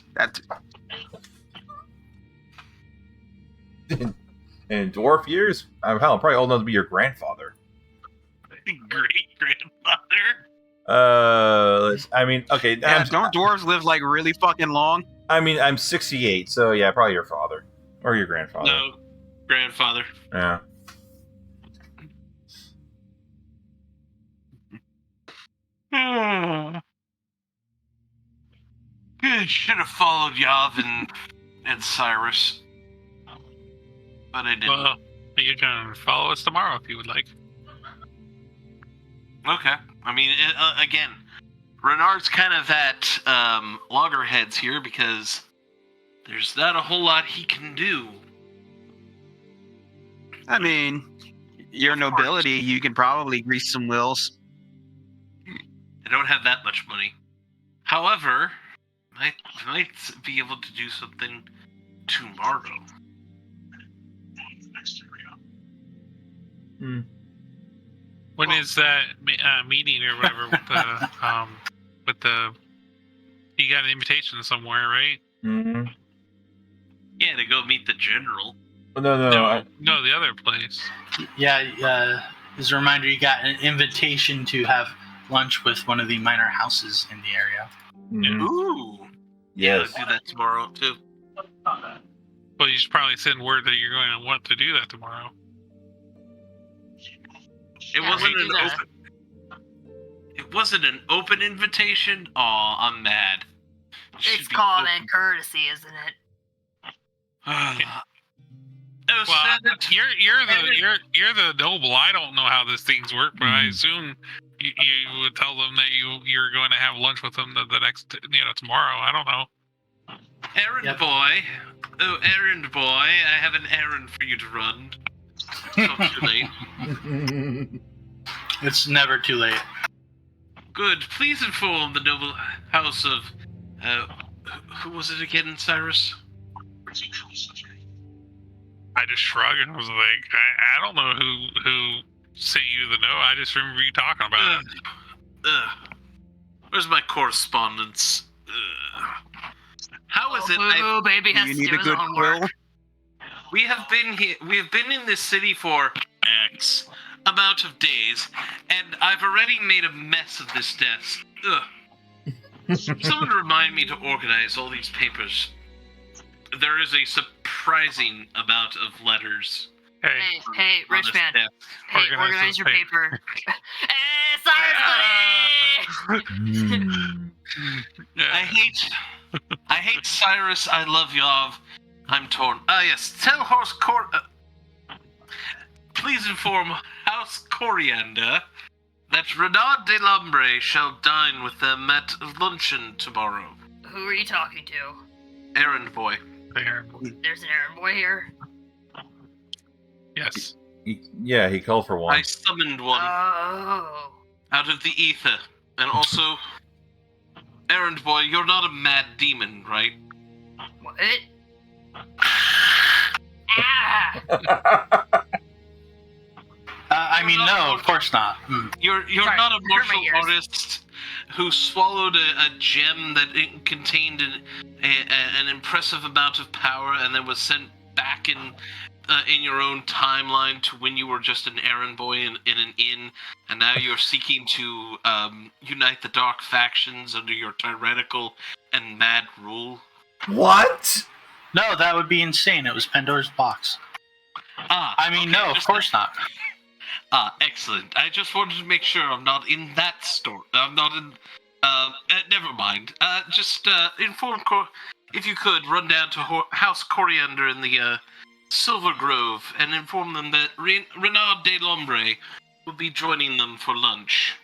In dwarf years, I'm probably old enough to be your grandfather. Great-grandfather? I mean, okay. Yeah, don't dwarves live like really fucking long? I mean, I'm 68, so yeah, probably your father. Or your grandfather. No, grandfather. Yeah. I should have followed Yav and Cyrus. But I didn't. Well, you can follow us tomorrow if you would like. Okay. I mean, again, Renard's kind of at loggerheads here because there's not a whole lot he can do. I mean, your nobility, you can probably grease some wheels. I don't have that much money. However, I might be able to do something tomorrow. When is that meeting or whatever with the you got an invitation somewhere, right? Mm-hmm. Yeah, to go meet the general. No. No, the other place. Yeah, as a reminder, you got an invitation to have lunch with one of the minor houses in the area. Mhm. Ooh. Yes. Yeah, I'll do that tomorrow too. Well, you should probably send word that you're going to want to do that tomorrow. It Yeah, wasn't we an do that. open. It wasn't an open invitation. Aw, I'm mad. It should It's be common open. courtesy, isn't it? Oh, Well, send it. you're the noble. I don't know how these things work, but I Mhm. assume you would tell them that you're going to have lunch with them the next tomorrow. I don't know. Errand Yep. boy. Oh, errand boy. I have an errand for you to run. It's not too late. It's never too late. Good. Please inform the noble house of. Who was it again, Cyrus? I just shrugged and was like, I don't know who sent you the note. I just remember you talking about it. Where's my correspondence? How is it? Boo, baby has You to need do a his good own quill. work. We have been here. We have been in this city for X amount of days, and I've already made a mess of this desk. Someone remind me to organize all these papers. There is a surprising amount of letters. Hey, on rich this man. desk. Hey, Organize organize those your paper. Cyrus, buddy! I hate Cyrus. I love Yov. I'm torn. Yes. Tell Horse please inform House Coriander that Renard de Lambre shall dine with them at luncheon tomorrow. Who are you talking to? Errand boy. There. There's an errand boy here. Yes. He called for one. I summoned one Oh. out of the ether, and also, errand boy, you're not a mad demon, right? What? Ah! I mean, no, of course not. You're Sorry, not a hurt my martial ears. artist who swallowed a gem that contained an impressive amount of power and then was sent back in your own timeline to when you were just an errand boy in an inn, and now you're seeking to unite the dark factions under your tyrannical and mad rule. What? No, that would be insane. It was Pandora's box. I mean, okay, no, of course not. Excellent. I just wanted to make sure I'm not in that story. I'm not in. Never mind. Just inform if you could run down to House Coriander in the Silver Grove and inform them that Renard de Lombre will be joining them for lunch.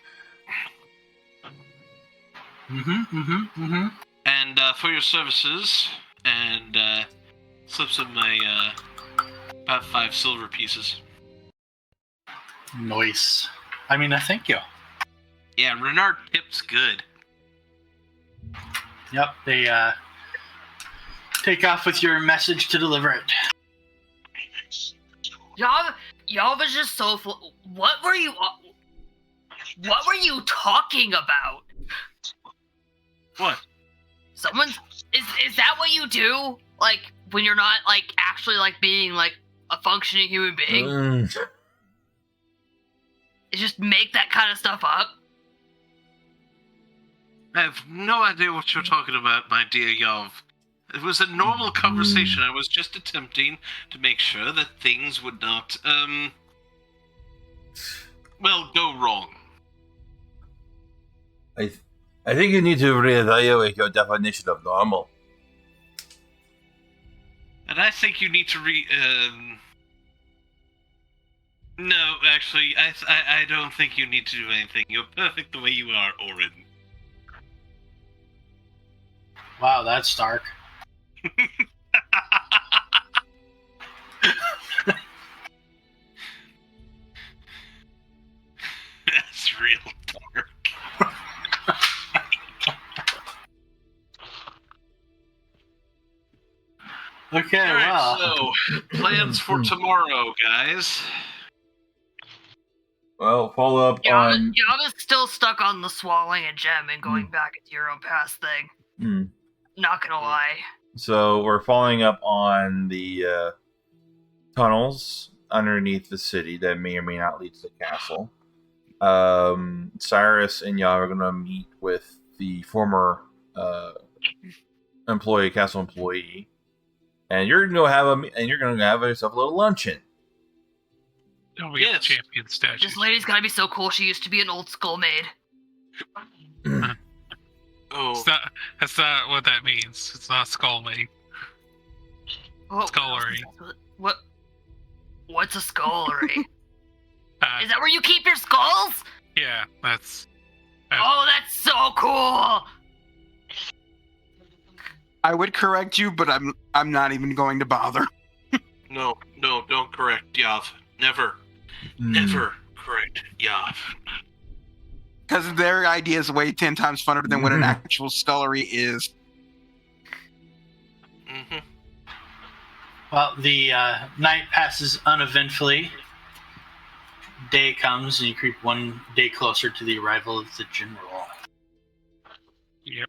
And for your services, and slips of my about 5 silver pieces. Nice. I mean, I thank you. Yeah, Renard tips good. Yep, they take off with your message to deliver it. Y'all was just so full. What were you talking about? What? Is that what you do? Like, when you're not, like, actually, like, being, like, a functioning human being? Just make that kind of stuff up? I have no idea what you're talking about, my dear Yov. It was a normal conversation. I was just attempting to make sure that things would not, go wrong. I think you need to reevaluate your definition of normal. And I think you need to No, actually, I don't think you need to do anything. You're perfect the way you are, Orin. Wow, that's dark. That's real dark. Okay, Alright, well. so, plans for tomorrow, guys. Well, follow up on. Y'all is still stuck on the swallowing a gem and going back into your own past thing. Not gonna lie. So we're following up on the tunnels underneath the city that may or may not lead to the castle. Cyrus and y'all are gonna meet with the former castle employee, and you're gonna have yourself a little luncheon. Don't we get the champion statue? This lady's gotta be so cool. She used to be an old skull maid. Oh, That's not what that means. It's not skull maid. Scullery. What's a scullery? Is that where you keep your skulls? Yeah, that's Oh, that's so cool! I would correct you, but I'm not even going to bother. no, don't correct Yav. Never correct Yav. Because their idea is way 10 times funner than what an actual scullery is. Mm-hmm. Well, the night passes uneventfully. Day comes, and you creep one day closer to the arrival of the general. Yep.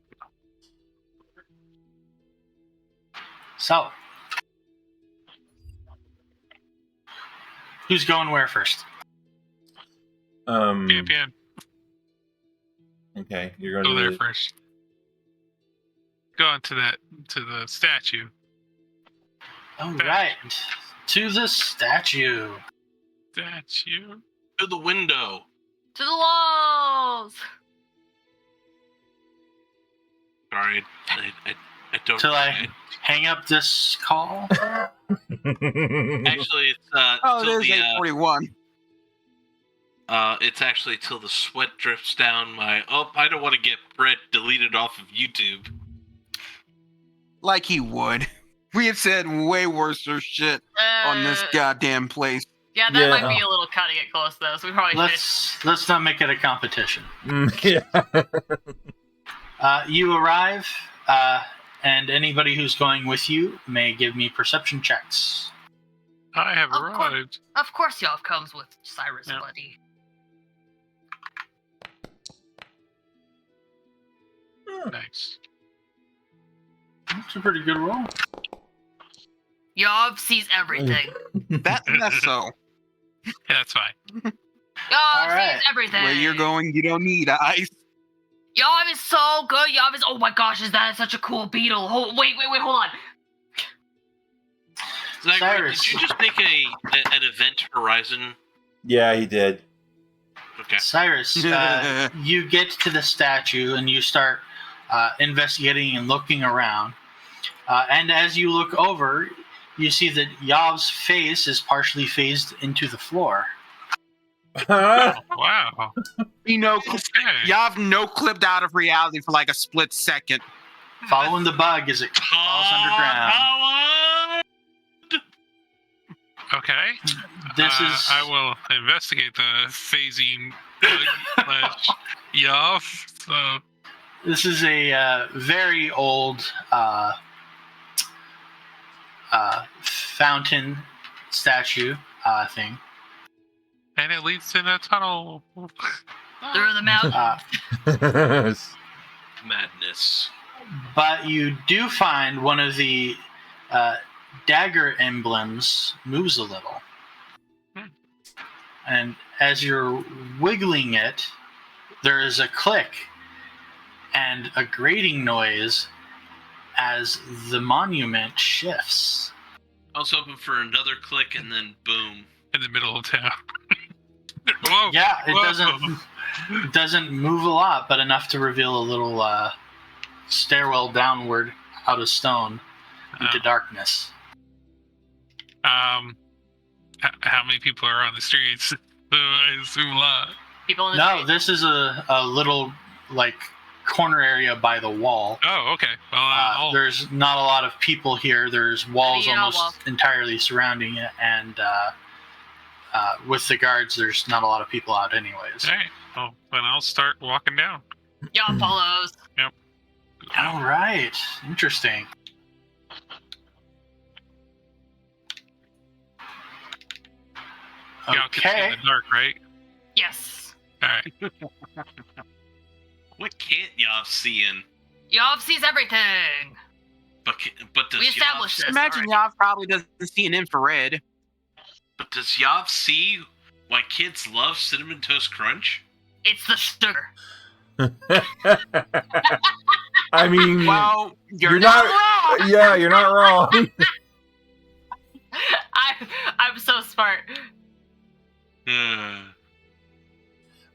So, who's going where first? Champion. Okay, you're Go going there to first. Go on to the statue. All right, to the statue. Statue. To the window. To the walls! Sorry, I don't. Till I hang up this call. Actually, it's Oh, till it is the 8:41. it's actually till the sweat drips down my. Oh, I don't want to get Brett deleted off of YouTube. Like he would. We have said way worse shit on this goddamn place. Yeah, that might be a little cutting it close, though, so we probably Let's not make it a competition. yeah. You arrive, and anybody who's going with you may give me perception checks. I have Of course. arrived. Of course, Yov comes with Cyrus, Yeah. buddy. Nice. That's a pretty good roll. Yov sees everything. That's so. Yeah, that's fine. Yov right. sees everything. Where you're going, you don't need eyes. Yov is so good. Yov is. Oh my gosh, is that such a cool beetle? Wait, hold on. Zachary, Cyrus. did you just make an event horizon? Yeah, he did. Okay. Cyrus, you get to the statue and you start investigating and looking around. And as you look over, you see that Yav's face is partially phased into the floor. Wow. Yav no-clipped out of reality for like a split second. Following the bug as it falls underground. Okay. This is I will investigate the phasing slash Yav. So this is a very old fountain statue thing. and it leads in a tunnel. Through the mountain. Madness. But you do find one of the dagger emblems moves a little. And as you're wiggling it, there is a click and a grating noise as the monument shifts. I was hoping for another click and then boom. In the middle of town. Whoa. Yeah, it Whoa. doesn't move a lot, but enough to reveal a little stairwell downward out of stone into darkness. How many people are on the streets? I assume a lot. people in the No, street. this is a little like corner area by the wall. Oh, okay. Well, There's not a lot of people here. There's walls Yeah, almost well. entirely surrounding it, and with the guards, there's not a lot of people out anyways. all right. Well, then I'll start walking down. Yov follows. All right, interesting. Y'all can see Okay. in the dark, right? Yes. All right. What can't Yav see in? Yov sees everything. But does We Yav established this. Imagine already. Yav probably doesn't see an infrared. But does Yav see why kids love Cinnamon Toast Crunch? It's the sugar. I mean, Well, you're not wrong. Yeah, you're not wrong. I'm so smart.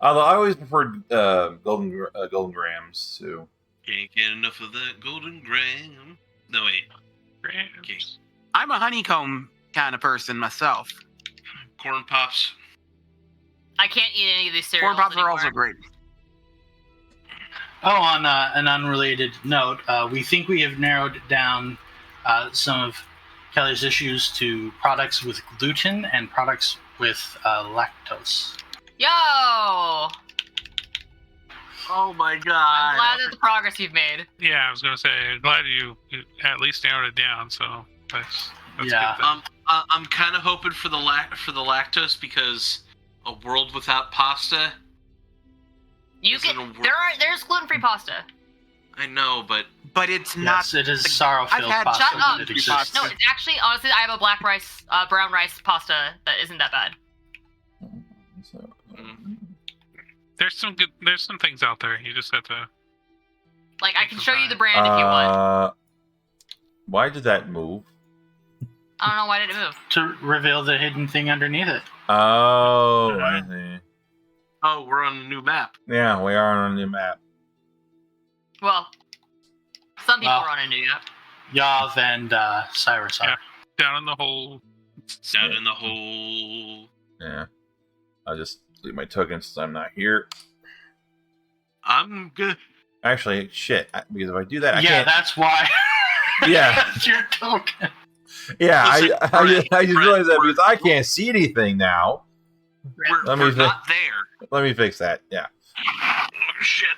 Although I always preferred golden grams. So Can't get enough of that golden gram. No wait, okay. I'm a honeycomb kind of person myself. Corn pops. I can't eat any of these cereals Corn pops anymore. are also great. Oh, on an unrelated note, we think we have narrowed down some of Kelly's issues to products with gluten and products with lactose. Yo! Oh my I'm god. glad at the progress you've made. Yeah, I was gonna say, I'm glad you at least narrowed it down. So that's Yeah. good. I'm kind of hoping for the lactose because a world without pasta. You Isn't can. a wor- There's gluten-free pasta. I know, but But it's not. Yes, it is sorrow-filled I've had pasta Shut up. that exists. No, it's actually honestly I have a black rice, brown rice pasta that isn't that bad. There's some things out there. You just have to. Like I can show you the brand if you want. Why did that move? I don't know why did it move. To reveal the hidden thing underneath it. Oh, I see. oh, we're on a new map. Yeah, we are on a new map. Well, some people Well. are on a new app. Yav and Cyrus are. Yeah. Down in the hole. Down in the hole. Yeah. I'll just leave my token since I'm not here. I'm good. Actually, shit. Because if I do that, I Yeah, can't. that's why. Yeah. That's your token. Yeah, Listen, I Brett, just realized that Brett, because I can't see anything now. We're Let me not there. Let me fix that. Yeah. Oh, shit.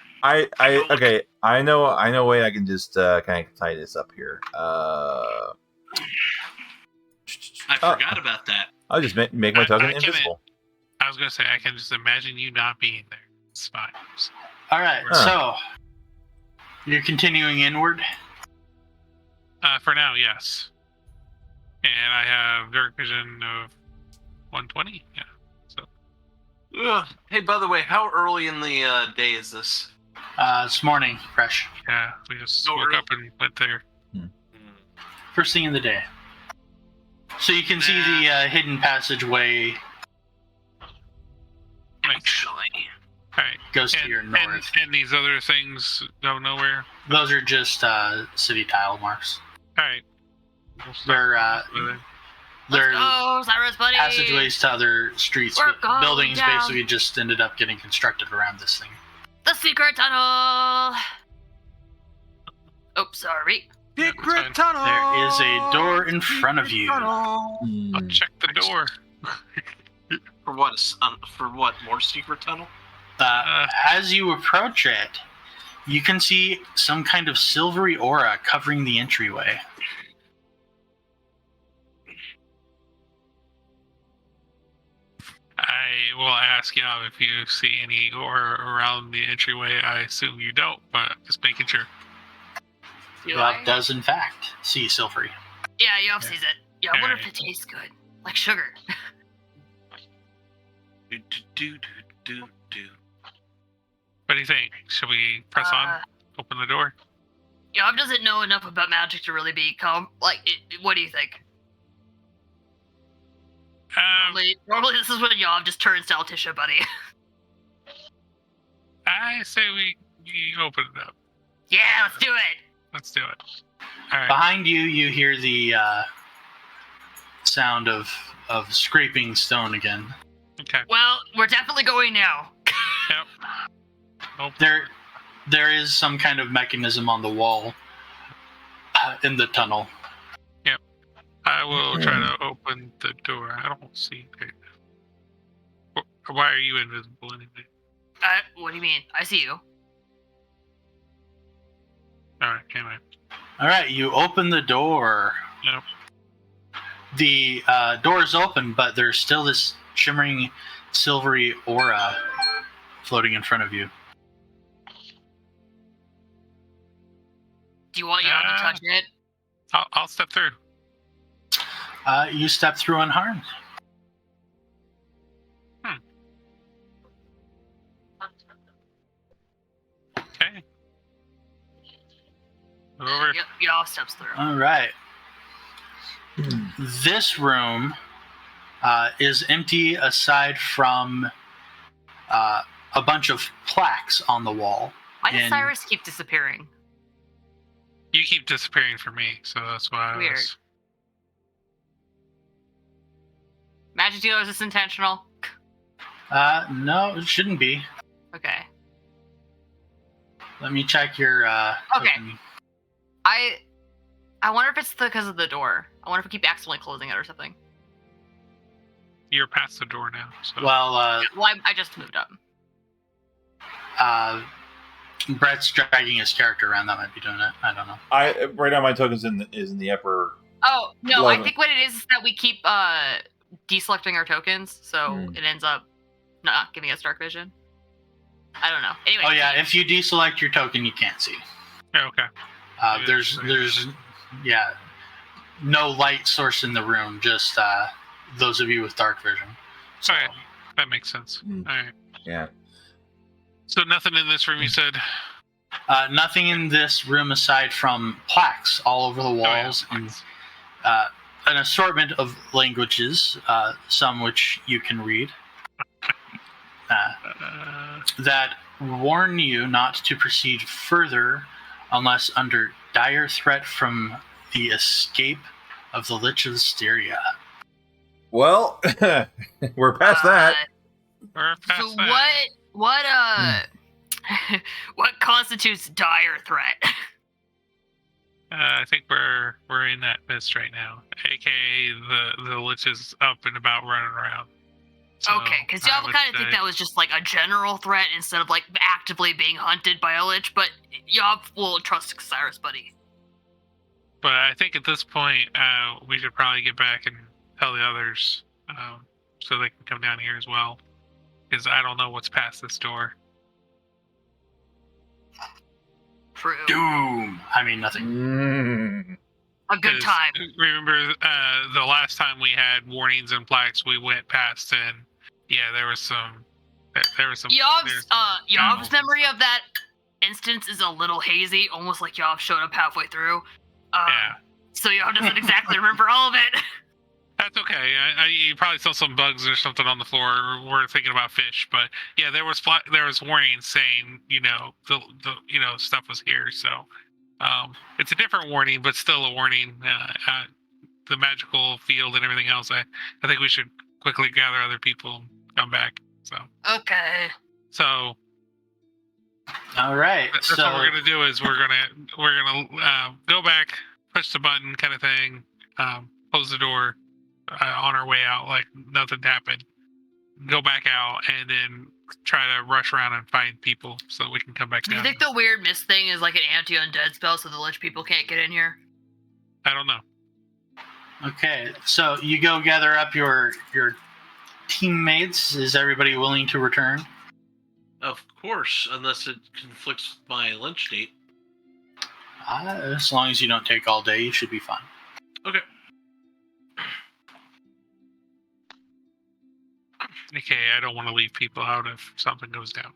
Okay. I know a way I can just kind of tie this up here. I forgot about that. I'll just make my token I can- invisible. I was gonna say I can just imagine you not being there. It's fine. All right, so you're continuing inward. For now, yes. And I have dark vision of 120. Yeah. So Ugh. Hey, by the way, how early in the day is this? This morning, fresh. yeah, we just Oh, woke really? up and went there. First thing in the day. So you can see the hidden passageway Actually. All right. goes to your north. And these other things go nowhere. Those are just city tile marks. All right. We'll They're start with it. they're Oh, Cyrus, buddy. passageways to other streets. We're going Buildings down. basically just ended up getting constructed around this thing. The secret tunnel. Oh, sorry. Yeah, Secret that's fine. tunnel. There is a door in front of you. Tunnel. I'll check the door. For what? For what? More secret tunnel? As you approach it, you can see some kind of silvery aura covering the entryway. I will ask Yav if you see any aura around the entryway. I assume you don't, but just making sure. Yav does, in fact, see silvery. Yeah, Yop sees it. Yeah, I wonder if Alright. it tastes good. Like sugar. What do you think? Should we press on? Open the door? Yob doesn't know enough about magic to really be calm. Like, what do you think? Normally this is when Yob just turns to Altisha, buddy. I say we open it up. Yeah, let's do it. Let's do it. All right. Behind you, you hear the sound of scraping stone again. Okay. Well, we're definitely going now. Yep. Nope. There is some kind of mechanism on the wall in the tunnel. I will try to open the door. I don't see it. Why are you invisible anyway? What do you mean? I see you. Alright, anyway. All right, you open the door. Yep. The door is open, but there's still this shimmering silvery aura floating in front of you. Do you want Yob to touch it? I'll step through. You step through unharmed. Over. Y'all steps through. All right. This room is empty aside from a bunch of plaques on the wall. Why does And- Cyrus keep disappearing? You keep disappearing for me, so that's why Weird. I was... Magic dealer, is this intentional? No, it shouldn't be. Okay. Let me check your. Okay. token. I wonder if it's because of the door. I wonder if we keep accidentally closing it or something. You're past the door now. So. Well, Well, I just moved up. Brett's dragging his character around. That might be doing it. I don't know. Right now my token's in the upper. Oh no, Love I it. think what it is that we keep deselecting our tokens, so it ends up not giving us dark vision. I don't know. Anyway. Oh yeah, if you deselect your token, you can't see. Okay. There's no light source in the room. Just those of you with dark vision. So, Alright. That makes sense. Mm. Alright. Yeah. So nothing in this room, you said? nothing in this room aside from plaques all over the walls and an assortment of languages, some which you can read, that warn you not to proceed further unless under dire threat from the escape of the Lich of Styria. Well, we're past that. We're past So that. what constitutes dire threat? I think we're in that mist right now, aka the lich is up and about running around. So Okay, because I y'all would kind of think say- that was just like a general threat instead of like actively being hunted by a lich, but y'all will trust Cyrus, buddy. But I think at this point, we should probably get back and tell the others, so they can come down here as well, because I don't know what's past this door. True. Doom! I mean, nothing. Mm. A good 'Cause time. Remember, the last time we had warnings and plaques, we went past, and yeah, there was some. There was some. Yov's memory of that instance is a little hazy, almost like Yov showed up halfway through. Yeah. So Yov doesn't exactly remember all of it. That's okay. You probably saw some bugs or something on the floor. We're thinking about fish, but yeah, there was warnings saying the stuff was here. So it's a different warning, but still a warning. The magical field and everything else. I think we should quickly gather other people and come back. So Okay. All right. that's So what we're gonna do. Is we're gonna go back, push the button, kind of thing, close the door. On our way out, like nothing happened. Go back out and then try to rush around and find people so we can come back Do you down. think the weird mist thing is like an anti-undead spell so the lich people can't get in here? I don't know. okay, so you go gather up your teammates. Is everybody willing to return? Of course, unless it conflicts with my lunch date. As long as you don't take all day, you should be fine. Okay. Okay, I don't want to leave people out if something goes down.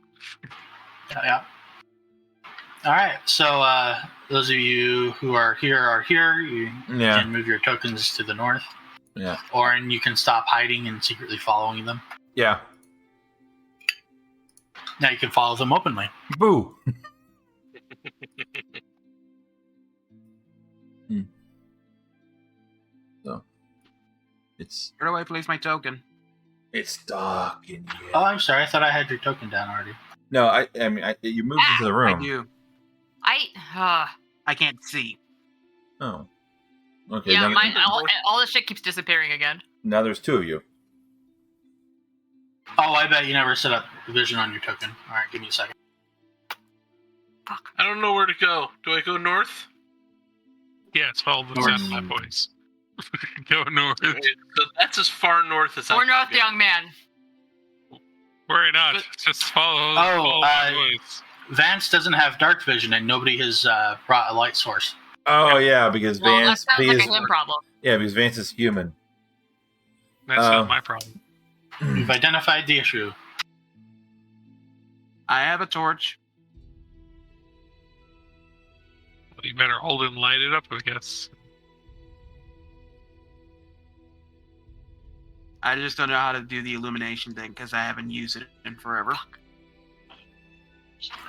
Yeah. All right. So those of you who are here. You Yeah. can move your tokens to the north. Yeah. Orin, you can stop hiding and secretly following them. Yeah. Now you can follow them openly. Boo. So it's Where do I place my token? dark in here. Oh, I'm sorry. I thought I had your token down already. No, I mean you moved into the I room. do. I can't see. Oh. Okay. Yeah, now, all this shit keeps disappearing again. now there's two of you. Oh, I bet you never set up vision on your token. All right, give me a second. Fuck. I don't know where to go. Do I go north? Yes, follow the North. sound of my voice. Go north. Okay, so that's as far north as Or I north, can go. young man. Worry not. But- Just follow Oh, my voice. Vance doesn't have dark vision, and nobody has brought a light source. Oh yeah, because Well, that Vance sounds like is a him problem. because Vance is human. That's not my problem. We've identified the issue. I have a torch. You better hold it and light it up, I guess. I just don't know how to do the illumination thing because I haven't used it in forever.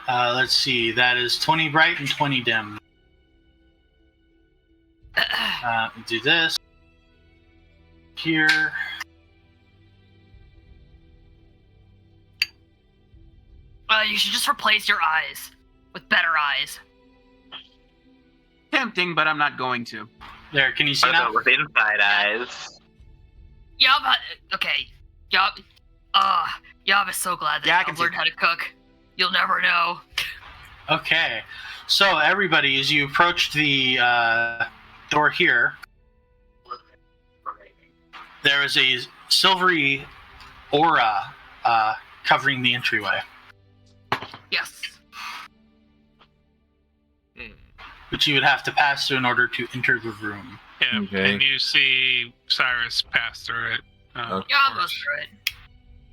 Let's see. That is 20 bright and 20 dim. Do this. Here. You should just replace your eyes with better eyes. Tempting, but I'm not going to. There, can you see What now? about with inside eyes? Yab, okay. Yab is so glad that Yeah, I can Yab learned see. how to cook. You'll never know. Okay. So, everybody, as you approach the door here, there is a silvery aura covering the entryway, Yes. which you would have to pass through in order to enter the room. Yeah, Okay. and you see Cyrus pass through it. Okay. Yab goes through it.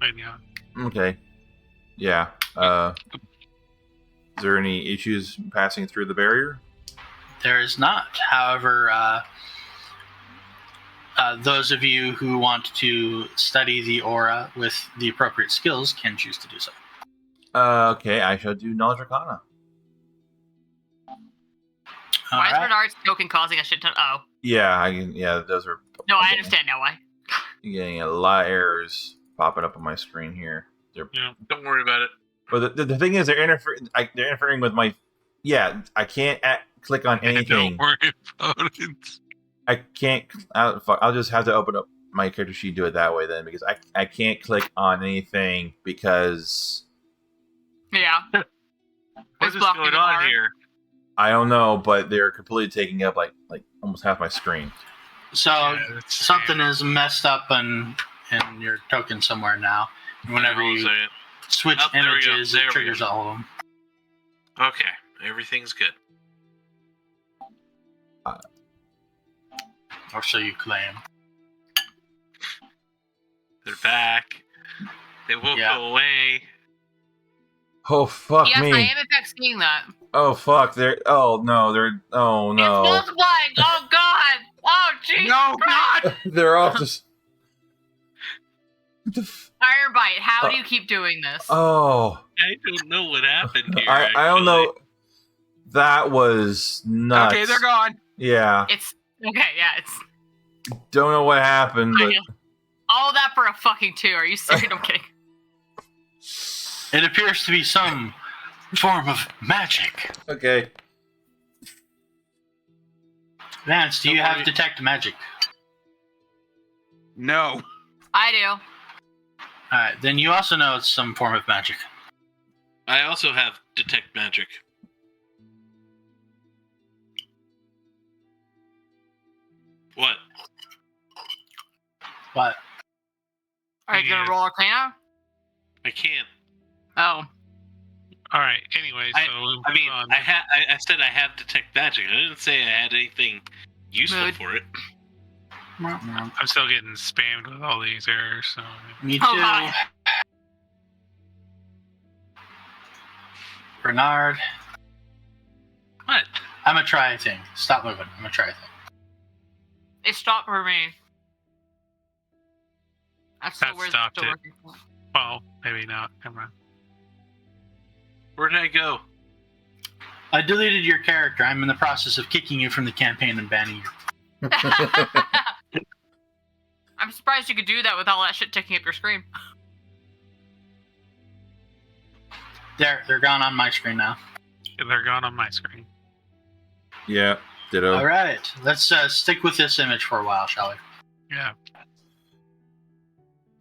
And yeah. Okay. Yeah. Is there any issues passing through the barrier? There is not. However, those of you who want to study the aura with the appropriate skills can choose to do so. Okay, I shall do Knowledge Arcana. Why is Alright. Bernard's token causing a shit ton? Oh, Yeah, I can. Yeah, those are. no, I understand now why. Getting a lot of errors popping up on my screen here. Don't worry about it. But the thing is, they're interfering with my. Yeah, I can't click on anything. Don't worry about it. I can't. I'll just have to open up my character sheet and do it that way then, because I can't click on anything because Yeah. What is blocking going the on bar. here? I don't know, but they're completely taking up like almost half my screen. So, Yeah, that's something is messed up in your token somewhere now. Whenever Hold on a you second. switch Oh, there we go. images, There it we triggers go. all of them. Okay, everything's good. Or so you claim. They're back. They won't Yeah. go away. Oh fuck Yes, me! I am in fact seeing that. Oh fuck! They're. Oh no! They're. Oh It's no! multiplying. Oh god. Oh jeez. No, God! They're off this. What the Ironbite, how do you keep doing this? Oh, I don't know what happened here. I don't know. actually. That was nuts. Okay, they're gone. Yeah, It's okay. Yeah, it's don't know what happened, I but know. All that for a fucking 2. Are you serious? I'm kidding. It appears to be some form of magic. okay. Vance, do you have detect magic? No. I do. Alright, then you also know it's some form of magic. I also have detect magic. What? But Are you gonna roll Arcana? I can't. Oh. All right. Anyway, so I mean, I said I have detect magic. I didn't say I had anything useful Mood. for it. I'm still getting spammed with all these errors. So me too. Oh, hi. Bernard, What? I'm gonna try a thing. Stop moving. I'm gonna try a thing. It stopped for me. I'm still That where stopped still it. working for. well, maybe not. Come on. Where did I go? I deleted your character. I'm in the process of kicking you from the campaign and banning you. I'm surprised you could do that with all that shit taking up your screen. They're gone on my screen now. They're gone on my screen. Yeah. Ditto. All right, let's stick with this image for a while, shall we? Yeah.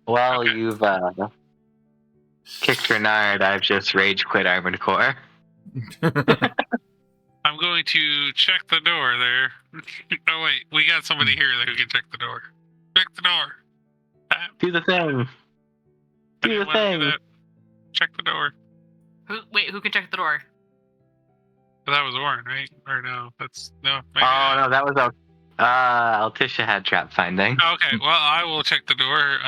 While Okay. you've kicked Renard, I've just rage quit Armored Core. I'm going to check the door there. Oh wait, we got somebody here who can check the door. Check the door. Do the thing. Do Anyone the wanna thing. that? Check the door. Who can check the door? But that was Orin, right? Or no? That's no. Maybe Oh not. no, that was Altisha had trap finding. Okay, well I will check the door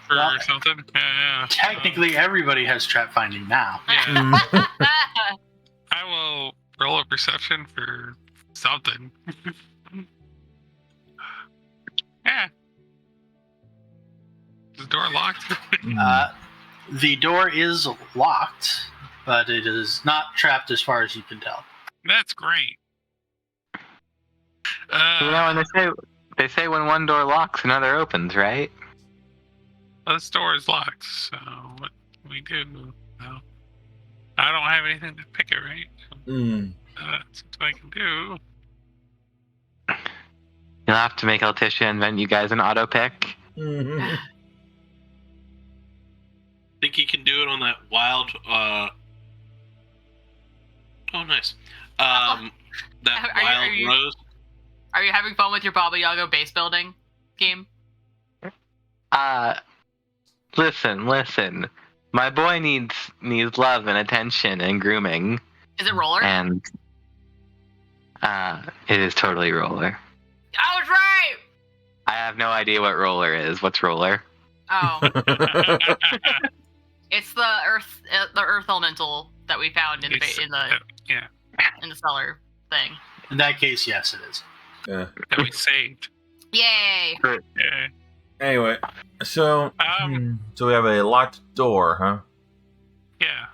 for Well, something. Yeah. Technically, everybody has trap finding now. Yeah. I will roll a perception for something. Yeah. Is the door locked? The door is locked, but it is not trapped as far as you can tell. That's great. And they say when one door locks, another opens, right? This door is locked, so what do we do? No. I don't have anything to pick it, right? That's what I can do. You'll have to make Letitia invent you guys an auto pick. Think you can do it on that wild. Oh, nice. That wild rose. Are you having fun with your Baba Yaga base building game? Listen. My boy needs love and attention and grooming. Is it roller? And it is totally roller. I was right. I have no idea what roller is. What's roller? Oh, it's the earth elemental that we found in the cellar thing. In that case, yes, it is. Yeah. That we saved. Yay! Yeah. Anyway, so we have a locked door, huh? Yeah.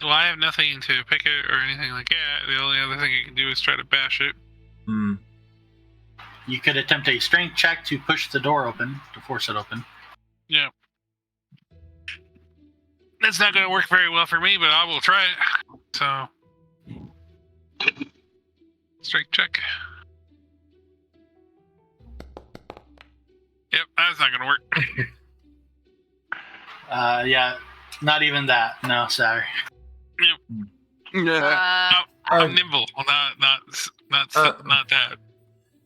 Well, I have nothing to pick it or anything like that. The only other thing I can do is try to bash it. You could attempt a strength check to push the door open, to force it open. Yeah. That's not going to work very well for me, but I will try it. So, strength check. Yep, that's not going to work. Yeah, not even that. No, sorry. Yep. I'm nimble. Not that.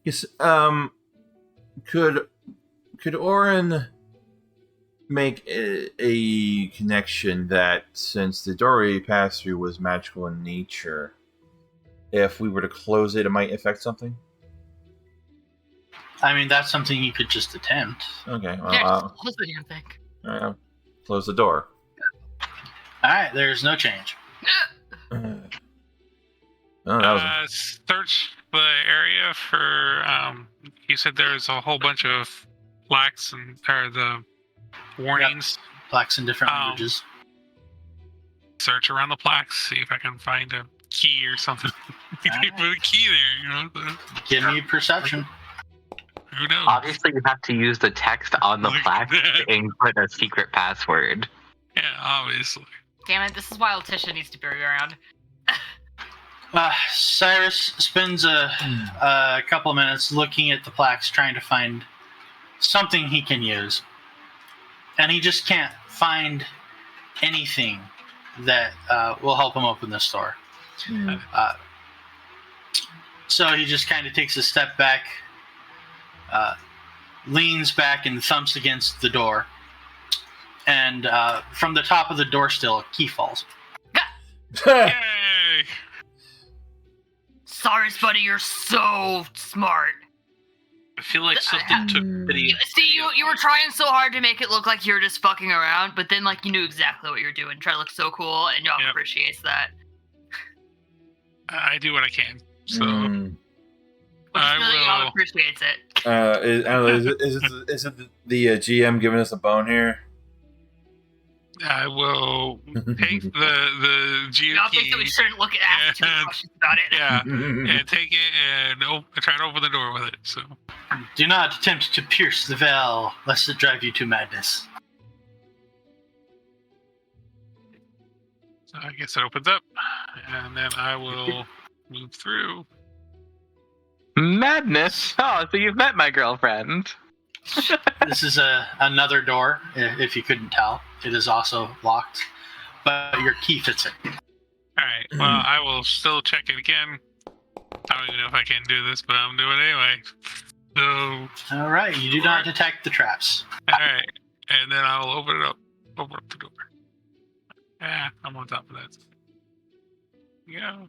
Yes. Could Orin make a connection that since the door we passed through was magical in nature, if we were to close it, it might affect something? I mean, that's something you could just attempt. Okay. Well, Just close the damn thing. all right, I'll close the door. All right, there's no change. Search the area for. You said there's a whole bunch of plaques and the warnings. Yep. Plaques in different languages. Search around the plaques, see if I can find a key or something. Put a key there, you know. Give me perception. Who knows? Obviously, you have to use the text on the plaque to input a secret password. Yeah, obviously. Damn it! This is why Letitia needs to be around. Cyrus spends a couple of minutes looking at the plaques, trying to find something he can use. And he just can't find anything that will help him open this door. So he just kind of takes a step back, leans back and thumps against the door. And from the top of the door still, a key falls. Yay! Sorry, buddy, you're so smart. I feel like something took pity. See, you were trying so hard to make it look like you're just fucking around, but then like you knew exactly what you were doing. Try to look so cool, and y'all appreciates that. I do what I can, so Y'all appreciates it. Is it the GM giving us a bone here? I will take the geo Y'all key. think that we shouldn't ask too many questions about it. Yeah, and take it and try to open the door with it. So, do not attempt to pierce the veil, lest it drive you to madness. So I guess it opens up, and then I will move through. Madness! Oh, so you've met my girlfriend. This is another door, if you couldn't tell. It is also locked, but your key fits it. Alright, well, I will still check it again. I don't even know if I can do this, but I'm doing it anyway. So... Alright, you do not detect the traps. Alright, and then I'll open up the door. Yeah, I'm on top of that. Yeah.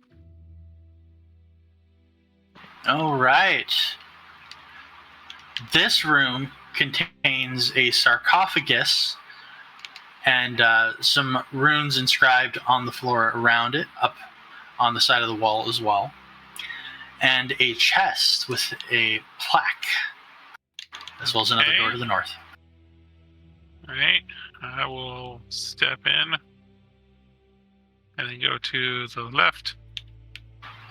Alright. This room contains a sarcophagus and some runes inscribed on the floor around it, up on the side of the wall as well, and a chest with a plaque, as well as another door to the north. All right, I will step in and then go to the left.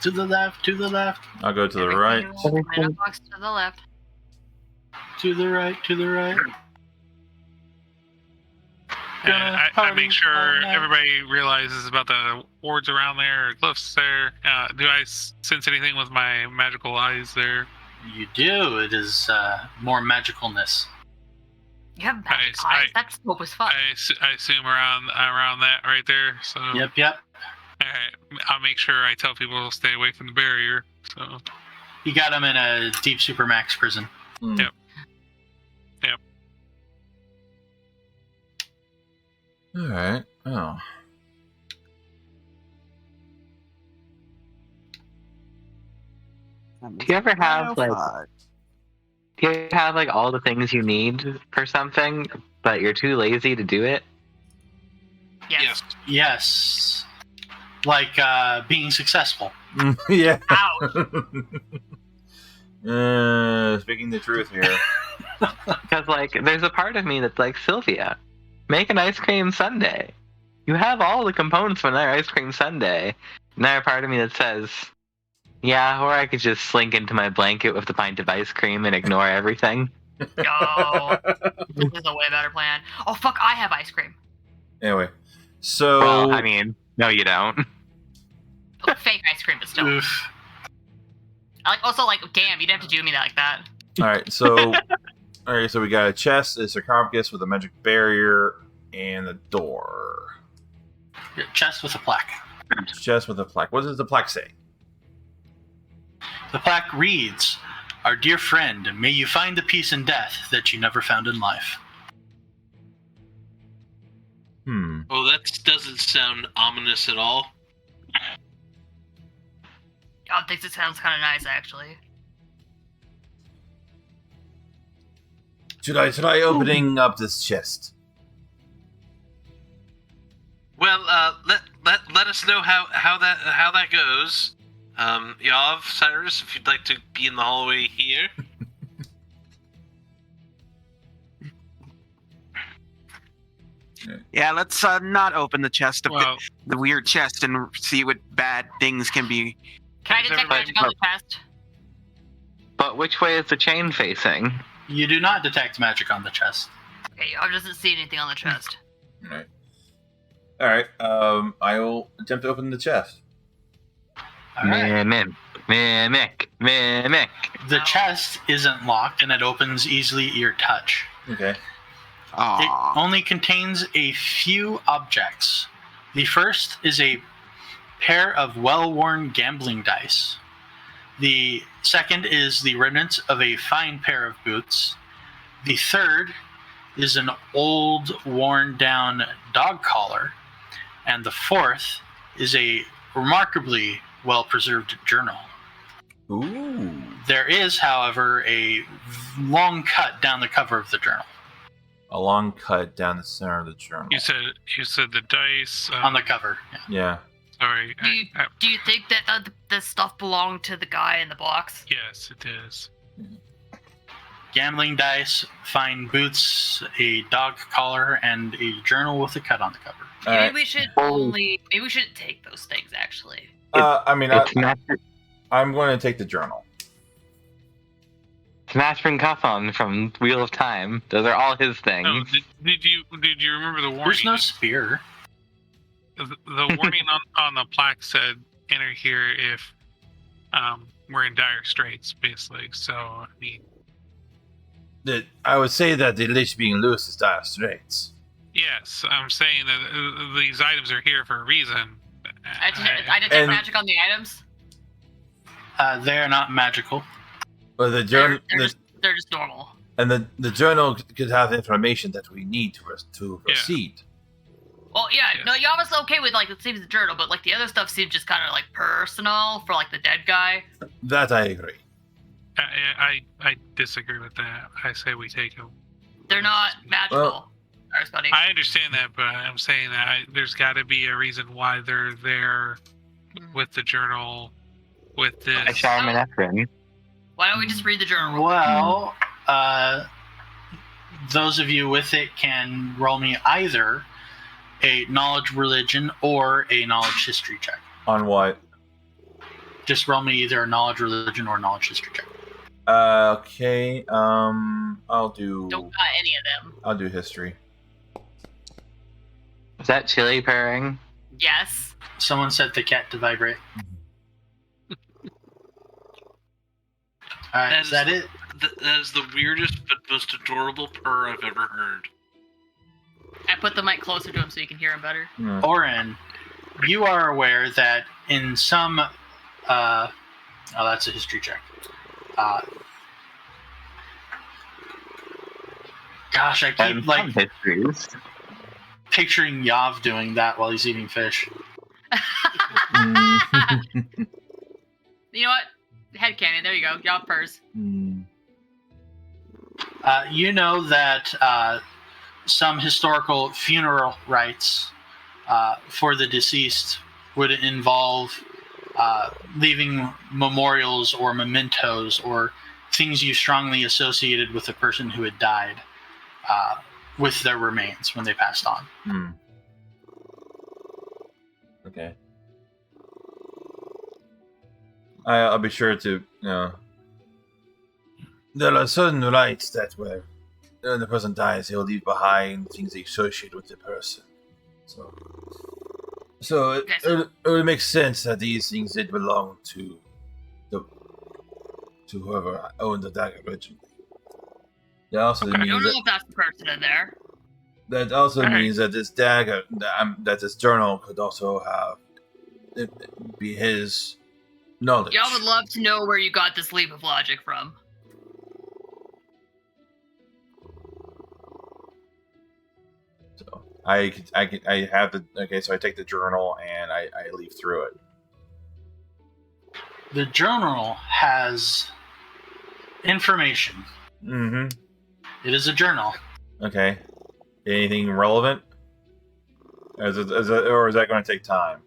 To the left, to the left. I'll go to the right. Mana box to the left. To the right, to the right. And I make sure everybody realizes about the wards around there, or glyphs there. Do I sense anything with my magical eyes there? You do. It is more magicalness. You have magic eyes. That's dope as fuck. I assume around that right there. So Yep. Alright, I'll make sure I tell people to stay away from the barrier. So You got him in a deep supermax prison. Mm. Yep. All right. Oh. Do you ever have like all the things you need for something, but you're too lazy to do it? Yes. Yes. Like being successful. Yeah. Ouch. Speaking the truth here. Because like, there's a part of me that's like, Sylvia, make an ice cream sundae. You have all the components for another ice cream sundae. Another part of me that says, yeah, or I could just slink into my blanket with a pint of ice cream and ignore everything. Yo, this is a way better plan. Oh fuck, I have ice cream. Anyway, so Well, I mean, no, you don't. Oh, fake ice cream, but still. Oof. I like also like, damn, you didn't have to do me like that. all right, so we got a chest, a sarcophagus with a magic barrier, and a door. Chest with a plaque. Chest with a plaque. What does the plaque say? The plaque reads, "Our dear friend, may you find the peace in death that you never found in life." Oh, that doesn't sound ominous at all. I think this sounds kind of nice, actually. Should I try opening up this chest? Well, let us know how that goes. Yav, Cyrus, if you'd like to be in the hallway here. Yeah, let's not open the chest of the weird chest and see what bad things can be. Can I detect magic on the chest? But which way is the chain facing? You do not detect magic on the chest. Okay, I doesn't see anything on the chest. All right. I will attempt to open the chest. All right. Mimic. The chest isn't locked and it opens easily at your touch. Okay. It only contains a few objects. The first is a pair of well-worn gambling dice. The second is the remnants of a fine pair of boots. The third is an old, worn-down dog collar. And the fourth is a remarkably well-preserved journal. Ooh. There is, however, a long cut down the cover of the journal. A long cut down the center of the journal. You said the dice On the cover, yeah. Yeah. Sorry. Do you think that the stuff belonged to the guy in the box? Yes, it is. Gambling dice, fine boots, a dog collar, and a journal with a cut on the cover. All Maybe right. we should maybe we shouldn't take those things, actually. I'm going to take the journal. Smash Cuffon from Wheel of Time. Those are all his things. No, did you remember the warning? There's no spear. The warning on the plaque said, "Enter here if we're in dire straits," basically. So I mean, I would say that the leash being loose is dire straits. yes, I'm saying that these items are here for a reason. I detect magic on the items. They're not magical. But the journal, They're just normal. and the journal could have information that we need to proceed. Well, yeah, Yes. no, y'all was okay with like it seems the journal, but like the other stuff seems just kind of like personal for like the dead guy. That I agree. I disagree with that. I say we take them. They're not magical. Well, Ours, buddy. I understand that, but I'm saying that there's got to be a reason why they're there with the journal, with this. Ephrem. Why don't we just read the journal? Well, those of you with it can roll me either a knowledge religion or a knowledge history check. On what? Just roll me either a knowledge religion or knowledge history check. Okay. I'll do. Don't got any of them. I'll do history. Is that chili purring? Yes. Someone set the cat to vibrate. Alright, is that it? That is the weirdest but most adorable purr I've ever heard. I put the mic closer to him so you can hear him better. Orin, you are aware that in some... oh, that's a history check. Gosh, I keep histories. picturing Yav doing that while he's eating fish. You know what? Headcanon, there you go. Y'all purrs. You know that some historical funeral rites for the deceased would involve leaving memorials or mementos or things you strongly associated with the person who had died with their remains when they passed on. Okay. I'll be sure to, there are certain rites that where when the person dies, he'll leave behind things associated with the person. So it would make sense that these things did belong to whoever owned the dagger originally. That also I means don't know if that's the person in there. that also means that this dagger, that this journal could also have it be his knowledge. Y'all would love to know where you got this leap of logic from. So I have the so I take the journal and I leaf through it. The journal has information. Mm-hmm. It is a journal. Okay. Anything relevant? Or is that going to take time?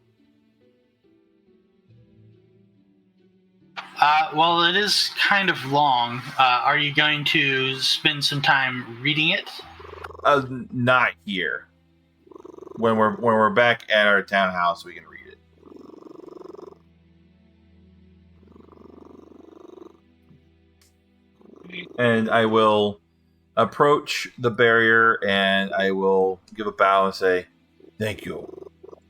Well, it is kind of long. Are you going to spend some time reading it? Not here. When we're back at our townhouse, we can read it. And I will approach the barrier and I will give a bow and say, "Thank you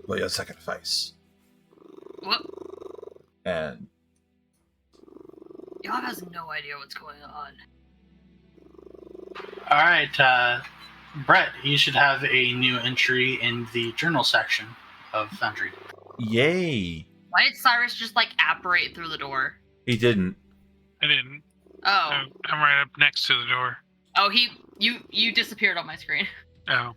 for your sacrifice." What? And Y'all has no idea what's going on. Alright, Brett, you should have a new entry in the journal section of Foundry. yay! Why did Cyrus just apparate through the door? He didn't. I didn't. Oh. I'm right up next to the door. Oh, you disappeared on my screen. Oh.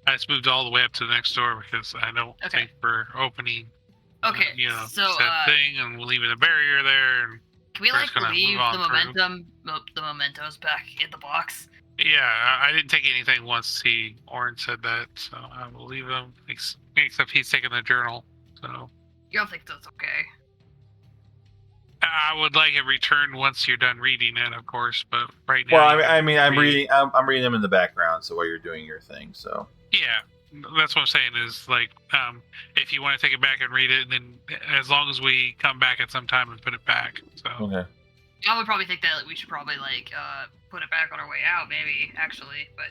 I just moved all the way up to the next door because I don't think we're opening. Okay, so said thing, and we're leaving a barrier there. And can we we're just gonna leave move the mementos back in the box? Yeah, I didn't take anything once Orin said that, so I will leave them. Except he's taking the journal. So You don't think that's okay? I would like it returned once you're done reading it, of course. But right now, Well, I'm reading. I'm reading them in the background, so while you're doing your thing, so yeah, that's what I'm saying. Is if you want to take it back and read it, and then as long as we come back at some time and put it back. So okay. I would probably think that we should probably put it back on our way out, maybe actually, but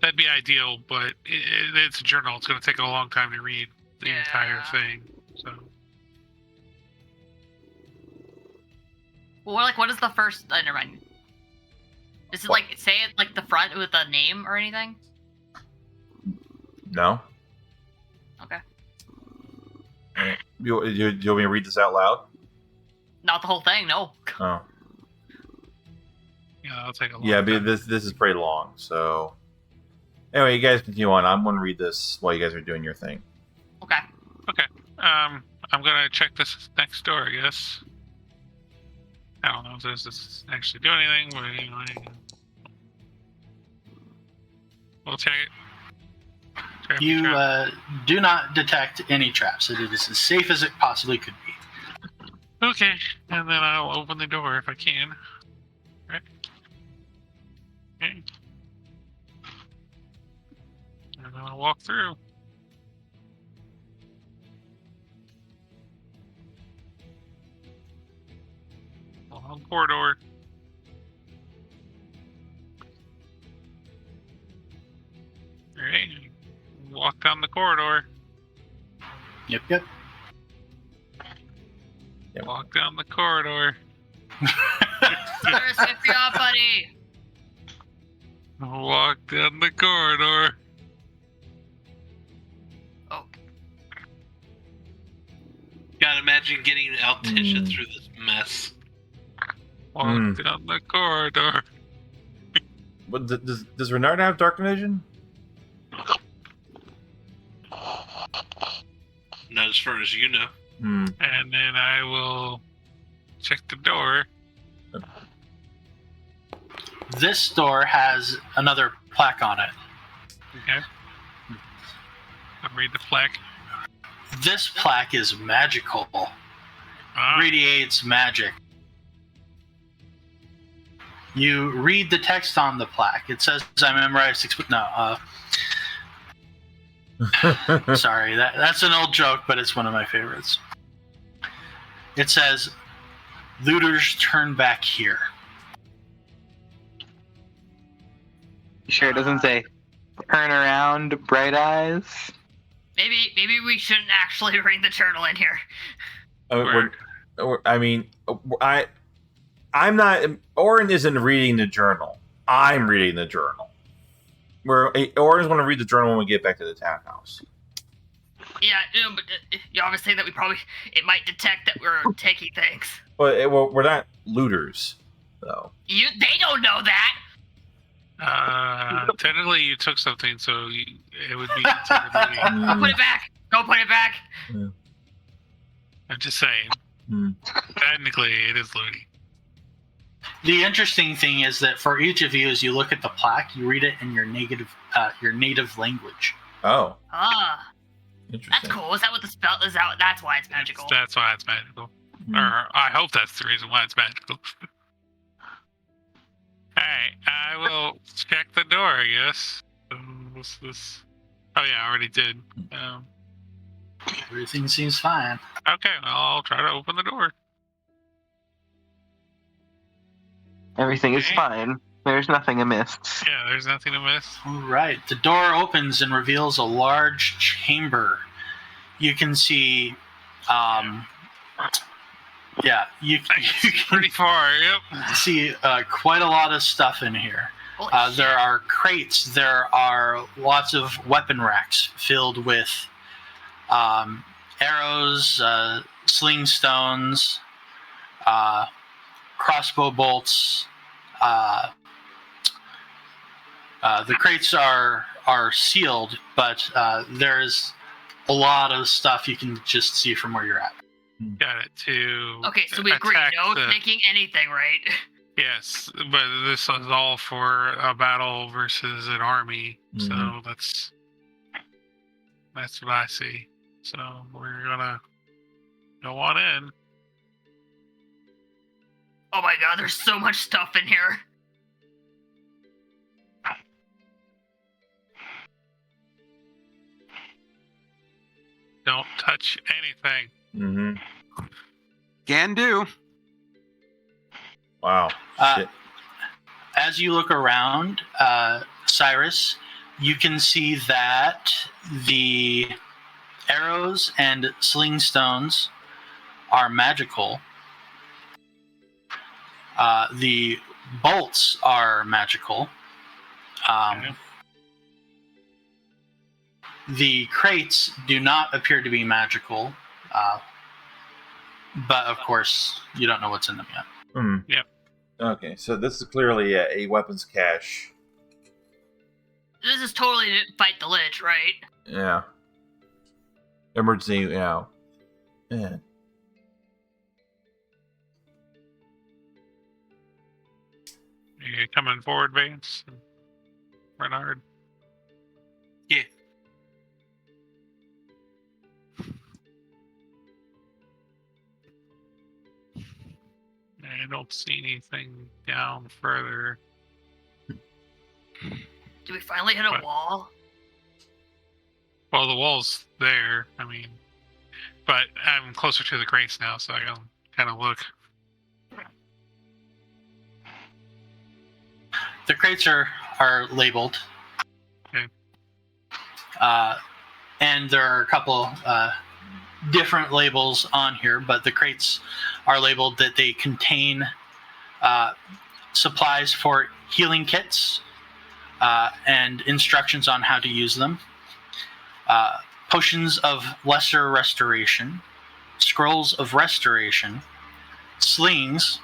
that'd be ideal. But it's a journal; it's going to take a long time to read the entire thing. So. Well, what is the first? Never mind. Is it say it the front with a name or anything? No. Okay. You want me to read this out loud? Not the whole thing, no. Oh. Yeah, I'll take a long Yeah, time. this is pretty long. So anyway, you guys continue on. I'm going to read this while you guys are doing your thing. Okay. Okay. I'm gonna check this next door, I guess. I don't know if this actually do anything, but anyway. We'll check it. Trap, You trap. do not detect any traps. It is as safe as it possibly could be. Okay, and then I'll open the door if I can. Right. Okay. And then I'll walk through. Long corridor. Alright. Walk down the corridor. Yep. Walk down the corridor. Cyrus, get me off, buddy. Walk down the corridor. Oh, Gotta imagine getting Altisha through this mess. Walk down the corridor. What, does Renard have dark vision? Not as far as you know. Hmm. And then I will check the door. This door has another plaque on it. Okay. I'll read the plaque. This plaque is magical. Radiates magic. You read the text on the plaque. It says, I memorized sorry, that's an old joke, but it's one of my favorites. It says, looters turn back here. You sure it doesn't say turn around, bright eyes? maybe we shouldn't actually bring the journal in here. I'm not. Orin isn't reading the journal. I'm reading the journal. Orin's going to read the journal when we get back to the townhouse. Yeah, but you always say that it might detect that we're taking things. But we're not looters, though. They don't know that. Technically, you took something, so it would be considered looting. Go put it back. Go put it back. Yeah. I'm just saying. Technically, it is looting. The interesting thing is that for each of you, as you look at the plaque, you read it in your native language. Oh, Ah, interesting. that's cool. Is that what the spell is? That's why it's magical. That's why it's magical. Or I hope that's the reason why it's magical. Alright, I will check the door, I guess. What's this? Oh yeah, I already did. Everything seems fine. Okay, I'll try to open the door. Everything is fine. There's nothing amiss. Yeah, there's nothing to miss. All right. The door opens and reveals a large chamber. You can see, you can Pretty far, yep. see quite a lot of stuff in here. Holy shit. There are crates. There are lots of weapon racks filled with arrows, sling stones, crossbow bolts. The crates are sealed, but there's a lot of stuff you can just see from where you're at. Got it. Okay, so we agree. attack No the- taking anything, right? Yes, but this is all for a battle versus an army, so that's what I see. So we're gonna go on in. Oh my god, there's so much stuff in here. Don't touch anything. Can do. Wow. Shit. As you look around, Cyrus, you can see that the arrows and sling stones are magical. The bolts are magical. The crates do not appear to be magical, but of course, you don't know what's in them yet. Yep. Okay, so this is clearly a weapons cache. This is totally to fight the Lich, right? Yeah. emergency, you know. Yeah. You coming forward, Vance? Bernard? Yeah. I don't see anything down further. Do we finally hit a But- wall? Well, the wall's there. I mean, but I'm closer to the crates now, so I can kind of look. The crates are labeled. Okay. And there are a couple different labels on here, but the crates are labeled that they contain supplies for healing kits and instructions on how to use them, potions of lesser restoration, scrolls of restoration, slings,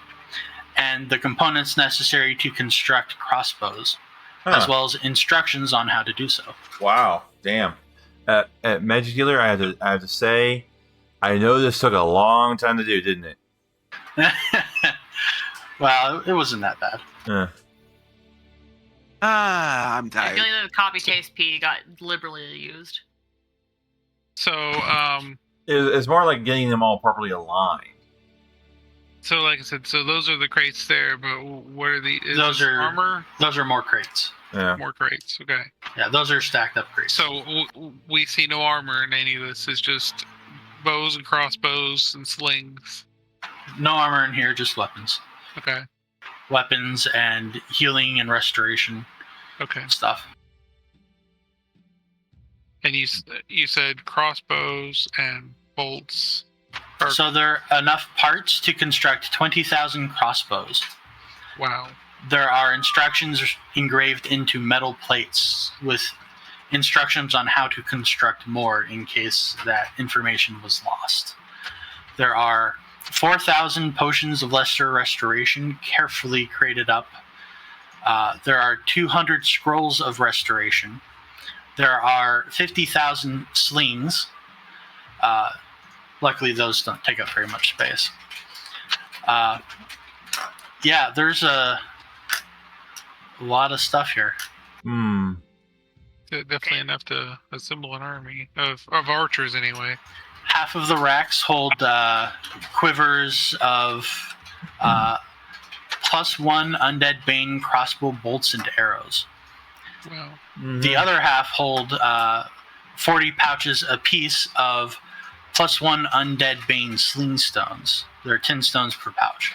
and the components necessary to construct crossbows, as well as instructions on how to do so. Wow, damn. At Magic Dealer, I have to say, I know this took a long time to do, didn't it? Well, it wasn't that bad. I'm I tired. feel like the copy paste P got liberally used. So, It's more like getting them all properly aligned. so like I said, so those are the crates there, but what are the? Is Those this are- armor. Those are more crates. Yeah. More crates. Okay. Yeah, those are stacked up crates. So we see no armor in any of this. It's just bows and crossbows and slings. No armor in here, just weapons. Okay. Weapons and healing and restoration Okay. stuff. And you said crossbows and bolts. Or- So there are enough parts to construct 20,000 crossbows. Wow. There are instructions engraved into metal plates with instructions on how to construct more in case that information was lost. There are 4,000 potions of lesser restoration carefully crated up. There are 200 scrolls of restoration. There are 50,000 slings. Luckily, those don't take up very much space. Yeah, there's a lot of stuff here. Definitely enough to assemble an army of archers, anyway. Half of the racks hold quivers of +1 undead bane crossbow bolts and arrows. Wow. The other half hold 40 pouches apiece of +1 undead bane sling stones. There are 10 stones per pouch.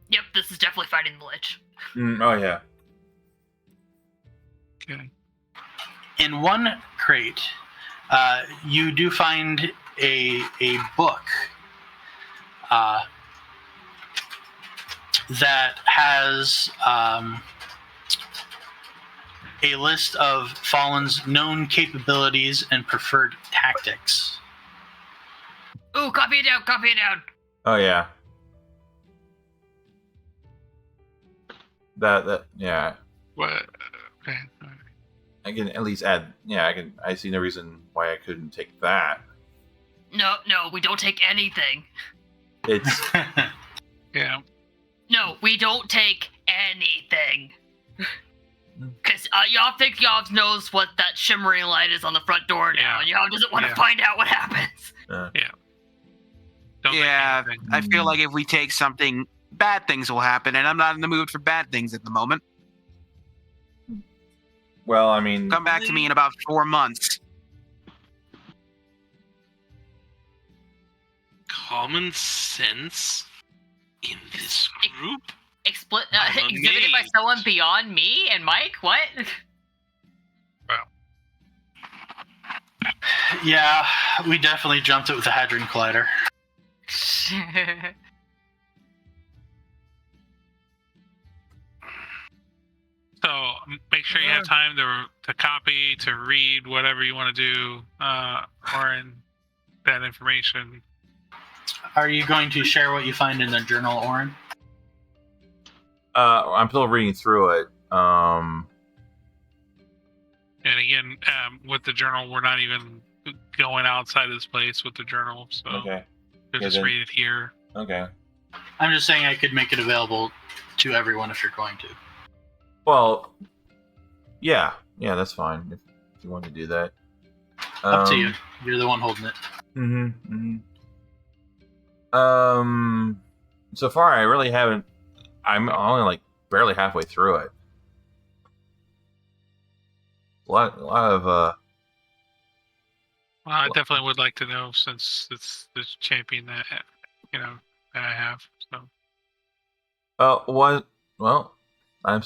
Yep, this is definitely fighting the Lich. Oh, yeah. Okay. In one crate, you do find a book that has a list of Fallen's known capabilities and preferred tactics. Ooh, copy it down, copy it down. Oh, yeah. Yeah. What? Okay. All right. I can at least add. Yeah, I see no reason why I couldn't take that. No, we don't take anything. It's Yeah. No, we don't take anything. Because y'all think y'all knows what that shimmering light is on the front door now, Yeah. and y'all doesn't want to Yeah. find out what happens. Don't make Yeah, anything. I feel like if we take something, bad things will happen, and I'm not in the mood for bad things at the moment. well, I mean, Come back to me in about 4 months. Common sense in this group? Exhibited by amazed. someone beyond me and Mike? What? Yeah, we definitely jumped it with the Hadron Collider. So make sure you have time to copy, to read, whatever you want to do, Orin, that information. Are you going to share what you find in the journal, Orin? I'm still reading through it. And again, with the journal, we're not even going outside this place with the journal, so Okay. they'll Yeah, just then- read it here. Okay. I'm just saying I could make it available to everyone if you're going to. Well, yeah, that's fine if you want to do that. Up to you. You're the one holding it. Mm-hmm. So far, I really haven't. I'm only like barely halfway through it. A lot of Well, I definitely would like to know since it's the champion that that I have. So what? Well, I'm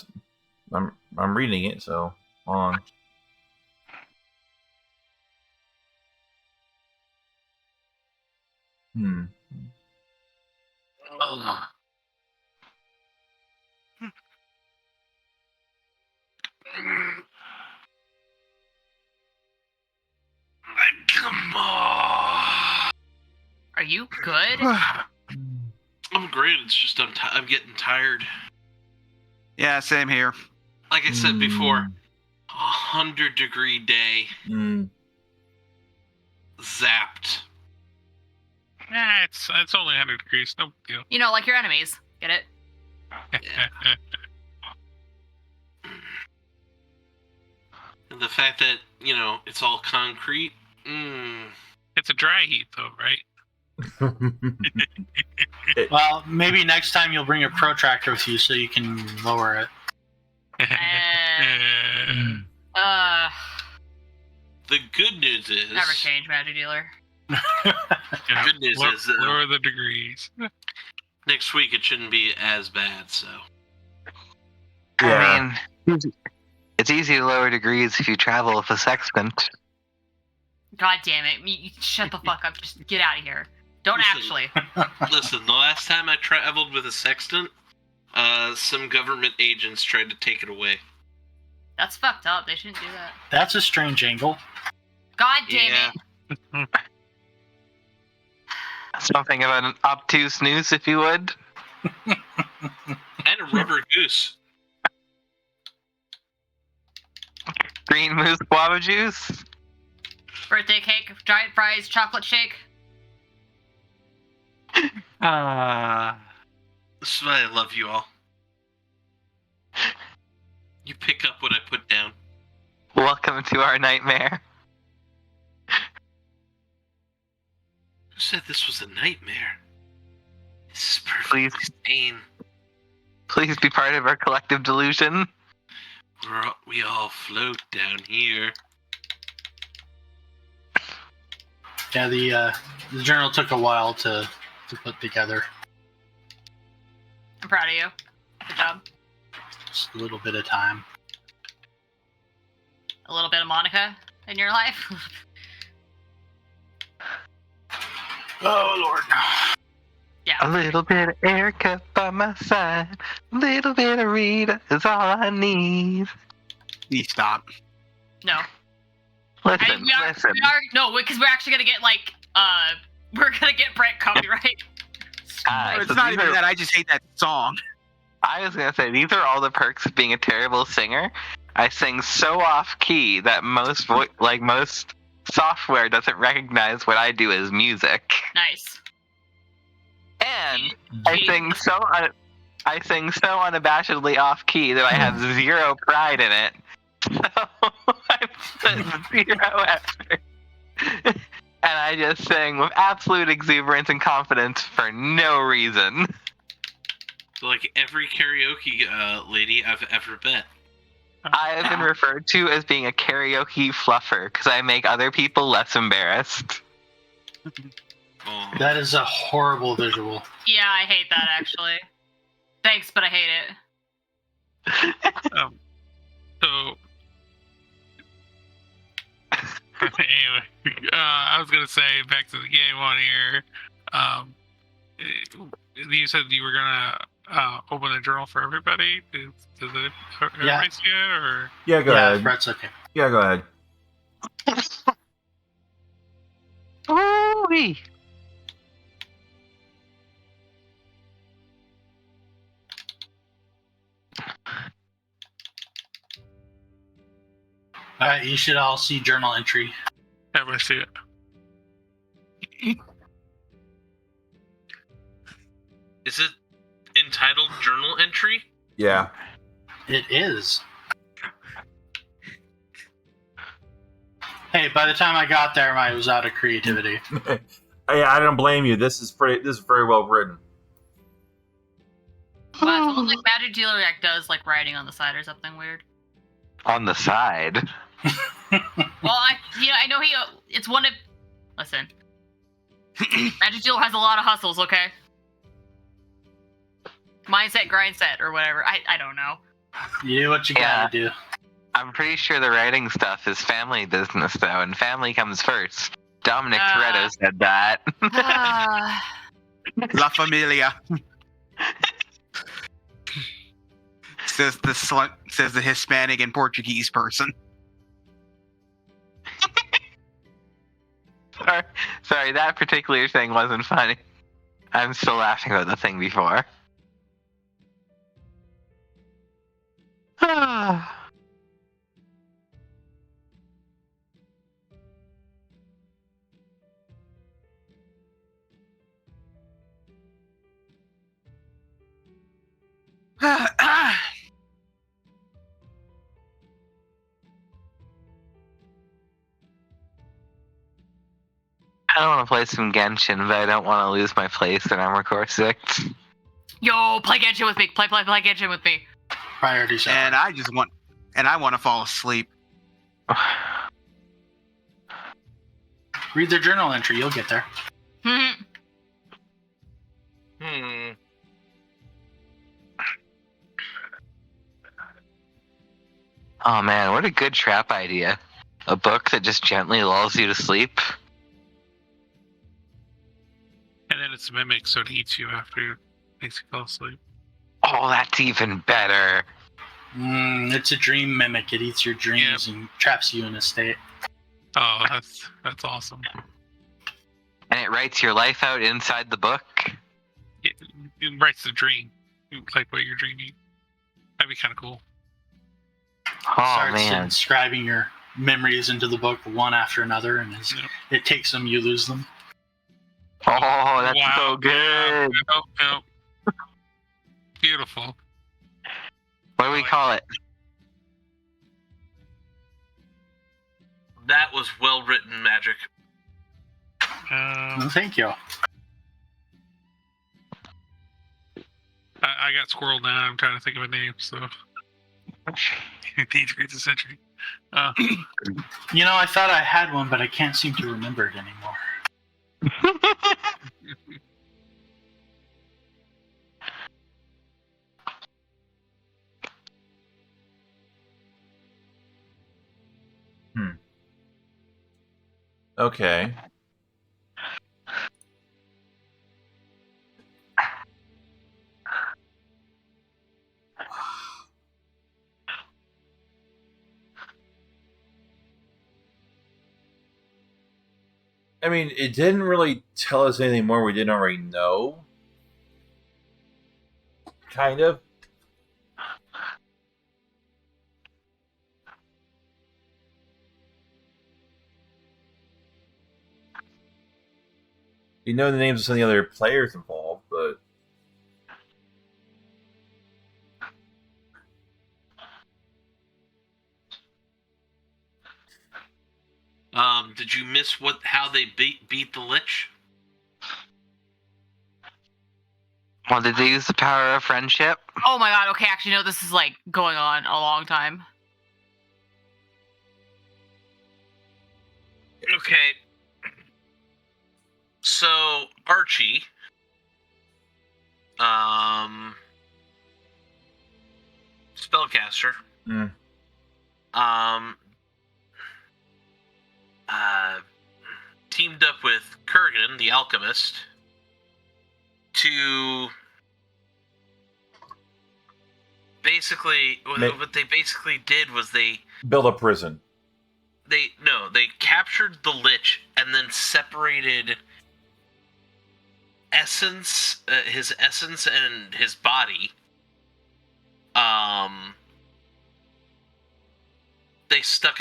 reading it, so hold on. Come on. Are you good? I'm great. It's just I'm getting tired. Yeah, same here. Like I said before, 100-degree day. Zapped. it's only 100 degrees, no big deal. You know, like your enemies. Get it? And the fact that, it's all concrete. It's a dry heat, though, right? Well, maybe next time you'll bring a protractor with you so you can lower it. The good news is... Never change, Magic Dealer. Good news is... lower the degrees. Next week it shouldn't be as bad, so... Yeah. I mean, it's easy to lower degrees if you travel with a sextant. God damn it. You shut the fuck up. Just get out of here. Don't actually. Listen, the last time I traveled with a sextant, some government agents tried to take it away. That's fucked up. They shouldn't do that. That's a strange angle. God damn it. Something about an obtuse noose, if you would. And a rubber goose. Green moose guava juice. Birthday cake, giant fries, chocolate shake. This is why I love you all. You pick up what I put down. Welcome to our nightmare. Who said this was a nightmare? This is perfectly sane. Please be part of our collective delusion. We all float down here. Yeah, the journal took a while to put together. I'm proud of you. Good job. Just a little bit of time. A little bit of Monica in your life. Oh, Lord. Yeah. A little bit of Erica by my side. A little bit of Rita is all I need. Please stop. No. Listen, listen. No, because we're actually gonna get we're gonna get Brett copyright. It's not even that. I just hate that song. I was gonna say, these are all the perks of being a terrible singer. I sing so off key that most software doesn't recognize what I do as music. Nice. And I sing so unabashedly off key that I have zero pride in it. So I put 0 effort. And I just sing with absolute exuberance and confidence for no reason. Like every karaoke lady I've ever met. I have been referred to as being a karaoke fluffer because I make other people less embarrassed. Oh. That is a horrible visual. Yeah, I hate that actually. Thanks, but I hate it. So anyway, I was gonna say back to the game on here. You said you were gonna open a journal for everybody. Does it everybody see it, or? Yeah, go ahead. Brett's okay. Yeah, go ahead. Ooh-wee. Alright, you should all see journal entry. Everybody see it. Yeah. It is. Hey, by the time I got there, I was out of creativity. Yeah, I don't blame you. This is very well written. Well, it's like Magic Dealer Deck does, like writing on the side or something weird. On the side. Well, I know it's one of. Listen, Magic Dealer has a lot of hustles. Okay, mindset, grind set, or whatever. I don't know. You do what you gotta do. I'm pretty sure the writing stuff is family business, though, and family comes first. Dominic Toretto said that. La Familia. says the Hispanic and Portuguese person. Sorry, that particular thing wasn't funny. I'm still laughing about the thing before. I don't want to play some Genshin, but I don't want to lose my place in Armor Core 6. Yo, play Genshin with me. Play Genshin with me. Priority shot. And I want to fall asleep. Read their journal entry. You'll get there. Oh man, what a good trap idea. A book that just gently lulls you to sleep. And then it's mimic, so it eats you after it makes you fall asleep. Oh, that's even better. It's a dream mimic. It eats your dreams and traps you in a state. Oh, that's awesome. And it writes your life out inside the book. It writes the dream, like what you're dreaming. That'd be kind of cool. Oh Starts man, inscribing your memories into the book one after another, and as it takes them, you lose them. oh, that's Wow. so good. Yep. Beautiful. What do we call it? That was well written magic. Well, thank you. I got squirreled now. I'm trying to think of a name, so. Needs great century. You know, I thought I had one, but I can't seem to remember it anymore. Okay. I mean, it didn't really tell us anything more we didn't already know. Kind of. You know the names of some of the other players involved, but... Did you miss how they beat the Lich? Well, did they use the power of friendship? Oh my god, okay, actually, no, this is like going on a long time. Okay. So, Archie, spellcaster, teamed up with Kurgan, the alchemist, to basically, what they basically did was they build a prison. They captured the Lich and then separated his essence and his body. They stuck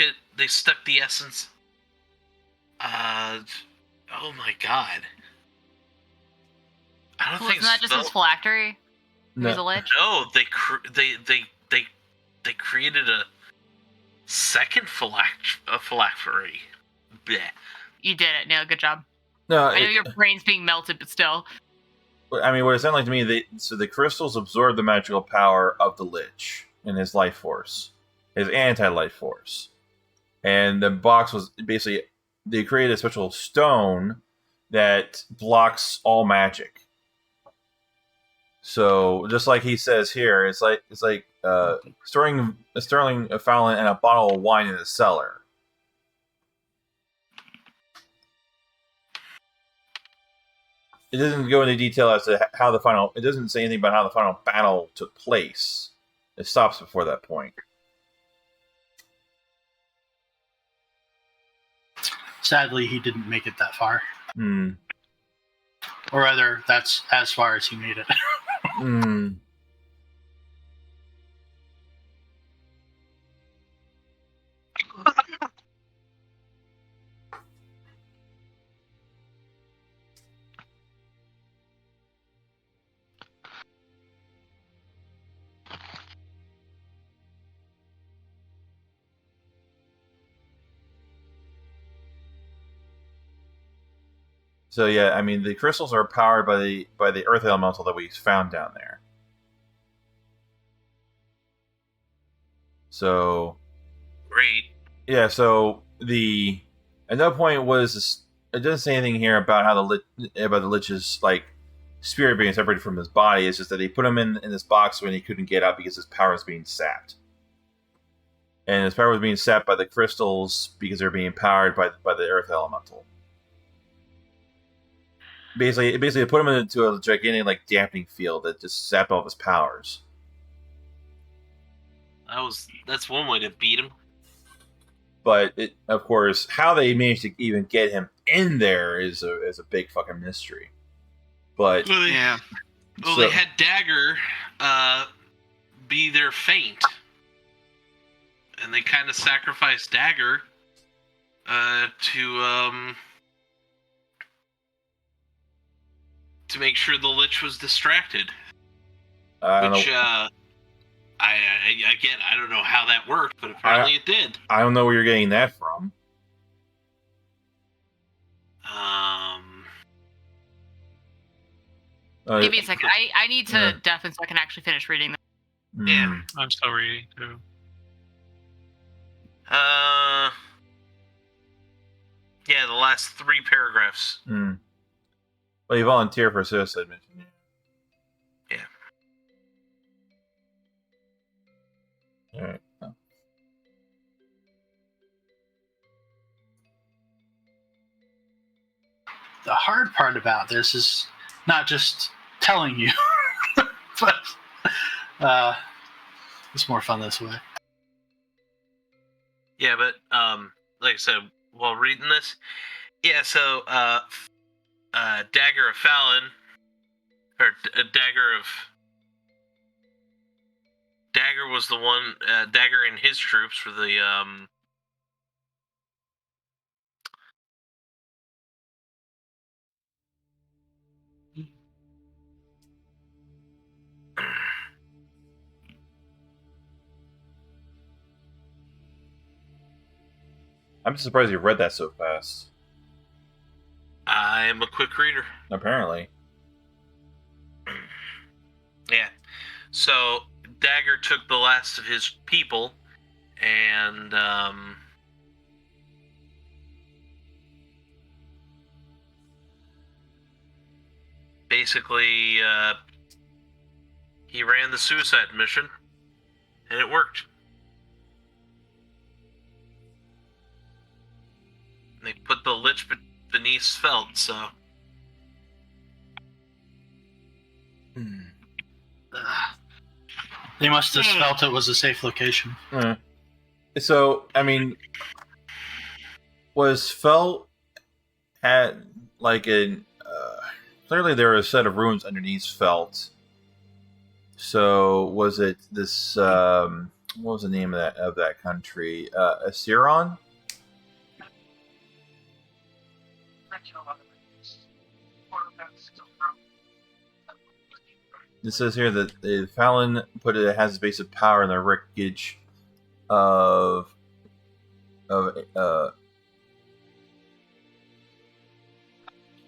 the essence. Oh my god. I don't think Wasn't that just his phylactery? Who's a lich? No, they created a second phylactery. Bleh. You did it, Neil. Good job. No, I know your brain's being melted, but still. I mean, what it sounded like to me, the crystals absorb the magical power of the Lich and his life force, his anti-life force. And the box was basically, they created a special stone that blocks all magic. So, just like he says here, it's like storing a fountain and a bottle of wine in the cellar. It doesn't go into detail as to how the final. It doesn't say anything about how the final battle took place. It stops before that point. Sadly, he didn't make it that far. Hmm. Or rather, that's as far as he made it. Hmm. So yeah, I mean the crystals are powered by the earth elemental that we found down there. So Great. yeah, so at no point was this, it doesn't say anything here about how the Lich's like spirit being separated from his body. It's just that they put him in this box when he couldn't get out because his power was being sapped. And his power was being sapped by the crystals because they're being powered by the earth elemental. Basically, put him into a gigantic like dampening field that just sapped all of his powers. That's one way to beat him. But of course, how they managed to even get him in there is a big fucking mystery. But Well, they had Dagger be their feint, and they kind of sacrificed Dagger to make sure the Lich was distracted. I don't know. I don't know how that worked, but apparently it did. I don't know where you're getting that from. Give me a second. I need to deafen so I can actually finish reading them. Yeah. I'm still reading too. Yeah, the last 3 paragraphs. Well, you volunteer for suicide mission. Yeah. All right. Oh. The hard part about this is not just telling you, but it's more fun this way. Yeah, but like I said, while reading this, yeah. So Dagger of Fallon, or Dagger was the one. Dagger and his troops were the I'm just surprised you read that so fast. I am a quick reader. Apparently. Yeah. So Dagger took the last of his people and basically he ran the suicide mission and it worked. They put the Lich beneath Svelte, so. They must have felt it was a safe location. So, I mean, was Felt had like a clearly there were a set of runes underneath Felt. So was it this? What was the name of that country? Asiron? it says here that the Fallon put it has its base of power in the wreckage of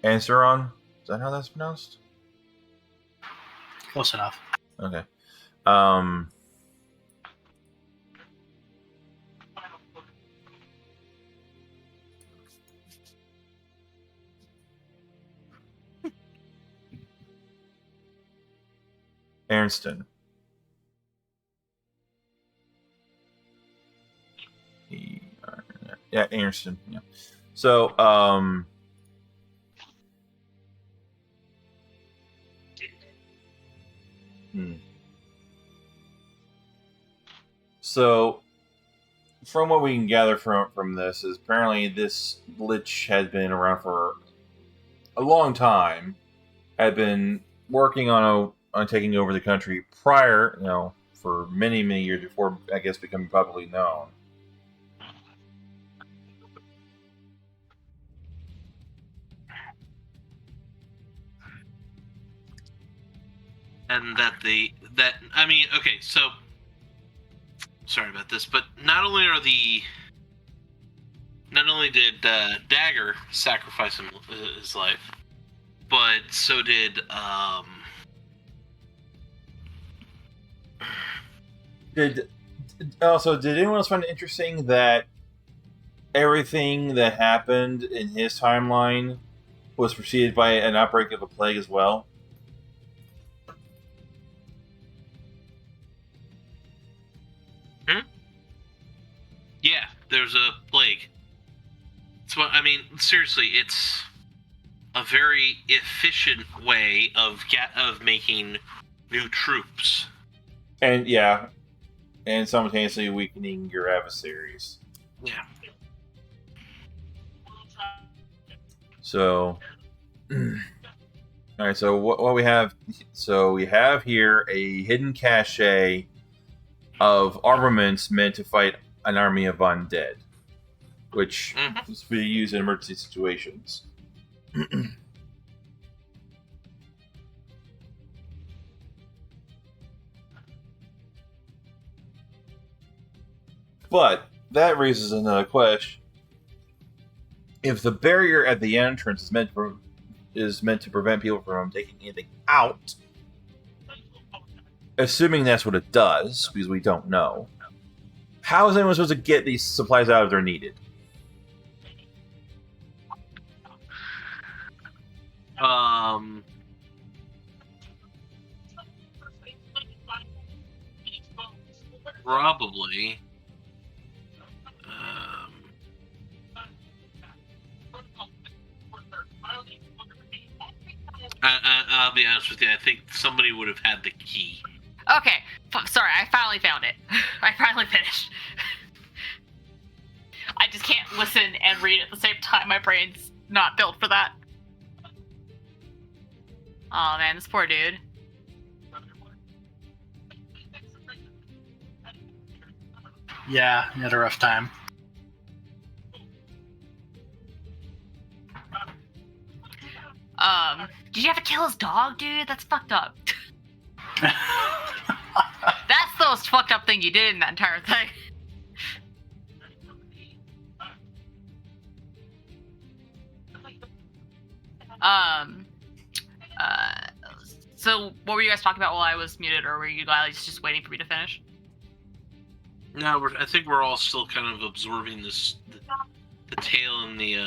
Anseron. Is that how that's pronounced? Close enough. Okay. Arnston. Yeah, Arnston. Yeah. So, So, from what we can gather from this, is apparently this lich has been around for a long time. Had been working on taking over the country prior, for many years before, I guess, becoming publicly known. And okay, so sorry about this, but not only did Dagger sacrifice his life, but so did Did anyone else find it interesting that everything that happened in his timeline was preceded by an outbreak of a plague as well? Yeah, there's a plague. Seriously, it's a very efficient way of making new troops. And simultaneously weakening your adversaries. Yeah. So, all right. So what we have? So we have here a hidden cache of armaments meant to fight an army of undead, which is to be used in emergency situations. But that raises another question. If the barrier at the entrance is meant to prevent people from taking anything out, assuming that's what it does, because we don't know, how is anyone supposed to get these supplies out if they're needed? Probably. I'll be honest with you. I think somebody would have had the key. Okay, sorry, I finally found it. I finally finished. I just can't listen and read at the same time. My brain's not built for that. Oh man, this poor dude. Yeah, he had a rough time. Did you have to kill his dog, dude? That's fucked up. That's the most fucked up thing you did in that entire thing. So what were you guys talking about while I was muted, or were you guys just waiting for me to finish? No, I think we're all still kind of absorbing the tale and the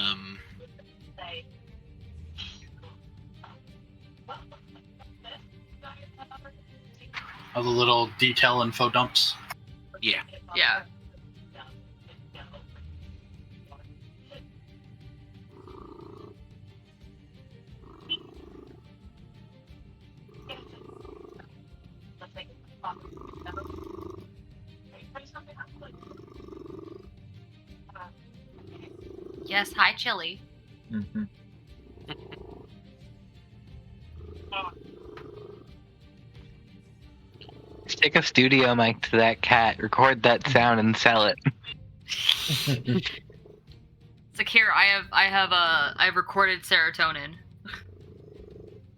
all the little detail info dumps. Yeah. Yeah. Yes, hi, Chili. Mm-hmm. Stick a studio mic to that cat, record that sound, and sell it. It's like, here, I've recorded serotonin.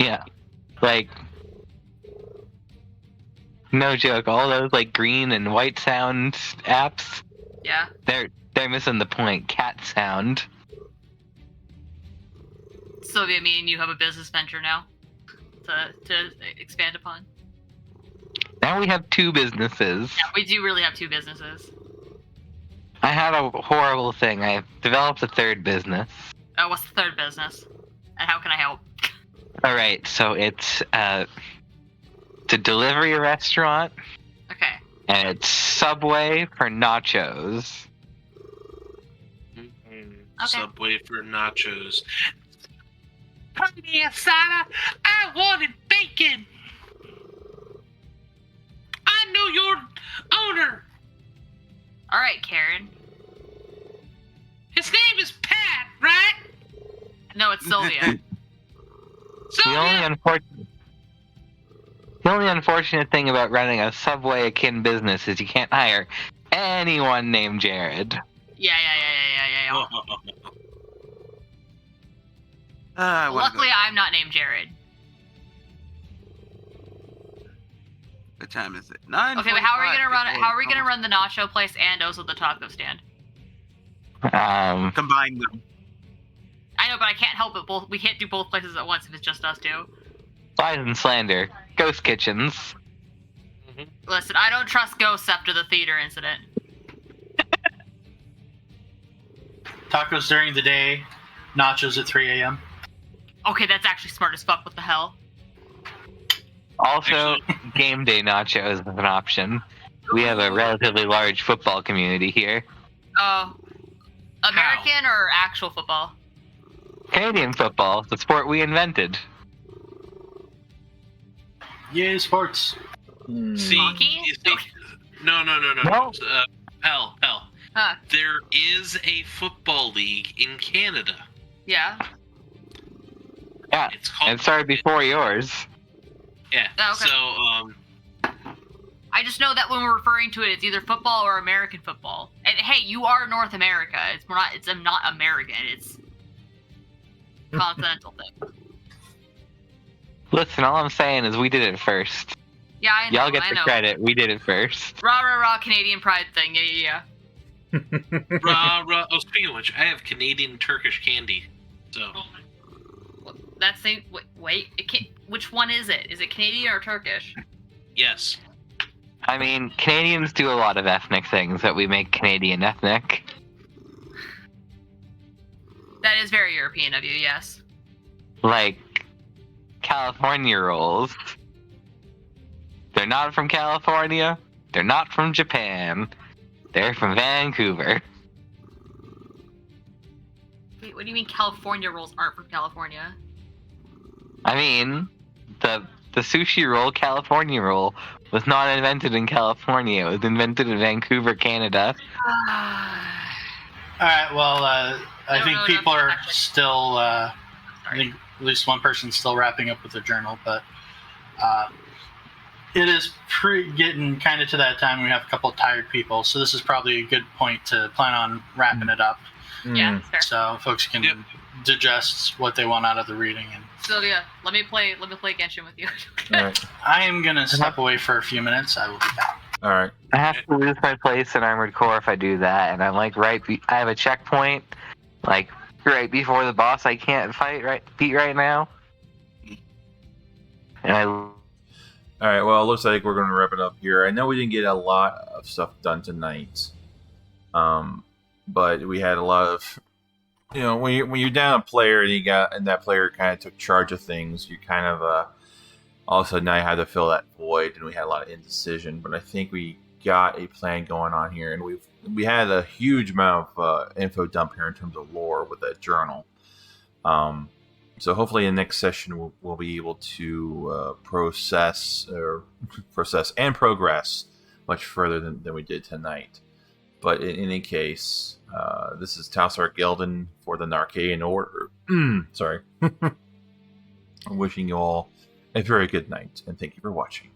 Yeah, like No joke. All those like green and white sound apps, Yeah. they're missing the point. Cat sound. Sylvia, me and you have a business venture now to expand upon. Now we have 2 businesses. Yeah, we do really have 2 businesses. I had a horrible thing. I developed a 3rd business. Oh, what's the 3rd business? And how can I help? All right, so it's a delivery restaurant, Okay. and it's Subway for nachos. Okay. Subway for nachos. Carne asada. I wanted bacon. I know your owner. All right, Karen. His name is Pat, right? No, it's Sylvia. So The only unfortunate thing about running a Subway akin business is you can't hire anyone named Jared. Yeah. Luckily, I'm not named Jared. What time is it? 9. Okay, but how are we gonna run? How are we gonna run the nacho place and also the taco stand? Combine them. I know, but I can't help it. We can't do both places at once if it's just us 2. Lies and slander. Ghost kitchens. Listen, I don't trust ghosts after the theater incident. Tacos during the day, nachos at 3 a.m. Okay, that's actually smart as fuck. What the hell? Also, game day nachos is an option. We have a relatively large football community here. American or actual football? Canadian football, the sport we invented. Yay, sports. See, Hockey? you see, no. No. Hell. Huh? There is a football league in Canada. Yeah. Yeah, It's called. it started before yours. Yeah. Oh, okay. So, I just know that when we're referring to it, it's either football or American football. And hey, you are North America. It's not American. It's continental thing. Listen, all I'm saying is we did it first. Yeah, I know. Y'all get I the know. credit. We did it first. Rah Canadian pride thing. Yeah. rah. Oh, speaking of which, I have Canadian Turkish candy. So. That's the wait. It can't, which one is it? Is it Canadian or Turkish? Yes. I mean, Canadians do a lot of ethnic things that we make Canadian ethnic. That is very European of you. Yes. Like California rolls. They're not from California. They're not from Japan. They're from Vancouver. Wait, what do you mean California rolls aren't from California? I mean, the sushi roll, California roll, was not invented in California. It was invented in Vancouver, Canada. All right. Well, I think people are still. I think at least one person's still wrapping up with the journal, but it is getting kind of to that time. We have a couple of tired people, so this is probably a good point to plan on wrapping it up. Yeah, fair. So folks can digest what they want out of the reading. And Sylvia, let me play Genshin with you. All right. I am gonna step away for a few minutes. I will be back. All right. I have to lose my place in Armored Core if I do that, and I'm like I have a checkpoint, like right before the boss I can't beat right now. And All right. Well, it looks like we're going to wrap it up here. I know we didn't get a lot of stuff done tonight, but we had a lot of, when you're down a player and that player kind of took charge of things, you kind of all of a sudden now you had to fill that void, and we had a lot of indecision. But I think we got a plan going on here, and we had a huge amount of info dump here in terms of lore with that journal. So hopefully in the next session we'll be able to process and progress much further than we did tonight. But in any case, this is Tausar Gelden for the Narcaean Order. Sorry. I'm wishing you all a very good night, and thank you for watching.